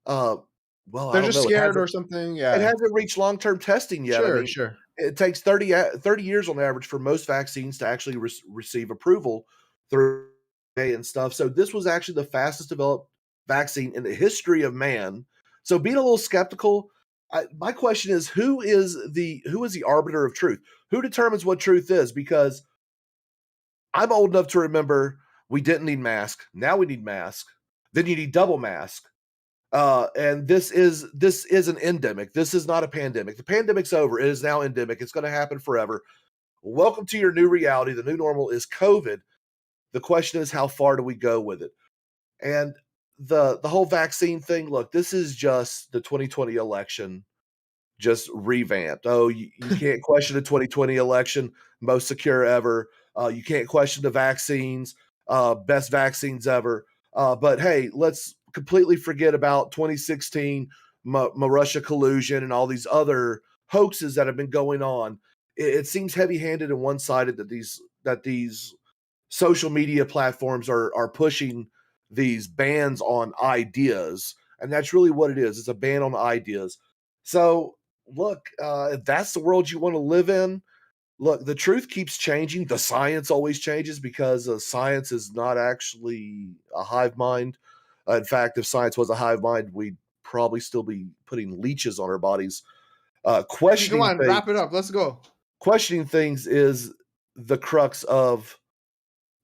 they're just scared or something. Yeah, it hasn't reached long-term testing yet. Sure. It takes 30 years on average for most vaccines to actually receive approval through and stuff. So this was actually the fastest developed vaccine in the history of man. So being a little skeptical, my question is, who is the arbiter of truth? Who determines what truth is? Because I'm old enough to remember We didn't need mask. Now we need mask. Then you need double mask. And this is an endemic. This is not a pandemic. The pandemic's over. It is now endemic. It's going to happen forever. Welcome to your new reality. The new normal is COVID. The question is, how far do we go with it? And the whole vaccine thing, look, this is just the 2020 election just revamped. Oh, you can't question the 2020 election, most secure ever. You can't question the vaccines, best vaccines ever. But hey, let's completely forget about 2016, Russia collusion, and all these other hoaxes that have been going on. It seems heavy-handed and one-sided that these social media platforms are pushing these bans on ideas, and that's really what it is. It's a ban on ideas. So look, if that's the world you want to live in, look, the truth keeps changing. The science always changes because science is not actually a hive mind. In fact, if science was a hive mind, we'd probably still be putting leeches on our bodies. Questioning Come on, things, wrap it up. Let's go. Questioning things is the crux of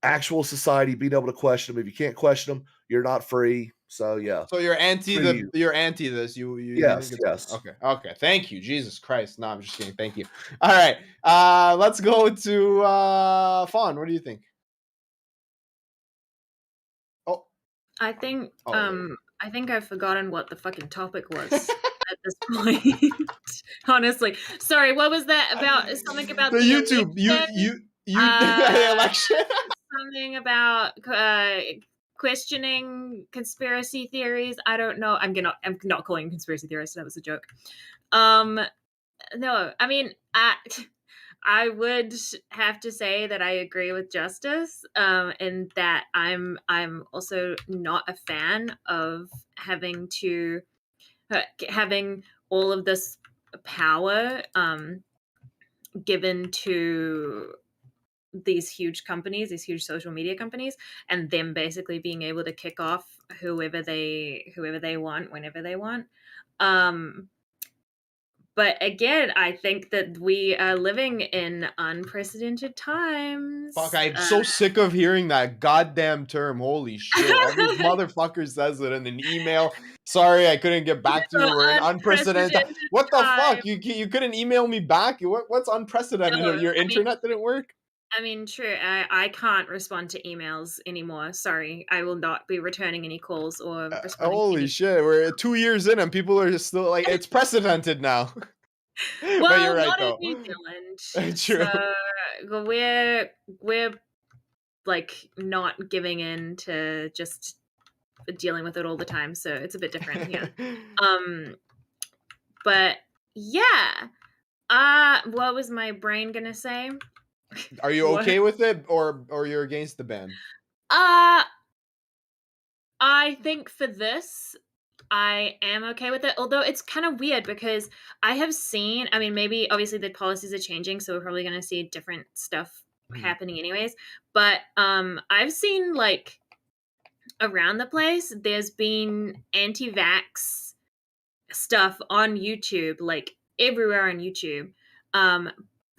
actual society, being able to question them. If you can't question them, you're not free. So yeah. So you're anti you're anti this. You yes, think it's yes. Okay. Thank you. Jesus Christ. No, I'm just kidding. Thank you. All right. Let's go to Fawn. What do you think? Oh. I think I've forgotten what the fucking topic was at this point. Honestly. Sorry, what was that about? Something about the YouTube election? the election. Something about questioning conspiracy theories. I don't know. I'm not calling conspiracy theorists. That was a joke. No, I mean, I would have to say that I agree with Justice, and that I'm also not a fan of having all of this power given to these huge companies, these huge social media companies, and them basically being able to kick off whoever they want whenever they want. But again, I think that we are living in unprecedented times. Fuck, I'm so sick of hearing that goddamn term. Holy shit. Every motherfucker says it in an email. Sorry, I couldn't get back to you. We're in unprecedented. What the fuck? You couldn't email me back? What's unprecedented? No, Your internet didn't work? I mean, true. I can't respond to emails anymore. Sorry. I will not be returning any calls or responding. Holy shit. We're 2 years in and people are just still like, it's precedented now. Well, but you're right, not though. in New Zealand. True. So we're like not giving in to just dealing with it all the time. So it's a bit different here. But yeah. What was my brain gonna say? Are you okay with it or you're against the ban? I think for this, I am okay with it. Although it's kind of weird because I have seen, I mean, maybe obviously the policies are changing, so we're probably going to see different stuff happening anyways. But I've seen like around the place, there's been anti-vax stuff on YouTube, like everywhere on YouTube.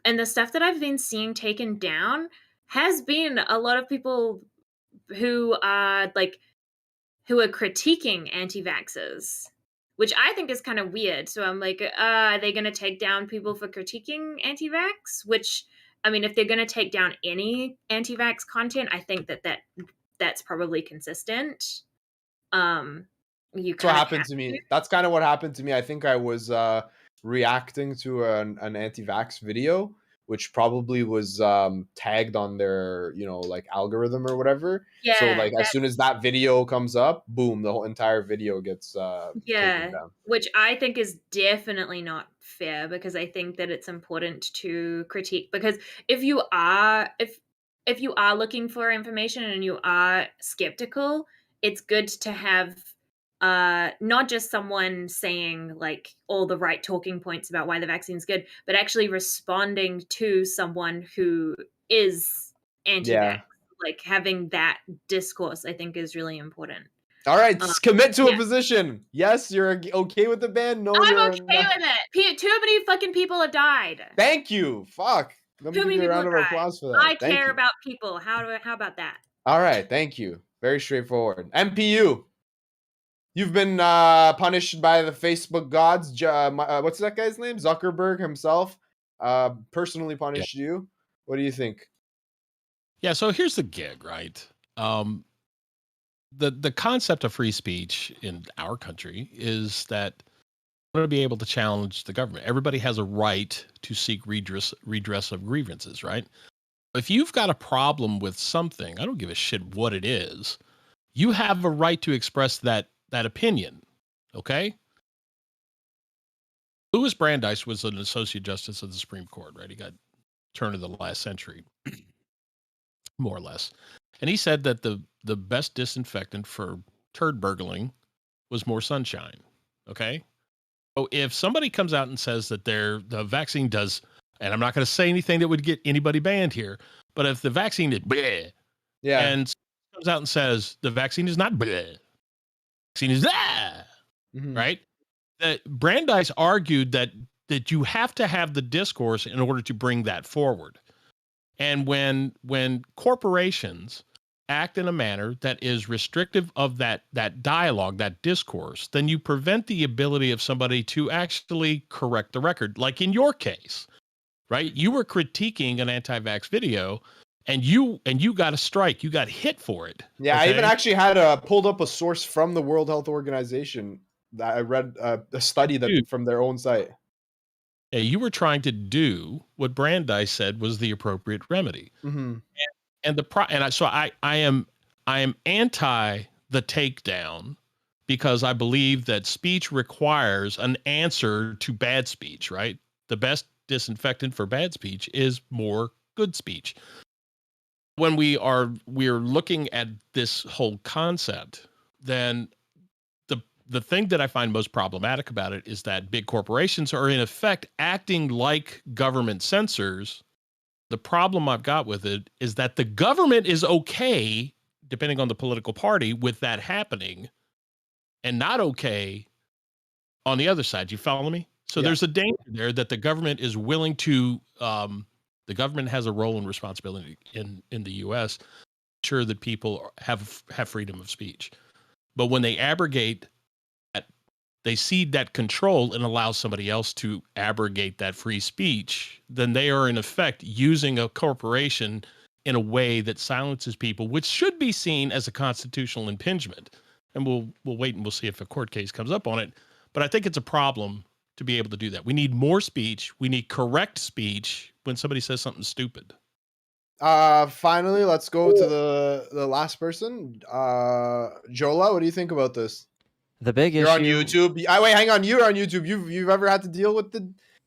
And the stuff that I've been seeing taken down has been a lot of people who are critiquing anti-vaxxers, which I think is kind of weird. So I'm like, are they going to take down people for critiquing anti-vax? Which, I mean, if they're going to take down any anti-vax content, I think that's probably consistent. That's what happened to me. That's kind of what happened to me. I think I was reacting to an anti-vax video, which probably was tagged on their, like algorithm or whatever. Yeah. So like as soon as that video comes up, boom, the whole entire video gets taken down. Which I think is definitely not fair, because I think that it's important to critique, because if you are looking for information and you are skeptical, it's good to have not just someone saying like all the right talking points about why the vaccine's good, but actually responding to someone who is anti-vax. Yeah. Like having that discourse, I think, is really important. All right, commit to a position. Yes, you're okay with the ban. No, I'm you're okay with it. Too many fucking people have died. Thank you. Fuck. Let me give you a round of applause for that. I care about people. How about that? All right, thank you. Very straightforward. MPU. You've been punished by the Facebook gods. What's that guy's name? Zuckerberg himself personally punished you. What do you think? Yeah, so here's the gig, right? The concept of free speech in our country is that we're going to be able to challenge the government. Everybody has a right to seek redress of grievances, right? If you've got a problem with something, I don't give a shit what it is, you have a right to express that opinion, okay? Louis Brandeis was an associate justice of the Supreme Court, right? He got turn of the last century, more or less. And he said that the best disinfectant for turd burgling was more sunshine, okay? So if somebody comes out and says that the vaccine does, and I'm not going to say anything that would get anybody banned here, but if the vaccine is bleh, and comes out and says the vaccine is not bleh, the vaccine is that, right? That Brandeis argued that you have to have the discourse in order to bring that forward. And when corporations act in a manner that is restrictive of that dialogue, that discourse, then you prevent the ability of somebody to actually correct the record. Like in your case, right? You were critiquing an anti-vax video and you got a strike. You got hit for it. Yeah, okay? I even actually had pulled up a source from the World Health Organization that I read a study that from their own site. Yeah, you were trying to do what Brandeis said was the appropriate remedy. So I am anti the takedown because I believe that speech requires an answer to bad speech, right? The best disinfectant for bad speech is more good speech. When we're looking at this whole concept, then the thing that I find most problematic about it is that big corporations are in effect acting like government censors. The problem I've got with it is that the government is okay, depending on the political party, with that happening, and not okay on the other side. You follow me? So there's a danger there that the government is willing to, the government has a role and responsibility in the U.S. ensure that people have freedom of speech. But when they abrogate that, they cede that control and allow somebody else to abrogate that free speech, then they are in effect using a corporation in a way that silences people, which should be seen as a constitutional impingement. And we'll wait and we'll see if a court case comes up on it. But I think it's a problem to be able to do that. We need more speech. We need correct speech when somebody says something stupid. Finally, let's go to the last person. Jolah, what do you think about this? The big issue. You're on YouTube. Wait, hang on. You're on YouTube. You've ever had to deal with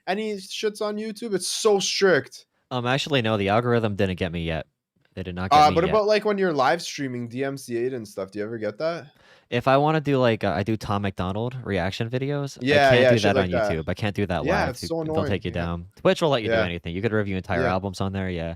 any shits on YouTube? It's so strict. Actually, no. The algorithm didn't get me yet. They did not get me yet. But about like when you're live streaming DMC8 and stuff? Do you ever get that? If I want to do like I do Tom McDonald reaction videos, I can't do that on YouTube. I can't do that live. It's so annoying. They'll take you down. Twitch will let you do anything. You could review entire albums on there. Yeah.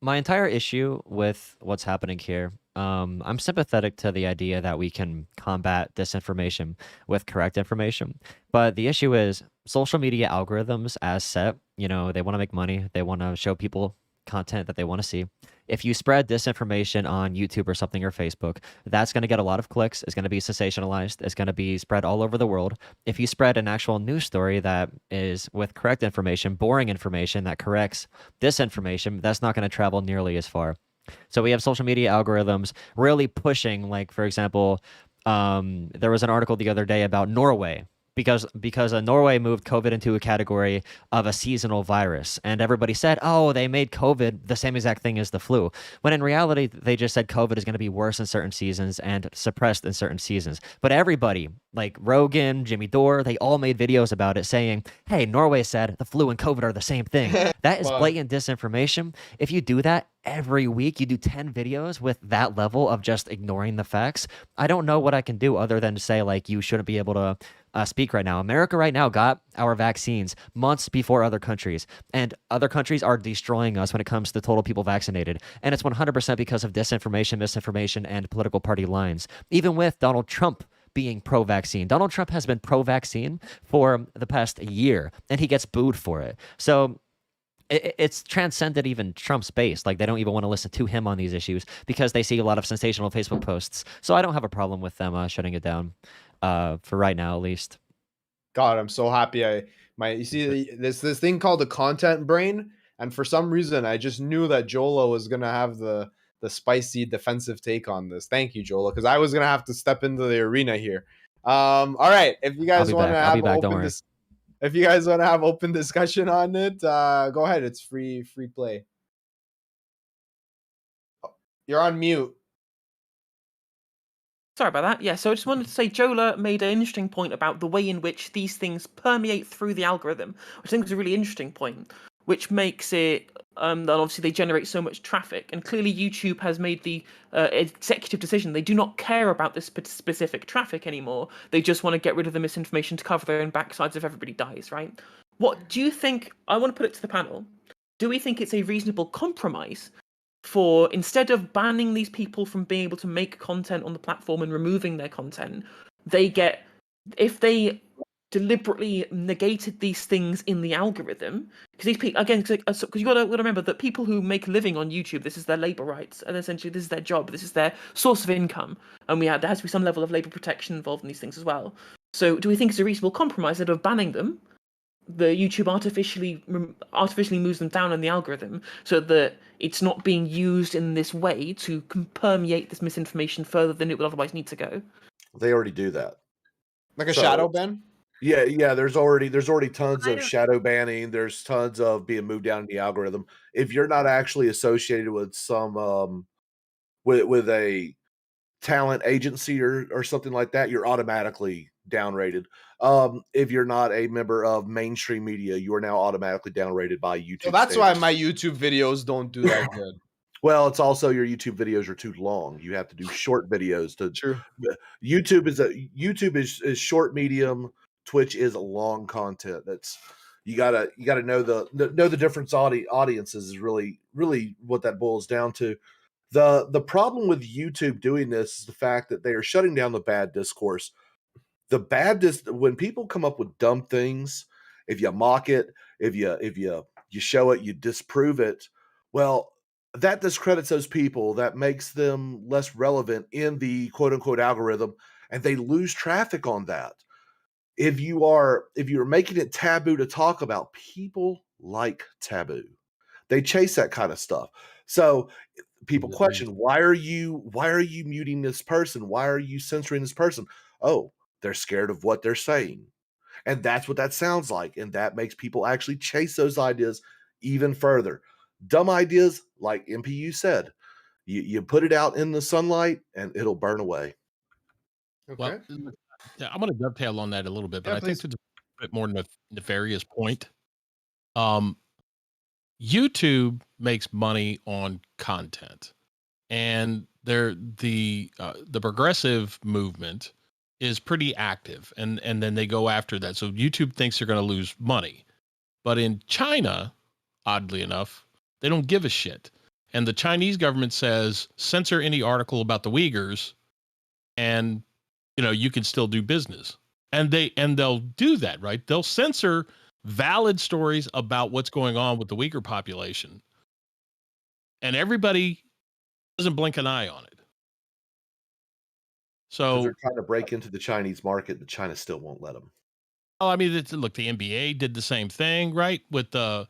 My entire issue with what's happening here, I'm sympathetic to the idea that we can combat disinformation with correct information. But the issue is social media algorithms as set, they want to make money. They want to show people content that they want to see. If you spread disinformation on YouTube or something or Facebook, that's going to get a lot of clicks. It's going to be sensationalized. It's going to be spread all over the world. If you spread an actual news story that is with correct information, boring information that corrects disinformation, that's not going to travel nearly as far. So we have social media algorithms really pushing, like, for example, there was an article the other day about Norway, because Norway moved COVID into a category of a seasonal virus. And everybody said, oh, they made COVID the same exact thing as the flu. When in reality, they just said COVID is going to be worse in certain seasons and suppressed in certain seasons. But everybody, like Rogan, Jimmy Dore, they all made videos about it saying, hey, Norway said the flu and COVID are the same thing. That is blatant disinformation. If you do that every week, you do 10 videos with that level of just ignoring the facts, I don't know what I can do other than to say, like, you shouldn't be able to speak right now. America right now got our vaccines months before other countries, and other countries are destroying us when it comes to total people vaccinated. And it's 100% because of disinformation, misinformation, and political party lines. Even with Donald Trump being pro-vaccine. Donald Trump has been pro-vaccine for the past year, and he gets booed for it. So it's transcended even Trump's base. Like, they don't even want to listen to him on these issues because they see a lot of sensational Facebook posts. So I don't have a problem with them shutting it down, for right now at least. God, I'm so happy. You see this thing called the content brain, and for some reason I just knew that Jolah was gonna have the spicy defensive take on this. Thank you, Jolah, because I was gonna have to step into the arena here. All right, if you guys want to have if you guys want to have open discussion on it, go ahead. It's free play. You're on mute. Sorry about that. Yeah, so I just wanted to say Jolah made an interesting point about the way in which these things permeate through the algorithm, which I think is a really interesting point, which makes it that obviously they generate so much traffic. And clearly YouTube has made the executive decision. They do not care about this specific traffic anymore. They just want to get rid of the misinformation to cover their own backsides if everybody dies, right? What do you think? I want to put it to the panel. Do we think it's a reasonable compromise for, instead of banning these people from being able to make content on the platform and removing their content, they get, if they deliberately negated these things in the algorithm, because these people, again, because you got to remember that people who make a living on YouTube, this is their labor rights, and essentially this is their job, this is their source of income, and there has to be some level of labor protection involved in these things as well. So do we think it's a reasonable compromise that of banning them, the YouTube artificially moves them down in the algorithm so that it's not being used in this way to permeate this misinformation further than it would otherwise need to go? They already do that. Like a shadow ban? Yeah. There's already tons of shadow banning. There's tons of being moved down in the algorithm. If you're not actually associated with some with a talent agency or something like that, you're automatically downrated. If you're not a member of mainstream media, you are now automatically downrated by YouTube. So that's why my YouTube videos don't do that good. Well, it's also your YouTube videos are too long. You have to do short videos to. True. YouTube is short, medium. Twitch is long content. That's you gotta know the difference. Audiences is really what that boils down to. The problem with YouTube doing this is the fact that they are shutting down the bad discourse. When people come up with dumb things, if you mock it, if you show it, you disprove it, well, that discredits those people. That makes them less relevant in the quote unquote algorithm, and they lose traffic on that. If you're making it taboo to talk about, people like taboo. They chase that kind of stuff. So people question, why are you muting this person? Why are you censoring this person? Oh, they're scared of what they're saying. And that's what that sounds like. And that makes people actually chase those ideas even further. Dumb ideas, like MPU said, you put it out in the sunlight and it'll burn away. Okay. Well, yeah, I'm going to dovetail on that a little bit, but I think to a bit more nefarious point, YouTube makes money on content, and the progressive movement is pretty active, and then they go after that. So YouTube thinks they're going to lose money, but in China, oddly enough, they don't give a shit. And the Chinese government says censor any article about the Uyghurs, and you can still do business. And they'll do that, right? They'll censor valid stories about what's going on with the Uyghur population, and everybody doesn't blink an eye on it. So they're trying to break into the Chinese market, but China still won't let them. Oh, I mean, look, the NBA did the same thing, right? With the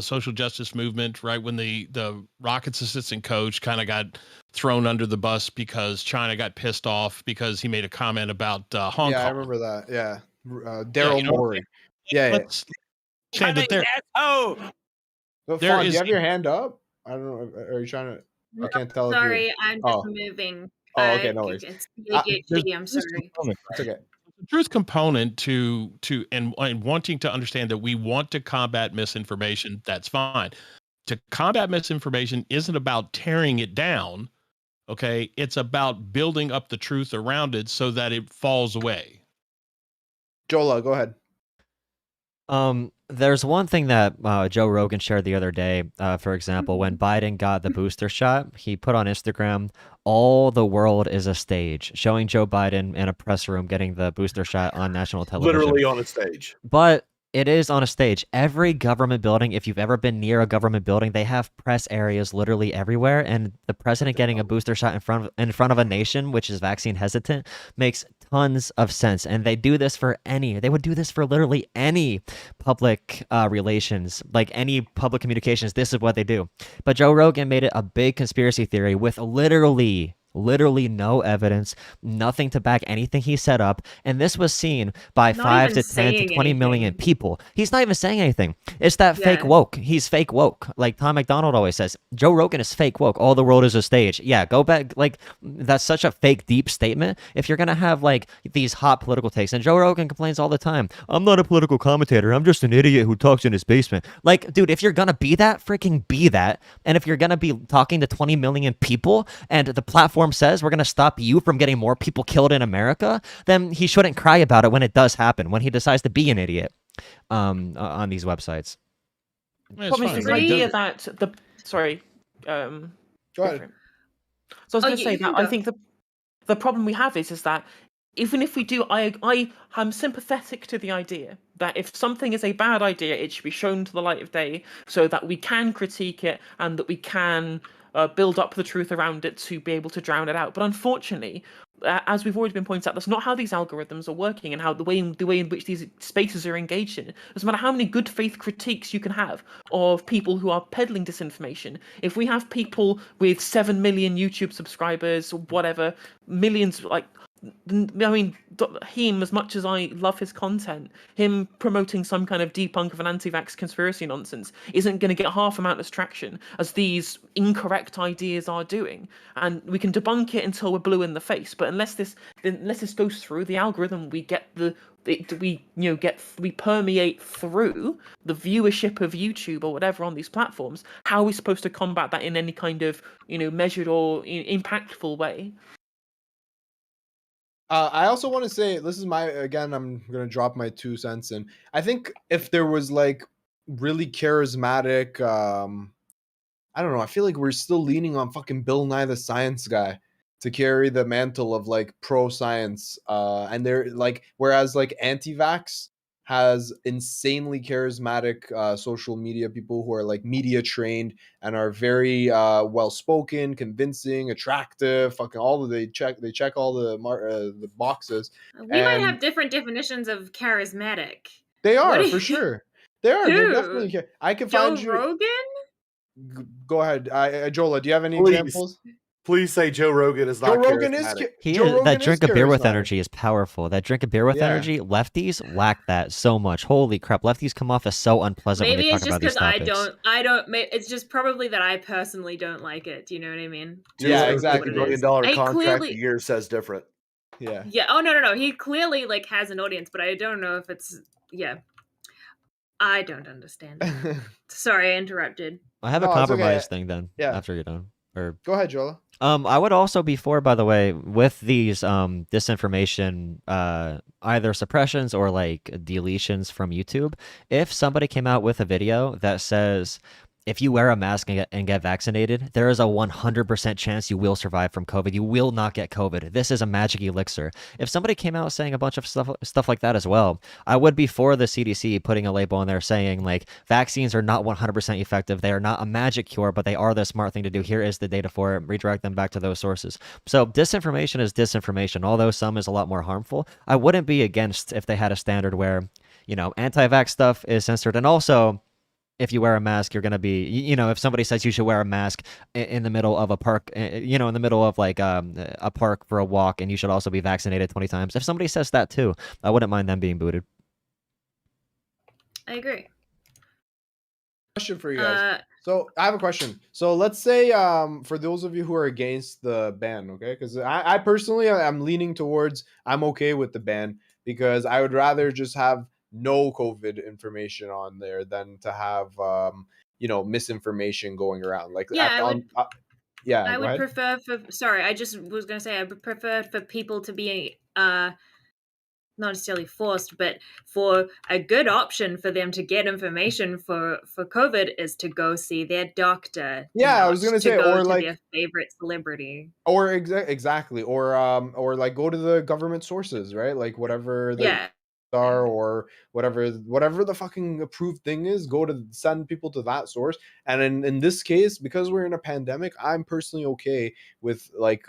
social justice movement, right? When the Rockets assistant coach kind of got thrown under the bus because China got pissed off because he made a comment about Hong Kong. Yeah, I remember that. Yeah, Daryl Morey. Yeah. Saying that there. Oh, do you have your hand up? I don't know. Are you trying to? No, I can't tell. Sorry, I'm just moving. Oh, okay, no worries. It's ADHD. I'm sorry. It's okay. The truth component to and wanting to understand that we want to combat misinformation, that's fine. To combat misinformation isn't about tearing it down, okay? It's about building up the truth around it so that it falls away. Jolah, go ahead. There's one thing that Joe Rogan shared the other day. For example, when Biden got the booster shot, he put on Instagram, "All the world is a stage," showing Joe Biden in a press room getting the booster shot on national television. Literally on a stage. But It is on a stage. Every government building, if you've ever been near a government building, they have press areas literally everywhere. And the president getting a booster shot in front of a nation which is vaccine hesitant makes tons of sense. And they do this for they would do this for literally any public relations, like any public communications. This is what they do. But Joe Rogan made it a big conspiracy theory with literally no evidence, nothing to back anything he set up, and this was seen by Not 5 even to 10 to saying 20 million anything. people. He's not even saying anything. It's that fake Yeah. woke. He's fake woke. Like Tom McDonald always says, Joe Rogan is fake woke. All the world is a stage. Yeah, go back. Like, that's such a fake deep statement. If you're gonna have like these hot political takes, and Joe Rogan complains all the time, I'm not a political commentator, I'm just an idiot who talks in his basement. Like, dude, if you're gonna be that, freaking be that. And if you're gonna be talking to 20 million people and the platform says we're going to stop you from getting more people killed in America, then he shouldn't cry about it when it does happen, when he decides to be an idiot on these websites. Sorry. Go ahead. So I was going to say that I think the problem we have is that even if we do, I am sympathetic to the idea that if something is a bad idea, it should be shown to the light of day so that we can critique it and that we can build up the truth around it to be able to drown it out. But unfortunately, as we've already been pointed out, that's not how these algorithms are working and how the way in which these spaces are engaged in. Doesn't matter how many good faith critiques you can have of people who are peddling disinformation. If we have people with 7 million YouTube subscribers or whatever, millions, like, I mean, him, as much as I love his content, him promoting some kind of debunk of an anti-vax conspiracy nonsense isn't going to get half amount of traction as these incorrect ideas are doing. And we can debunk it until we're blue in the face, but unless this goes through the algorithm, we get we permeate through the viewership of YouTube or whatever on these platforms. How are we supposed to combat that in any kind of measured or impactful way? I also want to say, this is again, I'm going to drop my 2 cents in. I think if there was like really charismatic, I don't know, I feel like we're still leaning on fucking Bill Nye the Science Guy to carry the mantle of like pro science. And they're like, whereas like anti-vax has insanely charismatic social media people who are like media trained and are very well spoken, convincing, attractive. Fucking they check all the boxes. We might have different definitions of charismatic. They are for sure. They are. Dude, They're definitely. I can find Joe Rogan. Go ahead, Jolah. Do you have any examples? Please say Joe Rogan is not charismatic. That drink a beer with energy is powerful. That drink a beer with energy, lefties lack that so much. Holy crap, lefties come off as so unpleasant when they talk about these topics. Maybe it's just because it's just probably that I personally don't like it. Do you know what I mean? Yeah, exactly. $1 million contract a year says different. Yeah. Yeah. Oh no. He clearly like has an audience, but I don't know if it's I don't understand. Sorry, I interrupted. I have a compromise thing then. Yeah. After you're done. Or go ahead, Jolah. I would also be for, by the way, with these disinformation either suppressions or like deletions from YouTube, if somebody came out with a video that says, if you wear a mask and get vaccinated, there is a 100% chance you will survive from COVID. You will not get COVID. This is a magic elixir. If somebody came out saying a bunch of stuff like that as well, I would be for the CDC putting a label on there saying, like, vaccines are not 100% effective. They are not a magic cure, but they are the smart thing to do. Here is the data for it. Redirect them back to those sources. So disinformation is disinformation, although some is a lot more harmful. I wouldn't be against if they had a standard where, anti-vax stuff is censored. And also, if you wear a mask, you're going to be, if somebody says you should wear a mask in the middle of a park, in the middle of like a park for a walk, and you should also be vaccinated 20 times. If somebody says that too, I wouldn't mind them being booted. I agree. Question for you guys. So I have a question. So let's say for those of you who are against the ban, okay? Because I personally, I'm leaning towards I'm okay with the ban because I would rather just have no COVID information on there than to have misinformation going around. Like I would prefer I just was gonna say I would prefer for people to be not necessarily forced, but for a good option for them to get information for COVID is to go see their doctor. Yeah, I was gonna say, or like their favorite celebrity, or exactly, or like go to the government sources, right? Like whatever. are or whatever the fucking approved thing is, send people to that source. And in this case, because we're in a pandemic, I'm personally okay with like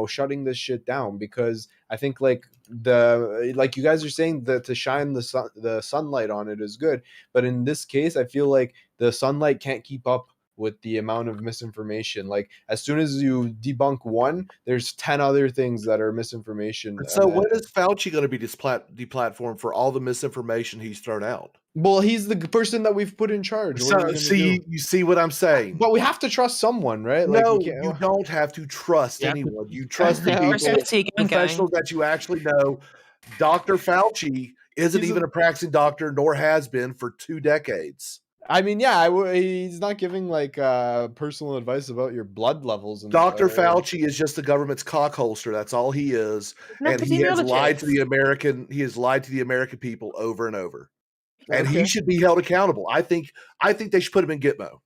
shutting this shit down, because I think like you guys are saying that to shine the sunlight on it is good, but in this case I feel like the sunlight can't keep up with the amount of misinformation. Like as soon as you debunk one, there's 10 other things that are misinformation. So when is Fauci going to be deplatformed for all the misinformation he's thrown out? Well, he's the person that we've put in charge. So, you see what I'm saying? But we have to trust someone, right? No, like, you don't have to trust anyone. You trust the people, professionals that you actually know. Dr. Fauci isn't even a practicing doctor, nor has been for 2 decades. I mean, yeah, he's not giving like personal advice about your blood levels. And Dr. Fauci is just the government's cockholster. That's all he is, and he has lied to the American. He has lied to the American people over and over, and he should be held accountable. I think they should put him in Gitmo.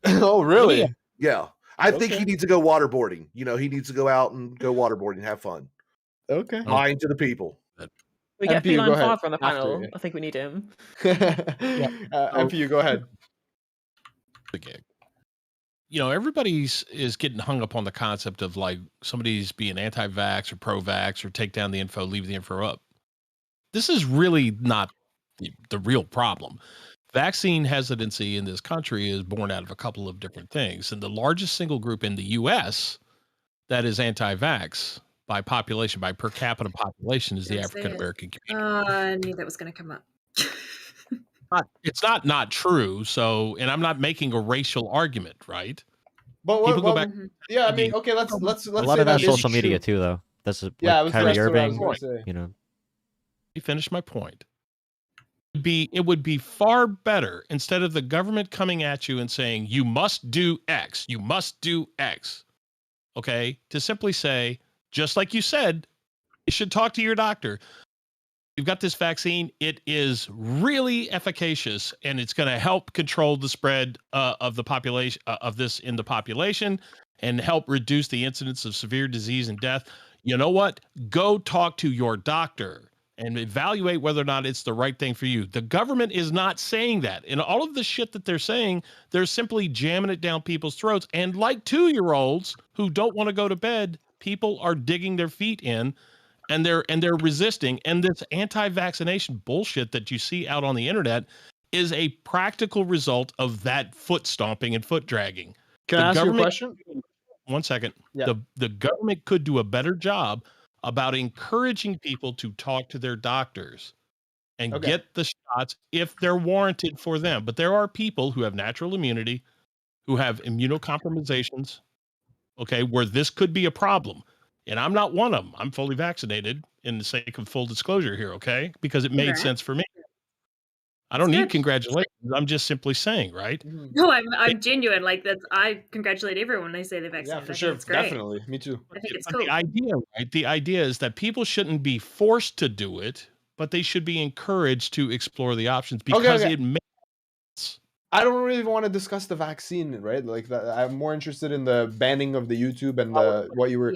Oh, really? Yeah. I think he needs to go waterboarding. You know, he needs to go out and go waterboarding and have fun. Okay, lying to the people. We get Feline Father on the panel. I think we need him. MPU, go ahead. The gig. You know, everybody's is getting hung up on the concept of like somebody's being anti-vax or pro-vax or take down the info, leave the info up. This is really not the real problem. Vaccine hesitancy in this country is born out of a couple of different things. And the largest single group in the U.S. that is anti-vax by population, by per capita population, is the African-American community. I knew that was going to come up. It's not true. So, and I'm not making a racial argument, right? But people go back. Yeah, I mean, okay, let's. A lot of that's social media too, though. That's like Kyrie Irving. You know. You finished my point. It would be far better instead of the government coming at you and saying you must do X, you must do X. Okay, to simply say, just like you said, you should talk to your doctor. You've got this vaccine. It is really efficacious, and it's going to help control the spread of the population of this in the population, and help reduce the incidence of severe disease and death. You know what? Go talk to your doctor and evaluate whether or not it's the right thing for you. The government is not saying that. And all of the shit that they're saying, they're simply jamming it down people's throats. And like 2-year-olds who don't want to go to bed, people are digging their feet in, and they're resisting. And this anti-vaccination bullshit that you see out on the internet is a practical result of that foot stomping and foot dragging. Can I ask you a question? 1 second. Yeah. The government could do a better job about encouraging people to talk to their doctors and get the shots if they're warranted for them. But there are people who have natural immunity, who have immunocompromisations, okay, where this could be a problem. And I'm not one of them. I'm fully vaccinated in the sake of full disclosure here, okay? Because it made sense for me. I don't need congratulations. I'm just simply saying, right? No, I'm genuine. Like I congratulate everyone when they say they're vaccinated. Yeah, for sure. It's great. Definitely. Me too. I think it's cool. The idea, right? The idea is that people shouldn't be forced to do it, but they should be encouraged to explore the options because it makes sense. I don't really want to discuss the vaccine, right? Like I'm more interested in the banning of the YouTube and what you were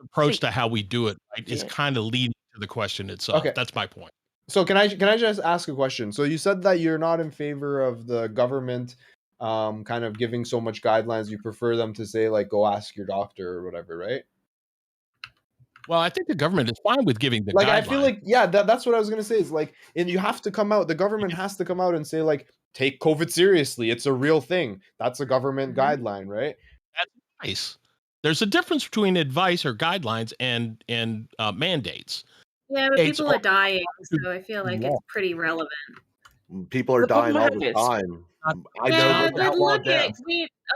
approach to how we do it, right? Is kind of leading to the question itself. Okay. That's my point. So can I just ask a question? So you said that you're not in favor of the government kind of giving so much guidelines. You prefer them to say like, go ask your doctor or whatever, right? Well, I think the government is fine with giving the like guidelines. I feel like that's what I was gonna say is like, and you have to come out. The government has to come out and say like, take COVID seriously. It's a real thing. That's a government guideline, right? That's nice. There's a difference between advice or guidelines and mandates. Yeah, but people are dying, so I feel like it's pretty relevant. People are dying all the time. I know that look at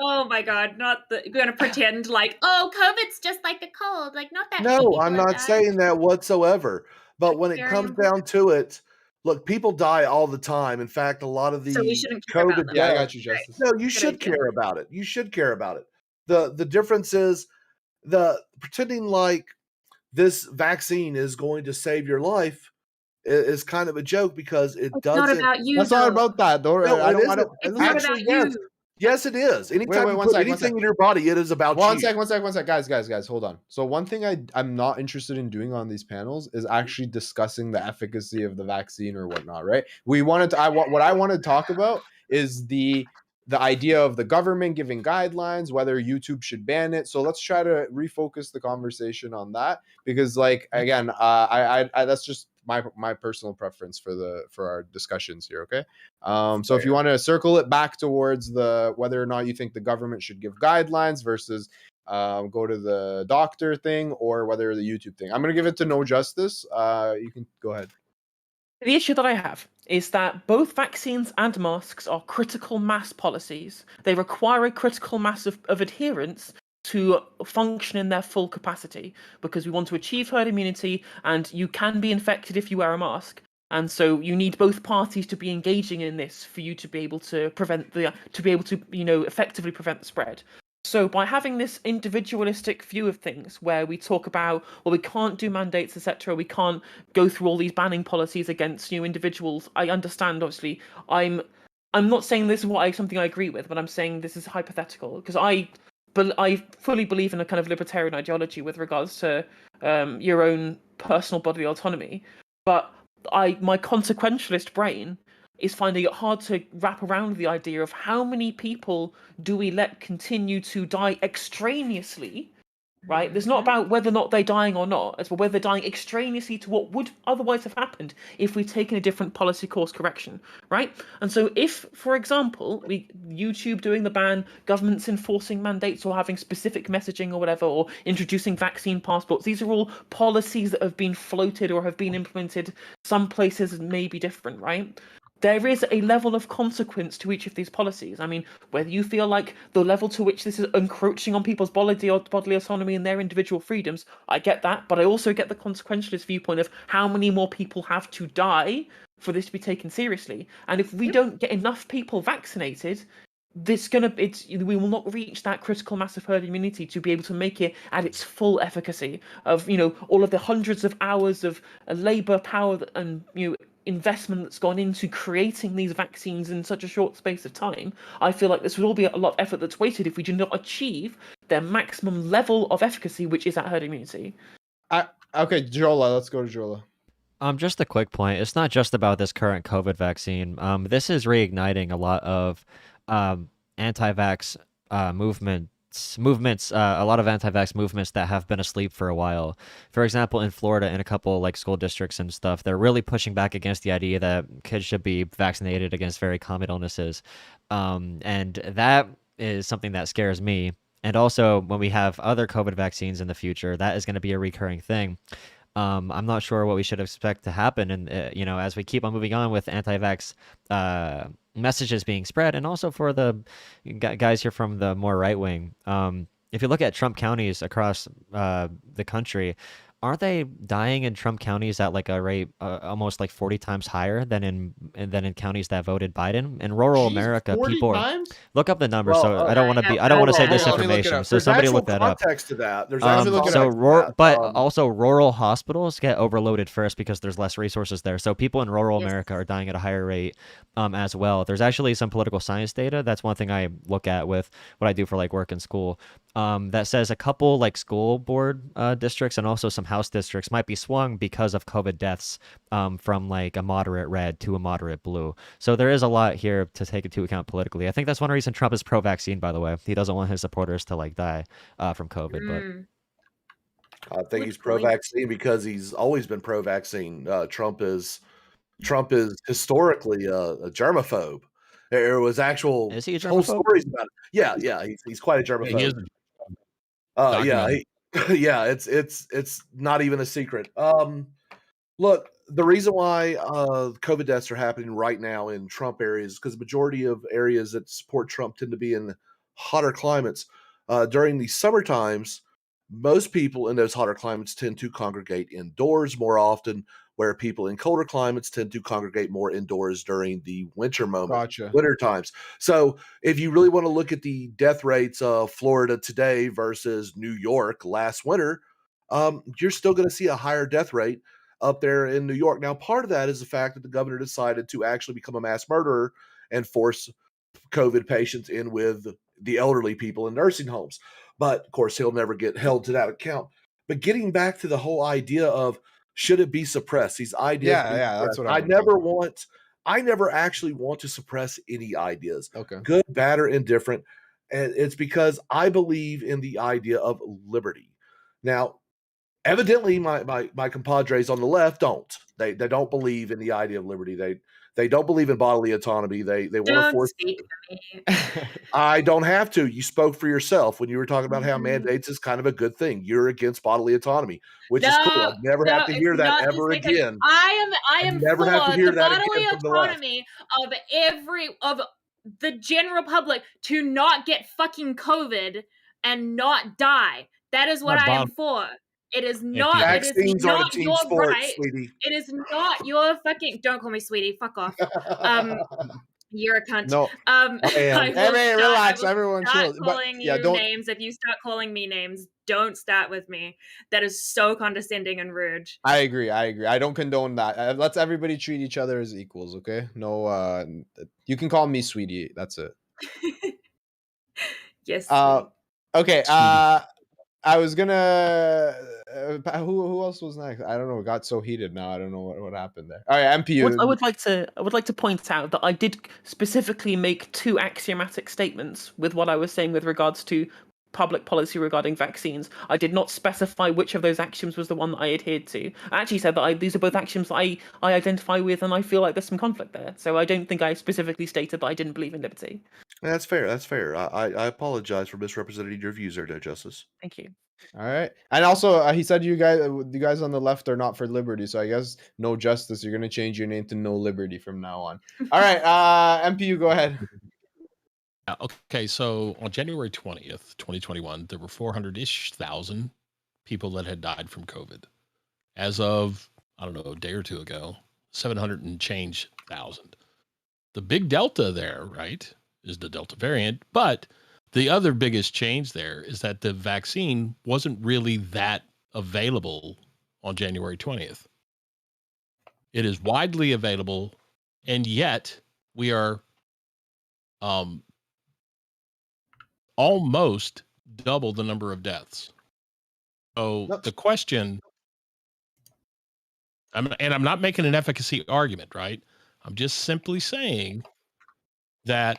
oh my god, we're gonna pretend like, oh, COVID's just like a cold, like not that. No, I'm not saying that whatsoever. But when it comes down to it, look, people die all the time. In fact, a lot of the COVID. Yeah, I got you, Justice. No, you should care about it. You should care about it. The difference is pretending like this vaccine is going to save your life is kind of a joke because it doesn't. Not about you. That's not about that, though. No, I don't. It's not about you. Yes, it is. Anytime wait, you one put sec, one anything sec. in your body, it is about One you. sec, guys, hold on. So one thing I'm not interested in doing on these panels is actually discussing the efficacy of the vaccine or whatnot, right? What I want to talk about is the idea of the government giving guidelines, whether YouTube should ban it. So let's try to refocus the conversation on that, because like again, I that's just my personal preference for our discussions here. Okay. So if you want to circle it back towards the whether or not you think the government should give guidelines versus go to the doctor thing, or whether the YouTube thing, I'm going to give it to No Justice. You can go ahead. The issue that I have is that both vaccines and masks are critical mass policies. They require a critical mass of adherence to function in their full capacity, because we want to achieve herd immunity, and you can be infected if you wear a mask. And so you need both parties to be engaging in this for you to be able to effectively prevent the spread. So by having this individualistic view of things, where we talk about, well, we can't do mandates, etc., we can't go through all these banning policies against individuals. I understand, obviously. I'm not saying this is something I agree with, but I'm saying this is hypothetical, because I fully believe in a kind of libertarian ideology with regards to your own personal bodily autonomy. But my consequentialist brain is finding it hard to wrap around the idea of how many people do we let continue to die extraneously, right? It's not about whether or not they're dying or not, it's about whether they're dying extraneously to what would otherwise have happened if we'd taken a different policy course correction, right? And so if, for example, YouTube doing the ban, governments enforcing mandates or having specific messaging or whatever, or introducing vaccine passports, these are all policies that have been floated or have been implemented. Some places may be different, right? There is a level of consequence to each of these policies. I mean, whether you feel like the level to which this is encroaching on people's bodily autonomy and their individual freedoms, I get that, but I also get the consequentialist viewpoint of how many more people have to die for this to be taken seriously. And if we don't get enough people vaccinated, we will not reach that critical mass of herd immunity to be able to make it at its full efficacy of all of the hundreds of hours of labor, power, and investment that's gone into creating these vaccines in such a short space of time. I feel like this would all be a lot of effort that's wasted if we do not achieve their maximum level of efficacy, which is that herd immunity. Okay, Jolah, let's go to Jolah. Just a quick point. It's not just about this current COVID vaccine. This is reigniting a lot of anti-vax movements, a lot of anti-vax movements that have been asleep for a while. For example, in Florida, in a couple like school districts and stuff, they're really pushing back against the idea that kids should be vaccinated against very common illnesses, and that is something that scares me. And also, when we have other COVID vaccines in the future, that is going to be a recurring thing. I'm not sure what we should expect to happen, and as we keep on moving on with anti-vax messages being spread, and also for the guys here from the more right wing. If you look at Trump counties across the country, aren't they dying in Trump counties at like a rate almost like 40 times higher than in counties that voted Biden? In rural America, people look up the numbers. Well, so I don't want to say disinformation. So somebody look that up. Context to that. There's also rural hospitals get overloaded first because there's less resources there. So people in rural America are dying at a higher rate as well. There's actually some political science data. That's one thing I look at with what I do for like work in school. That says a couple like school board districts and also some house districts might be swung because of COVID deaths from like a moderate red to a moderate blue. So there is a lot here to take into account politically. I think that's one reason Trump is pro-vaccine, by the way. He doesn't want his supporters to like die from COVID. But I think he's pro-vaccine because he's always been pro-vaccine. Trump is historically a germaphobe. There was actual whole stories about it. Yeah, he's quite a germaphobe. Yeah, it's not even a secret. Look, the reason why COVID deaths are happening right now in Trump areas is because the majority of areas that support Trump tend to be in hotter climates. During the summer times, most people in those hotter climates tend to congregate indoors more often, where people in colder climates tend to congregate more indoors during the winter winter times. So if you really want to look at the death rates of Florida today versus New York last winter, you're still going to see a higher death rate up there in New York. Now, part of that is the fact that the governor decided to actually become a mass murderer and force COVID patients in with the elderly people in nursing homes. But of course, he'll never get held to that account. But getting back to the whole idea of should it be suppressed? These ideas. Yeah, that's what I never actually want to suppress any ideas. Okay. Good, bad, or indifferent. And it's because I believe in the idea of liberty. Now, evidently, my compadres on the left don't. They don't believe in the idea of liberty. They don't believe in bodily autonomy. They want to force. Speak for me. I don't have to. You spoke for yourself when you were talking about how mandates is kind of a good thing. You're against bodily autonomy, which is cool. I'd never have to hear that ever again. I am never for have to hear the that bodily again from the left. autonomy of the general public to not get fucking COVID and not die. That is what I am for. It is not. Vaccines it is are not a team your sport, right. sweetie. It is not your fucking. Don't call me sweetie. Fuck off. You're a cunt. No. Hey, relax. Everyone chill. Calling you names. If you start calling me names, don't start with me. That is so condescending and rude. I agree. I don't condone that. Let's everybody treat each other as equals, okay? No, you can call me sweetie. That's it. Yes. Okay. I was gonna. Who else was next? I don't know. It got so heated now. I don't know what happened there. All right, MPU. I would like to point out that I did specifically make 2 axiomatic statements with what I was saying with regards to public policy regarding vaccines. I did not specify which of those axioms was the one that I adhered to. I actually said that these are both axioms that I identify with, and I feel like there's some conflict there. So I don't think I specifically stated that I didn't believe in liberty. That's fair. I apologize for misrepresenting your views there, Justice. Thank you. All right, and also he said you guys on the left are not for liberty, so I guess no justice. You're gonna change your name to No Liberty from now on. All right, MPU, go ahead. Okay, so on January 20th, 2021, there were 400-ish thousand people that had died from COVID. As of, I don't know, a day or two ago, 700 and change thousand. The big delta there, right, is the Delta variant, but the other biggest change there is that the vaccine wasn't really that available on January 20th. It is widely available, and yet we are almost double the number of deaths. So the question, I'm not making an efficacy argument, right? I'm just simply saying that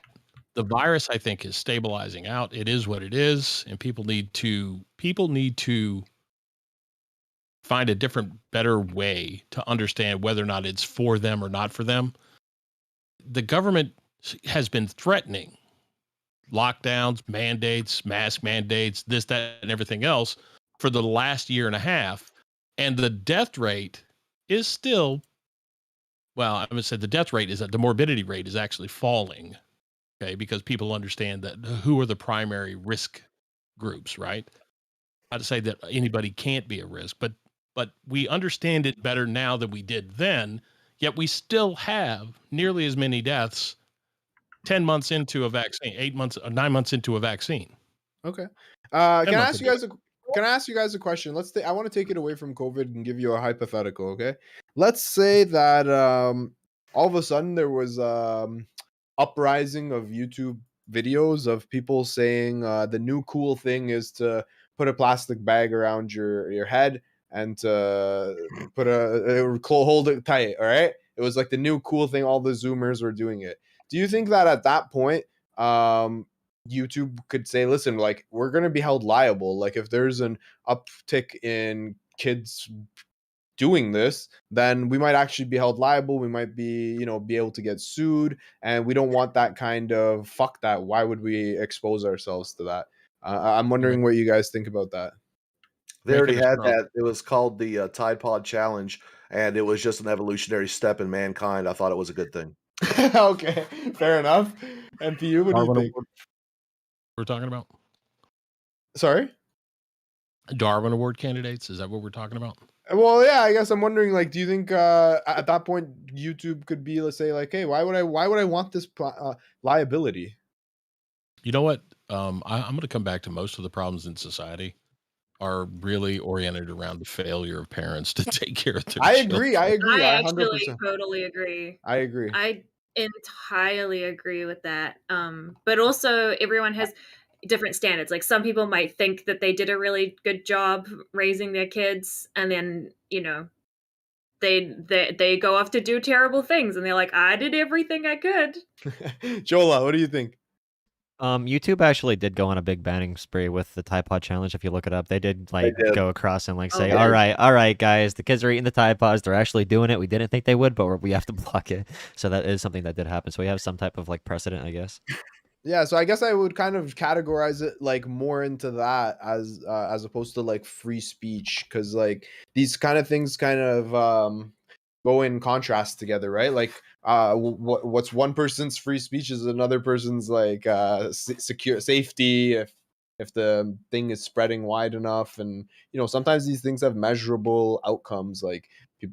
the virus, I think, is stabilizing out. It is what it is, and people need to find a different, better way to understand whether or not it's for them or not for them. The government has been threatening lockdowns, mandates, mask mandates, this, that, and everything else for the last year and a half. And the death rate is still, well, I'm going to say the death rate is that the morbidity rate is actually falling. Okay. Because people understand that who are the primary risk groups, right? Not to say that anybody can't be a risk, but we understand it better now than we did then, yet we still have nearly as many deaths 10 months into a vaccine, 9 months into a vaccine. Okay. Can I ask you guys a question? I want to take it away from COVID and give you a hypothetical, okay? Let's say that all of a sudden there was uprising of YouTube videos of people saying the new cool thing is to put a plastic bag around your head and to put hold it tight, all right? It was like the new cool thing. All the Zoomers were doing it. Do you think that at that point, YouTube could say, listen, like, we're going to be held liable. Like, if there's an uptick in kids doing this, then we might actually be held liable. We might be able to get sued. And we don't want that kind of, fuck that. Why would we expose ourselves to that? I'm wondering what you guys think about that. They already had that. It was called the Tide Pod Challenge, and it was just an evolutionary step in mankind. I thought it was a good thing. Okay, fair enough. MPU, what do you think? We're talking about? Sorry? Darwin Award candidates? Is that what we're talking about? Well, yeah, I guess I'm wondering, like, do you think at that point YouTube could be, let's say, like, hey, why would I want this liability? You know what? I'm going to come back to most of the problems in society are really oriented around the failure of parents to take care of their children. I agree. I 100%. actually totally agree. I agree. entirely agree with that. But also everyone has different standards. Like some people might think that they did a really good job raising their kids, and then they go off to do terrible things, and they're like, I did everything I could. Jolah, what do you think? YouTube actually did go on a big banning spree with the Tide Pod challenge. If you look it up, they did go across and say, all right, guys, the kids are eating the Tide Pods. They're actually doing it. We didn't think they would, but we have to block it. So that is something that did happen. So we have some type of precedent, I guess. Yeah, so I guess I would kind of categorize it more into that as opposed to free speech, because these kind of things kind of go in contrast together, right? What's one person's free speech is another person's secure safety if the thing is spreading wide enough. And sometimes these things have measurable outcomes.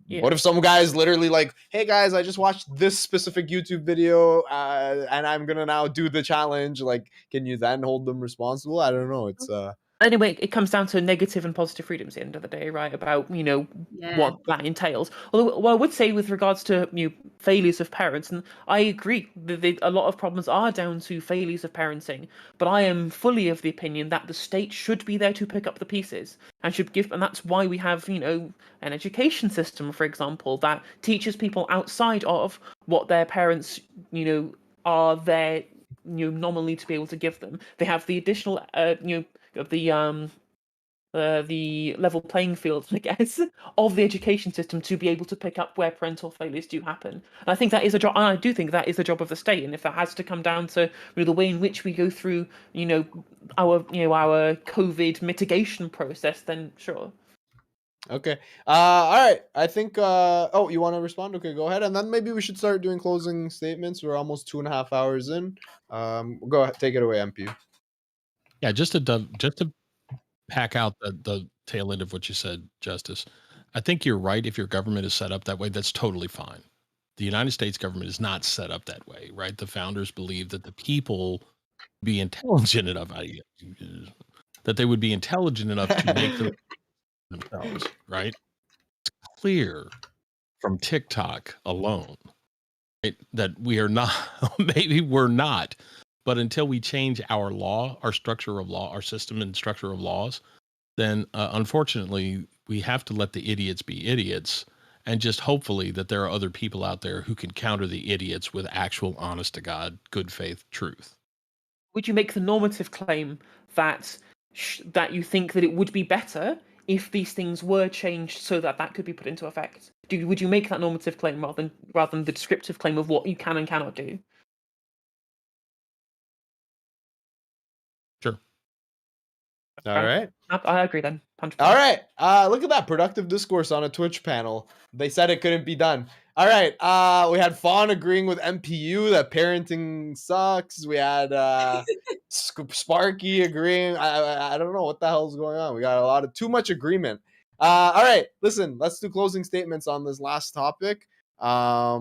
What if some guy is literally hey guys, I just watched this specific YouTube video and I'm gonna now do the challenge? Can you then hold them responsible? I don't know. It's Anyway, it comes down to negative and positive freedoms at the end of the day, right? About what that entails. Although, what I would say with regards to failures of parents, and I agree that a lot of problems are down to failures of parenting, but I am fully of the opinion that the state should be there to pick up the pieces and should give, and that's why we have an education system, for example, that teaches people outside of what their parents are there nominally to be able to give them. They have the additional of the level playing field, I guess, of the education system to be able to pick up where parental failures do happen. And I think that is a job. And I do think that is the job of the state. And if that has to come down to the way in which we go through, our COVID mitigation process, then sure. Okay. All right. I think. Oh, you want to respond? Okay, go ahead. And then maybe we should start doing closing statements. We're almost 2.5 hours in. Go ahead. Take it away, MP. Yeah, just to pack out the tail end of what you said, Justice. I think you're right. If your government is set up that way, that's totally fine. The United States government is not set up that way, right? The founders believed that the people be intelligent enough, that they would be intelligent enough to make themselves, right? It's clear from TikTok alone, right, that we are not, maybe we're not, but until we change our law, our structure of law, our system and structure of laws, then unfortunately, we have to let the idiots be idiots, and just hopefully that there are other people out there who can counter the idiots with actual, honest to God, good faith truth. Would you make the normative claim that you think that it would be better if these things were changed so that could be put into effect? Would you make that normative claim rather than the descriptive claim of what you can and cannot do? Sure. All right. I agree then. 100%. All right. Look at that productive discourse on a Twitch panel. They said it couldn't be done. All right. We had Fawn agreeing with MPU that parenting sucks. We had Sparky agreeing. I don't know what the hell's going on. We got too much agreement. All right. Listen, let's do closing statements on this last topic. Yeah,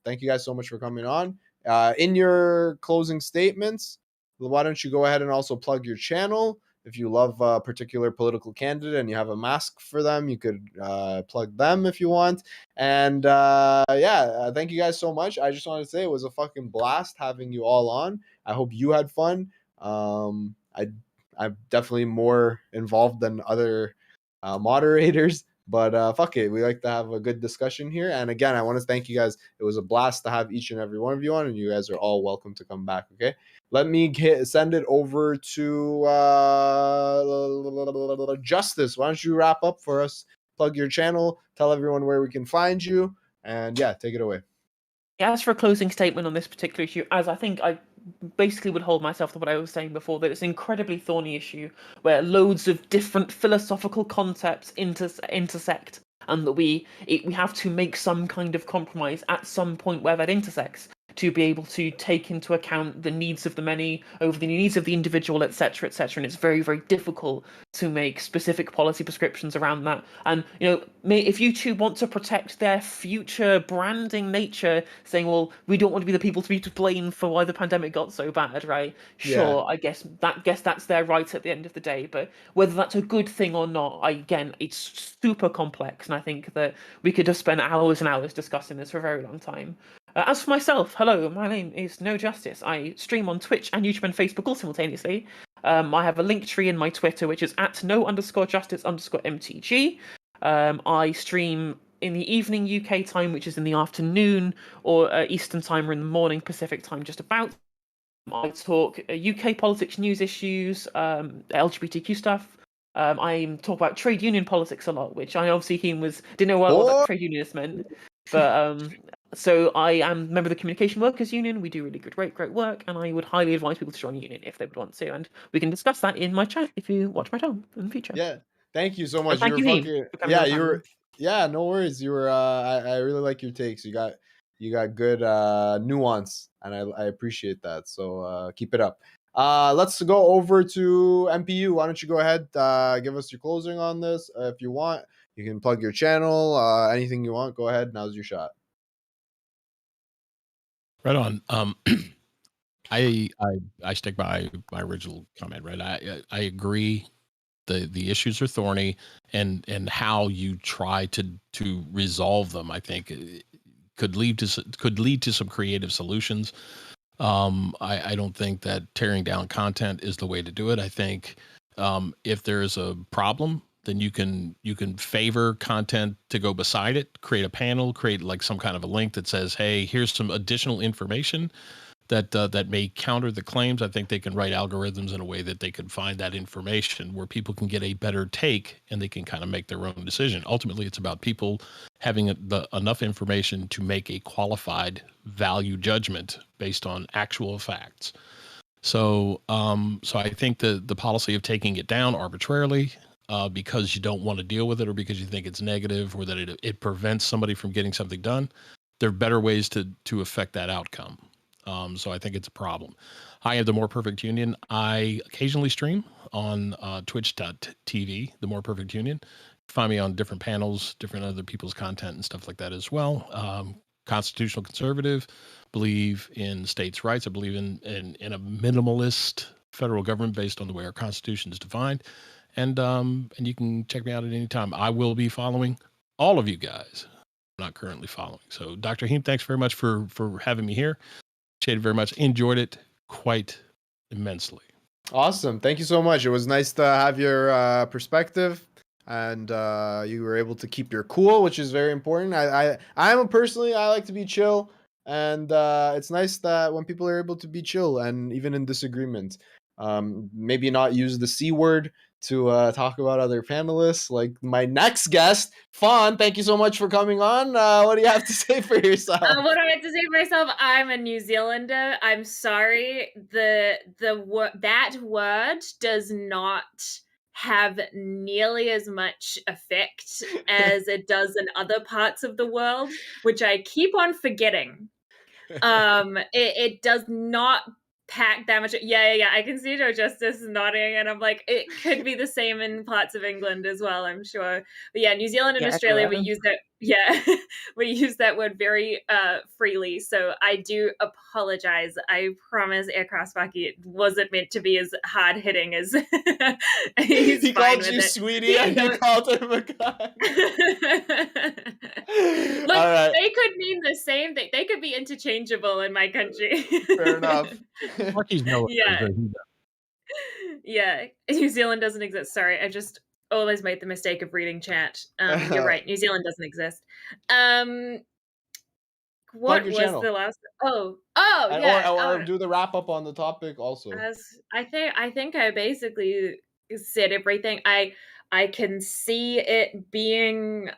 thank you guys so much for coming on. In your closing statements, why don't you go ahead and also plug your channel? If you love a particular political candidate and you have a mask for them, you could plug them if you want. And thank you guys so much. I just wanted to say it was a fucking blast having you all on. I hope you had fun. I'm definitely more involved than other moderators. But fuck it, we like to have a good discussion here. And again, I want to thank you guys. It was a blast to have each and every one of you on, and you guys are all welcome to come back, okay? Let me send it over to Justice. Why don't you wrap up for us? Plug your channel, tell everyone where we can find you, and yeah, take it away. Yeah, as for a closing statement on this particular issue, as I think I basically would hold myself to what I was saying before, that it's an incredibly thorny issue where loads of different philosophical concepts intersect, and that we have to make some kind of compromise at some point where that intersects. to be able to take into account the needs of the many over the needs of the individual, etc., etc. And it's very, very difficult to make specific policy prescriptions around that. And if YouTube want to protect their future branding nature, saying, well, we don't want to be the people to be to blame for why the pandemic got so bad, right? Sure, yeah. I guess that's their right at the end of the day. But whether that's a good thing or not, it's super complex, and I think that we could have spent hours and hours discussing this for a very long time. As for myself, hello, my name is No Justice. I stream on Twitch and YouTube and Facebook all simultaneously. I have a link tree in my Twitter, which is @no_justice_mtg. I stream in the evening UK time, which is in the afternoon, or Eastern time, or in the morning Pacific time, just about. I talk UK politics, news issues, LGBTQ stuff. I talk about trade union politics a lot, which I obviously didn't know what trade unionist meant. But so I am a member of the Communication Workers Union. We do really great work, and I would highly advise people to join a union if they would want to. And we can discuss that in my chat if you watch my channel in the future. Yeah, thank you so much. And thank you, Yeah, no worries. You were. I really like your takes. You got good nuance, and I appreciate that. So keep it up. Let's go over to MPU. Why don't you go ahead, give us your closing on this if you want. You can plug your channel, anything you want. Go ahead. Now's your shot. Right on. I stick by my original comment. Right. I agree. The issues are thorny, and how you try to resolve them, I think, could lead to some creative solutions. I don't think that tearing down content is the way to do it. I think if there's a problem, then you can favor content to go beside it, create a panel, create like some kind of a link that says, hey, here's some additional information that may counter the claims. I think they can write algorithms in a way that they can find that information where people can get a better take and they can kind of make their own decision. Ultimately, it's about people having enough information to make a qualified value judgment based on actual facts. So I think the policy of taking it down arbitrarily because you don't want to deal with it, or because you think it's negative, or that it prevents somebody from getting something done, there are better ways to affect that outcome. So I think it's a problem. I have the More Perfect Union. I occasionally stream on twitch.tv, the More Perfect Union. Find me on different panels, different other people's content and stuff like that as well. Constitutional conservative, believe in states' rights. I believe in a minimalist federal government based on the way our Constitution is defined. And you can check me out at any time. I will be following all of you guys. I'm not currently following. So Dr. Heem, thanks very much for having me here. Appreciate it very much. Enjoyed it quite immensely. Awesome. Thank you so much. It was nice to have your perspective, and you were able to keep your cool, which is very important. I like to be chill, and it's nice that when people are able to be chill, and even in disagreement, maybe not use the C word to talk about other panelists, like my next guest, Fawn. Thank you so much for coming on. What do you have to say for yourself? What do I have to say for myself? I'm a New Zealander. I'm sorry. That word does not have nearly as much effect as it does in other parts of the world, which I keep on forgetting. It does not pack that much. Yeah. I can see No Justice nodding, and I'm like, it could be the same in parts of England as well, I'm sure. But yeah, New Zealand and Australia, we use that. Yeah, we use that word very freely. So I do apologize. I promise, Aircraftbaki, it wasn't meant to be as hard hitting as he called you sweetie, and you called him a guy. Look, right. They could mean the same thing. They could be interchangeable in my country. Fair enough. Yeah, New Zealand doesn't exist. Sorry, I just always made the mistake of reading chat. You're right. New Zealand doesn't exist. What was channel. The last? Oh, yeah. Or do the wrap up on the topic also. I think I basically said everything. I can see it being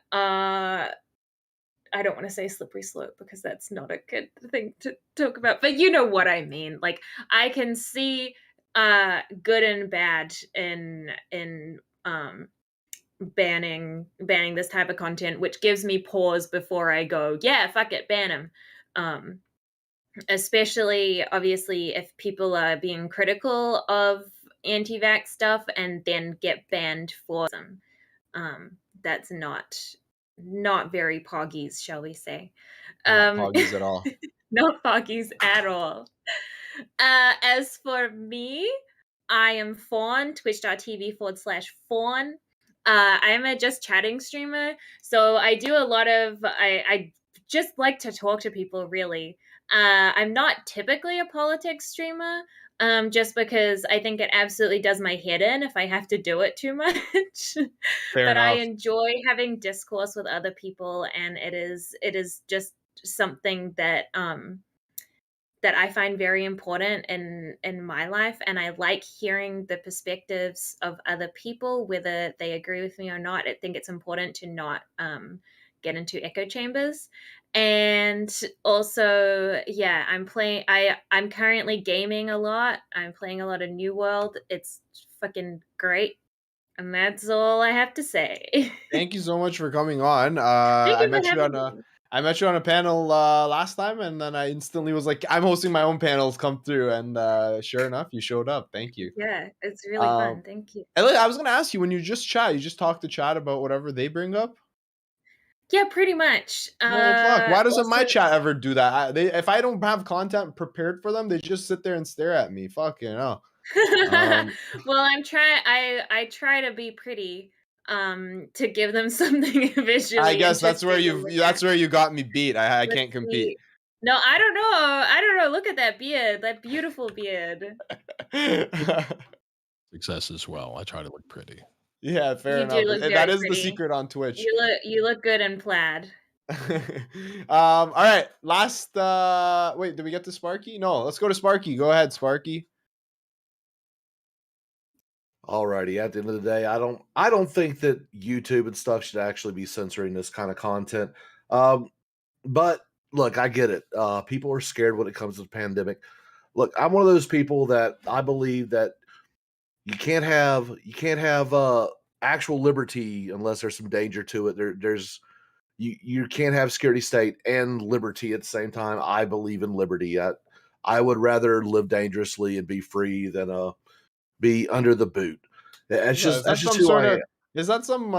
I don't want to say slippery slope because that's not a good thing to talk about, but you know what I mean. Like, I can see good and bad in banning this type of content, which gives me pause before I go, yeah, fuck it, ban him. especially obviously if people are being critical of anti-vax stuff and then get banned for them. That's not very poggies, shall we say. Not poggies at all. Not poggies at all. As for me, I am Fawn, twitch.tv/Fawn. I'm a just chatting streamer, so I do a lot of, I just like to talk to people, really. I'm not typically a politics streamer, just because I think it absolutely does my head in if I have to do it too much. Fair But I enough. enjoy having discourse with other people, and it is just something that that I find very important in my life, and I like hearing the perspectives of other people, whether they agree with me or not. I think it's important to not get into echo chambers. And also, yeah, I'm currently gaming a lot. I'm playing a lot of New World. It's fucking great. And that's all I have to say. Thank you so much for coming on. Thank I you for met you having on me. I met you on a panel last time, and then I instantly was like, I'm hosting my own panels, come through. And sure enough, you showed up. Thank you. Yeah, it's really fun. Thank you. I was going to ask you, when you just chat, you just talk to chat about whatever they bring up? Yeah, pretty much. Well, fuck. Why doesn't my Also, chat ever do that? If I don't have content prepared for them, they just sit there and stare at me. Fucking hell. well, I try to be pretty to give them something visually I guess that's interesting where to look that's at. where you got me beat. I Let's can't compete. see. No, I don't know. I don't know. Look at that beard. That beautiful beard. Success as well. I try to look pretty. Yeah, fair You enough. do look That very is the pretty. secret on Twitch. You look good in plaid. All right. Last wait, did we get to Sparky? No, let's go to Sparky. Go ahead, Sparky. Alrighty, at the end of the day, I don't think that YouTube and stuff should actually be censoring this kind of content. But look, I get it. People are scared when it comes to the pandemic. Look, I'm one of those people that I believe that you can't have actual liberty unless there's some danger to it. There's you can't have security state and liberty at the same time. I believe in liberty. I would rather live dangerously and be free than be under the boot. That's just who I am. Is that some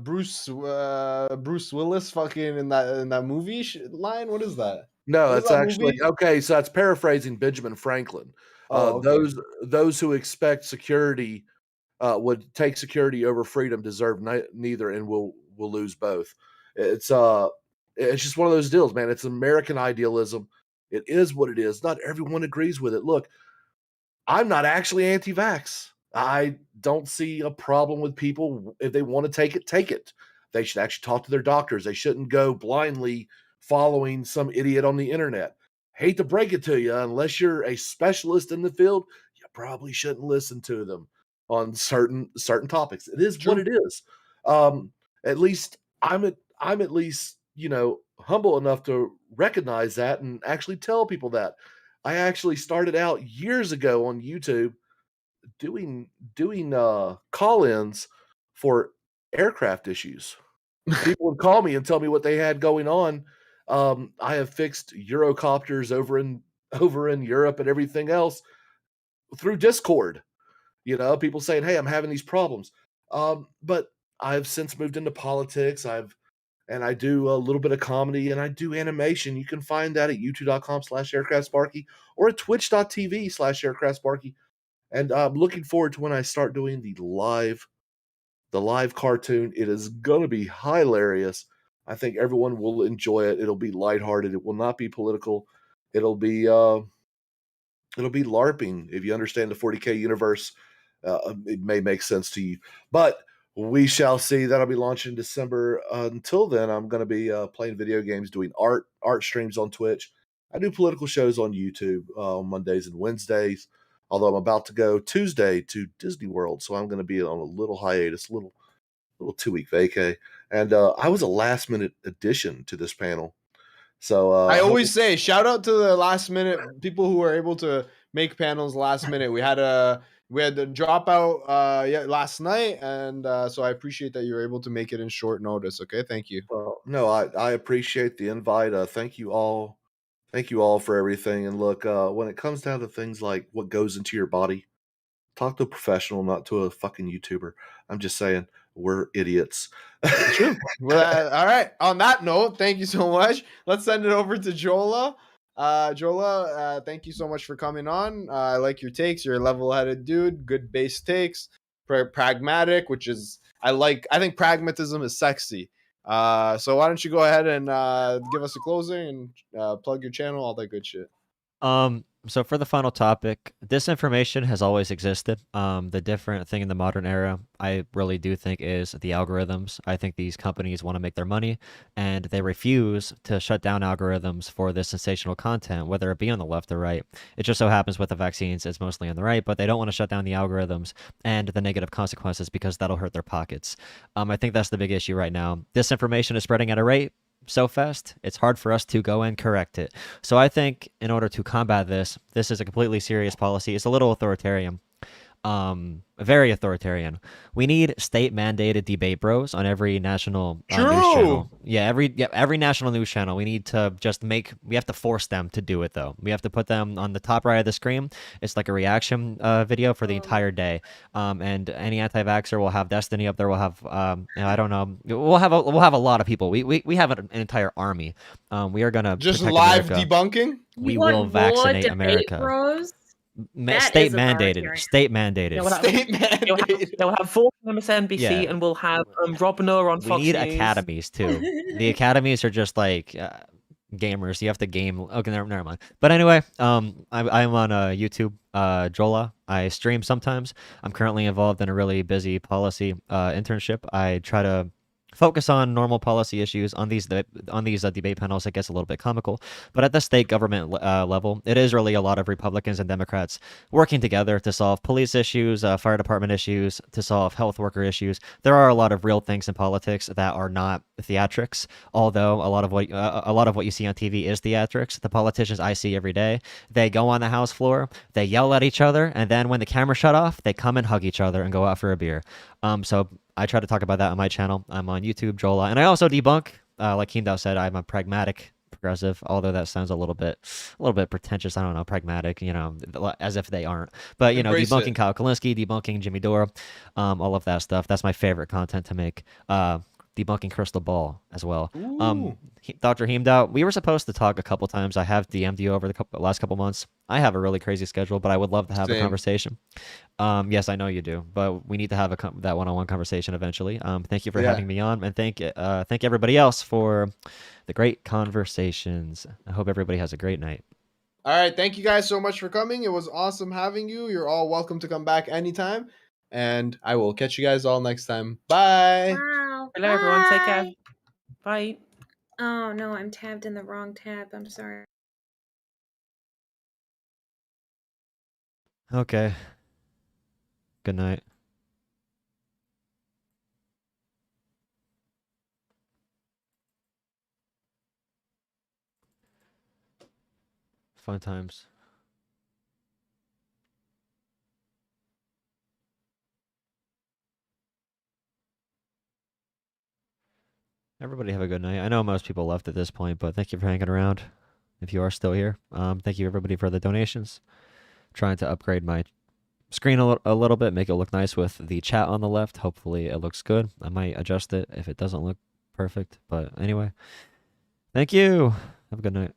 Bruce Willis fucking in that movie line? What is that? No, What is it's that actually movie? okay. So that's paraphrasing Benjamin Franklin. Oh, okay. Those who expect security would take security over freedom deserve neither, and will lose both. It's just one of those deals, man. It's American idealism. It is what it is. Not everyone agrees with it. Look, I'm not actually anti-vax. I don't see a problem with people if they want to take it, take it. They should actually talk to their doctors. They shouldn't go blindly following some idiot on the internet. Hate to break it to you, unless you're a specialist in the field, you probably shouldn't listen to them on certain topics. It is what it is. At least I'm at least, humble enough to recognize that and actually tell people that. I actually started out years ago on YouTube doing call-ins for aircraft issues. People would call me and tell me what they had going on. I have fixed Eurocopters over in Europe and everything else through Discord. People saying, "Hey, I'm having these problems." But I've since moved into politics. I do a little bit of comedy and I do animation. You can find that at youtube.com/aircraftsparky or at twitch.tv/aircraftsparky. And I'm looking forward to when I start doing the live cartoon. It is gonna be hilarious. I think everyone will enjoy it. It'll be lighthearted. It will not be political. It'll be LARPing. If you understand the 40K universe, it may make sense to you. But we shall see. That'll be launching in December. Until then, I'm going to be playing video games, doing art streams on Twitch. I do political shows on YouTube on Mondays and Wednesdays. Although I'm about to go Tuesday to Disney World, so I'm going to be on a little hiatus, little 2-week vacay. And I was a last minute addition to this panel. So I always say, shout out to the last minute people who were able to make panels last minute. We had the dropout last night, and so I appreciate that you were able to make it in short notice. Okay, thank you. Well, no, I appreciate the invite. Thank you all Thank you all for everything. And look, when it comes down to things like what goes into your body, talk to a professional, not to a fucking YouTuber. I'm just saying, we're idiots. True. Well, all right. On that note, thank you so much. Let's send it over to Jolah. Jolah, thank you so much for coming on. I like your takes. You're a level-headed dude. Good base takes. Pragmatic, which is I think pragmatism is sexy. So why don't you go ahead and give us a closing and plug your channel, all that good shit. So for the final topic, disinformation has always existed. The different thing in the modern era, I really do think, is the algorithms. I think these companies want to make their money, and they refuse to shut down algorithms for this sensational content, whether it be on the left or right. It just so happens with the vaccines, it's mostly on the right, but they don't want to shut down the algorithms and the negative consequences because that'll hurt their pockets. I think that's the big issue right now. Disinformation is spreading at a rate so fast, it's hard for us to go and correct it. So I think in order to combat this is a completely serious policy. It's a little authoritarian. Very authoritarian. We need state-mandated debate bros on every national news channel. Yeah, every national news channel. We need to just we have to force them to do it, though. We have to put them on the top right of the screen. It's like a reaction video for the entire day. And any anti-vaxxer will have Destiny up there. We'll have, I don't know. We'll have a lot of people. We have an entire army. We are gonna just live America. Debunking. We will vaccinate America. Bros? State mandated. State mandated. They'll have Vogue on MSNBC, and we'll have Rob Noah on Fox News. We need News. academies too. The academies are just like gamers. You have to game. Okay, never mind. But anyway, I'm on YouTube, Jolah. I stream sometimes. I'm currently involved in a really busy policy internship. I try to focus on normal policy issues. On these debate panels, it gets a little bit comical, but at the state government level, it is really a lot of Republicans and Democrats working together to solve police issues, fire department issues, to solve health worker issues. There are a lot of real things in politics that are not theatrics, although a lot of what you see on TV is theatrics. The politicians I see every day, they go on the House floor, they yell at each other, and then when the camera shut off, they come and hug each other and go out for a beer. So I try to talk about that on my channel. I'm on YouTube, Jolah, and I also debunk. Like DrHeemedOut said, I'm a pragmatic progressive, although that sounds a little bit pretentious. I don't know, pragmatic, as if they aren't. But debunking Kyle Kalinske, debunking Jimmy Dore, all of that stuff. That's my favorite content to make. Debunking Crystal Ball as well. DrHeemedOut, we were supposed to talk a couple times. I have DM'd you over the last couple months. I have a really crazy schedule, but I would love to have a conversation. Yes, I know you do, but we need to have that one-on-one conversation eventually. Thank you for having me on, and thank everybody else for the great conversations. I hope everybody has a great night. All right, thank you guys so much for coming. It was awesome having you. You're all welcome to come back anytime, and I will catch you guys all next time. Bye. Wow. Hello, everyone. Take care. Bye. Oh, no, I'm tabbed in the wrong tab. I'm sorry. Okay. Good night. Fun times. Everybody have a good night. I know most people left at this point, but thank you for hanging around. If you are still here, thank you everybody for the donations. Trying to upgrade my screen a little bit, make it look nice with the chat on the left. Hopefully it looks good. I might adjust it if it doesn't look perfect. But anyway, thank you. Have a good night.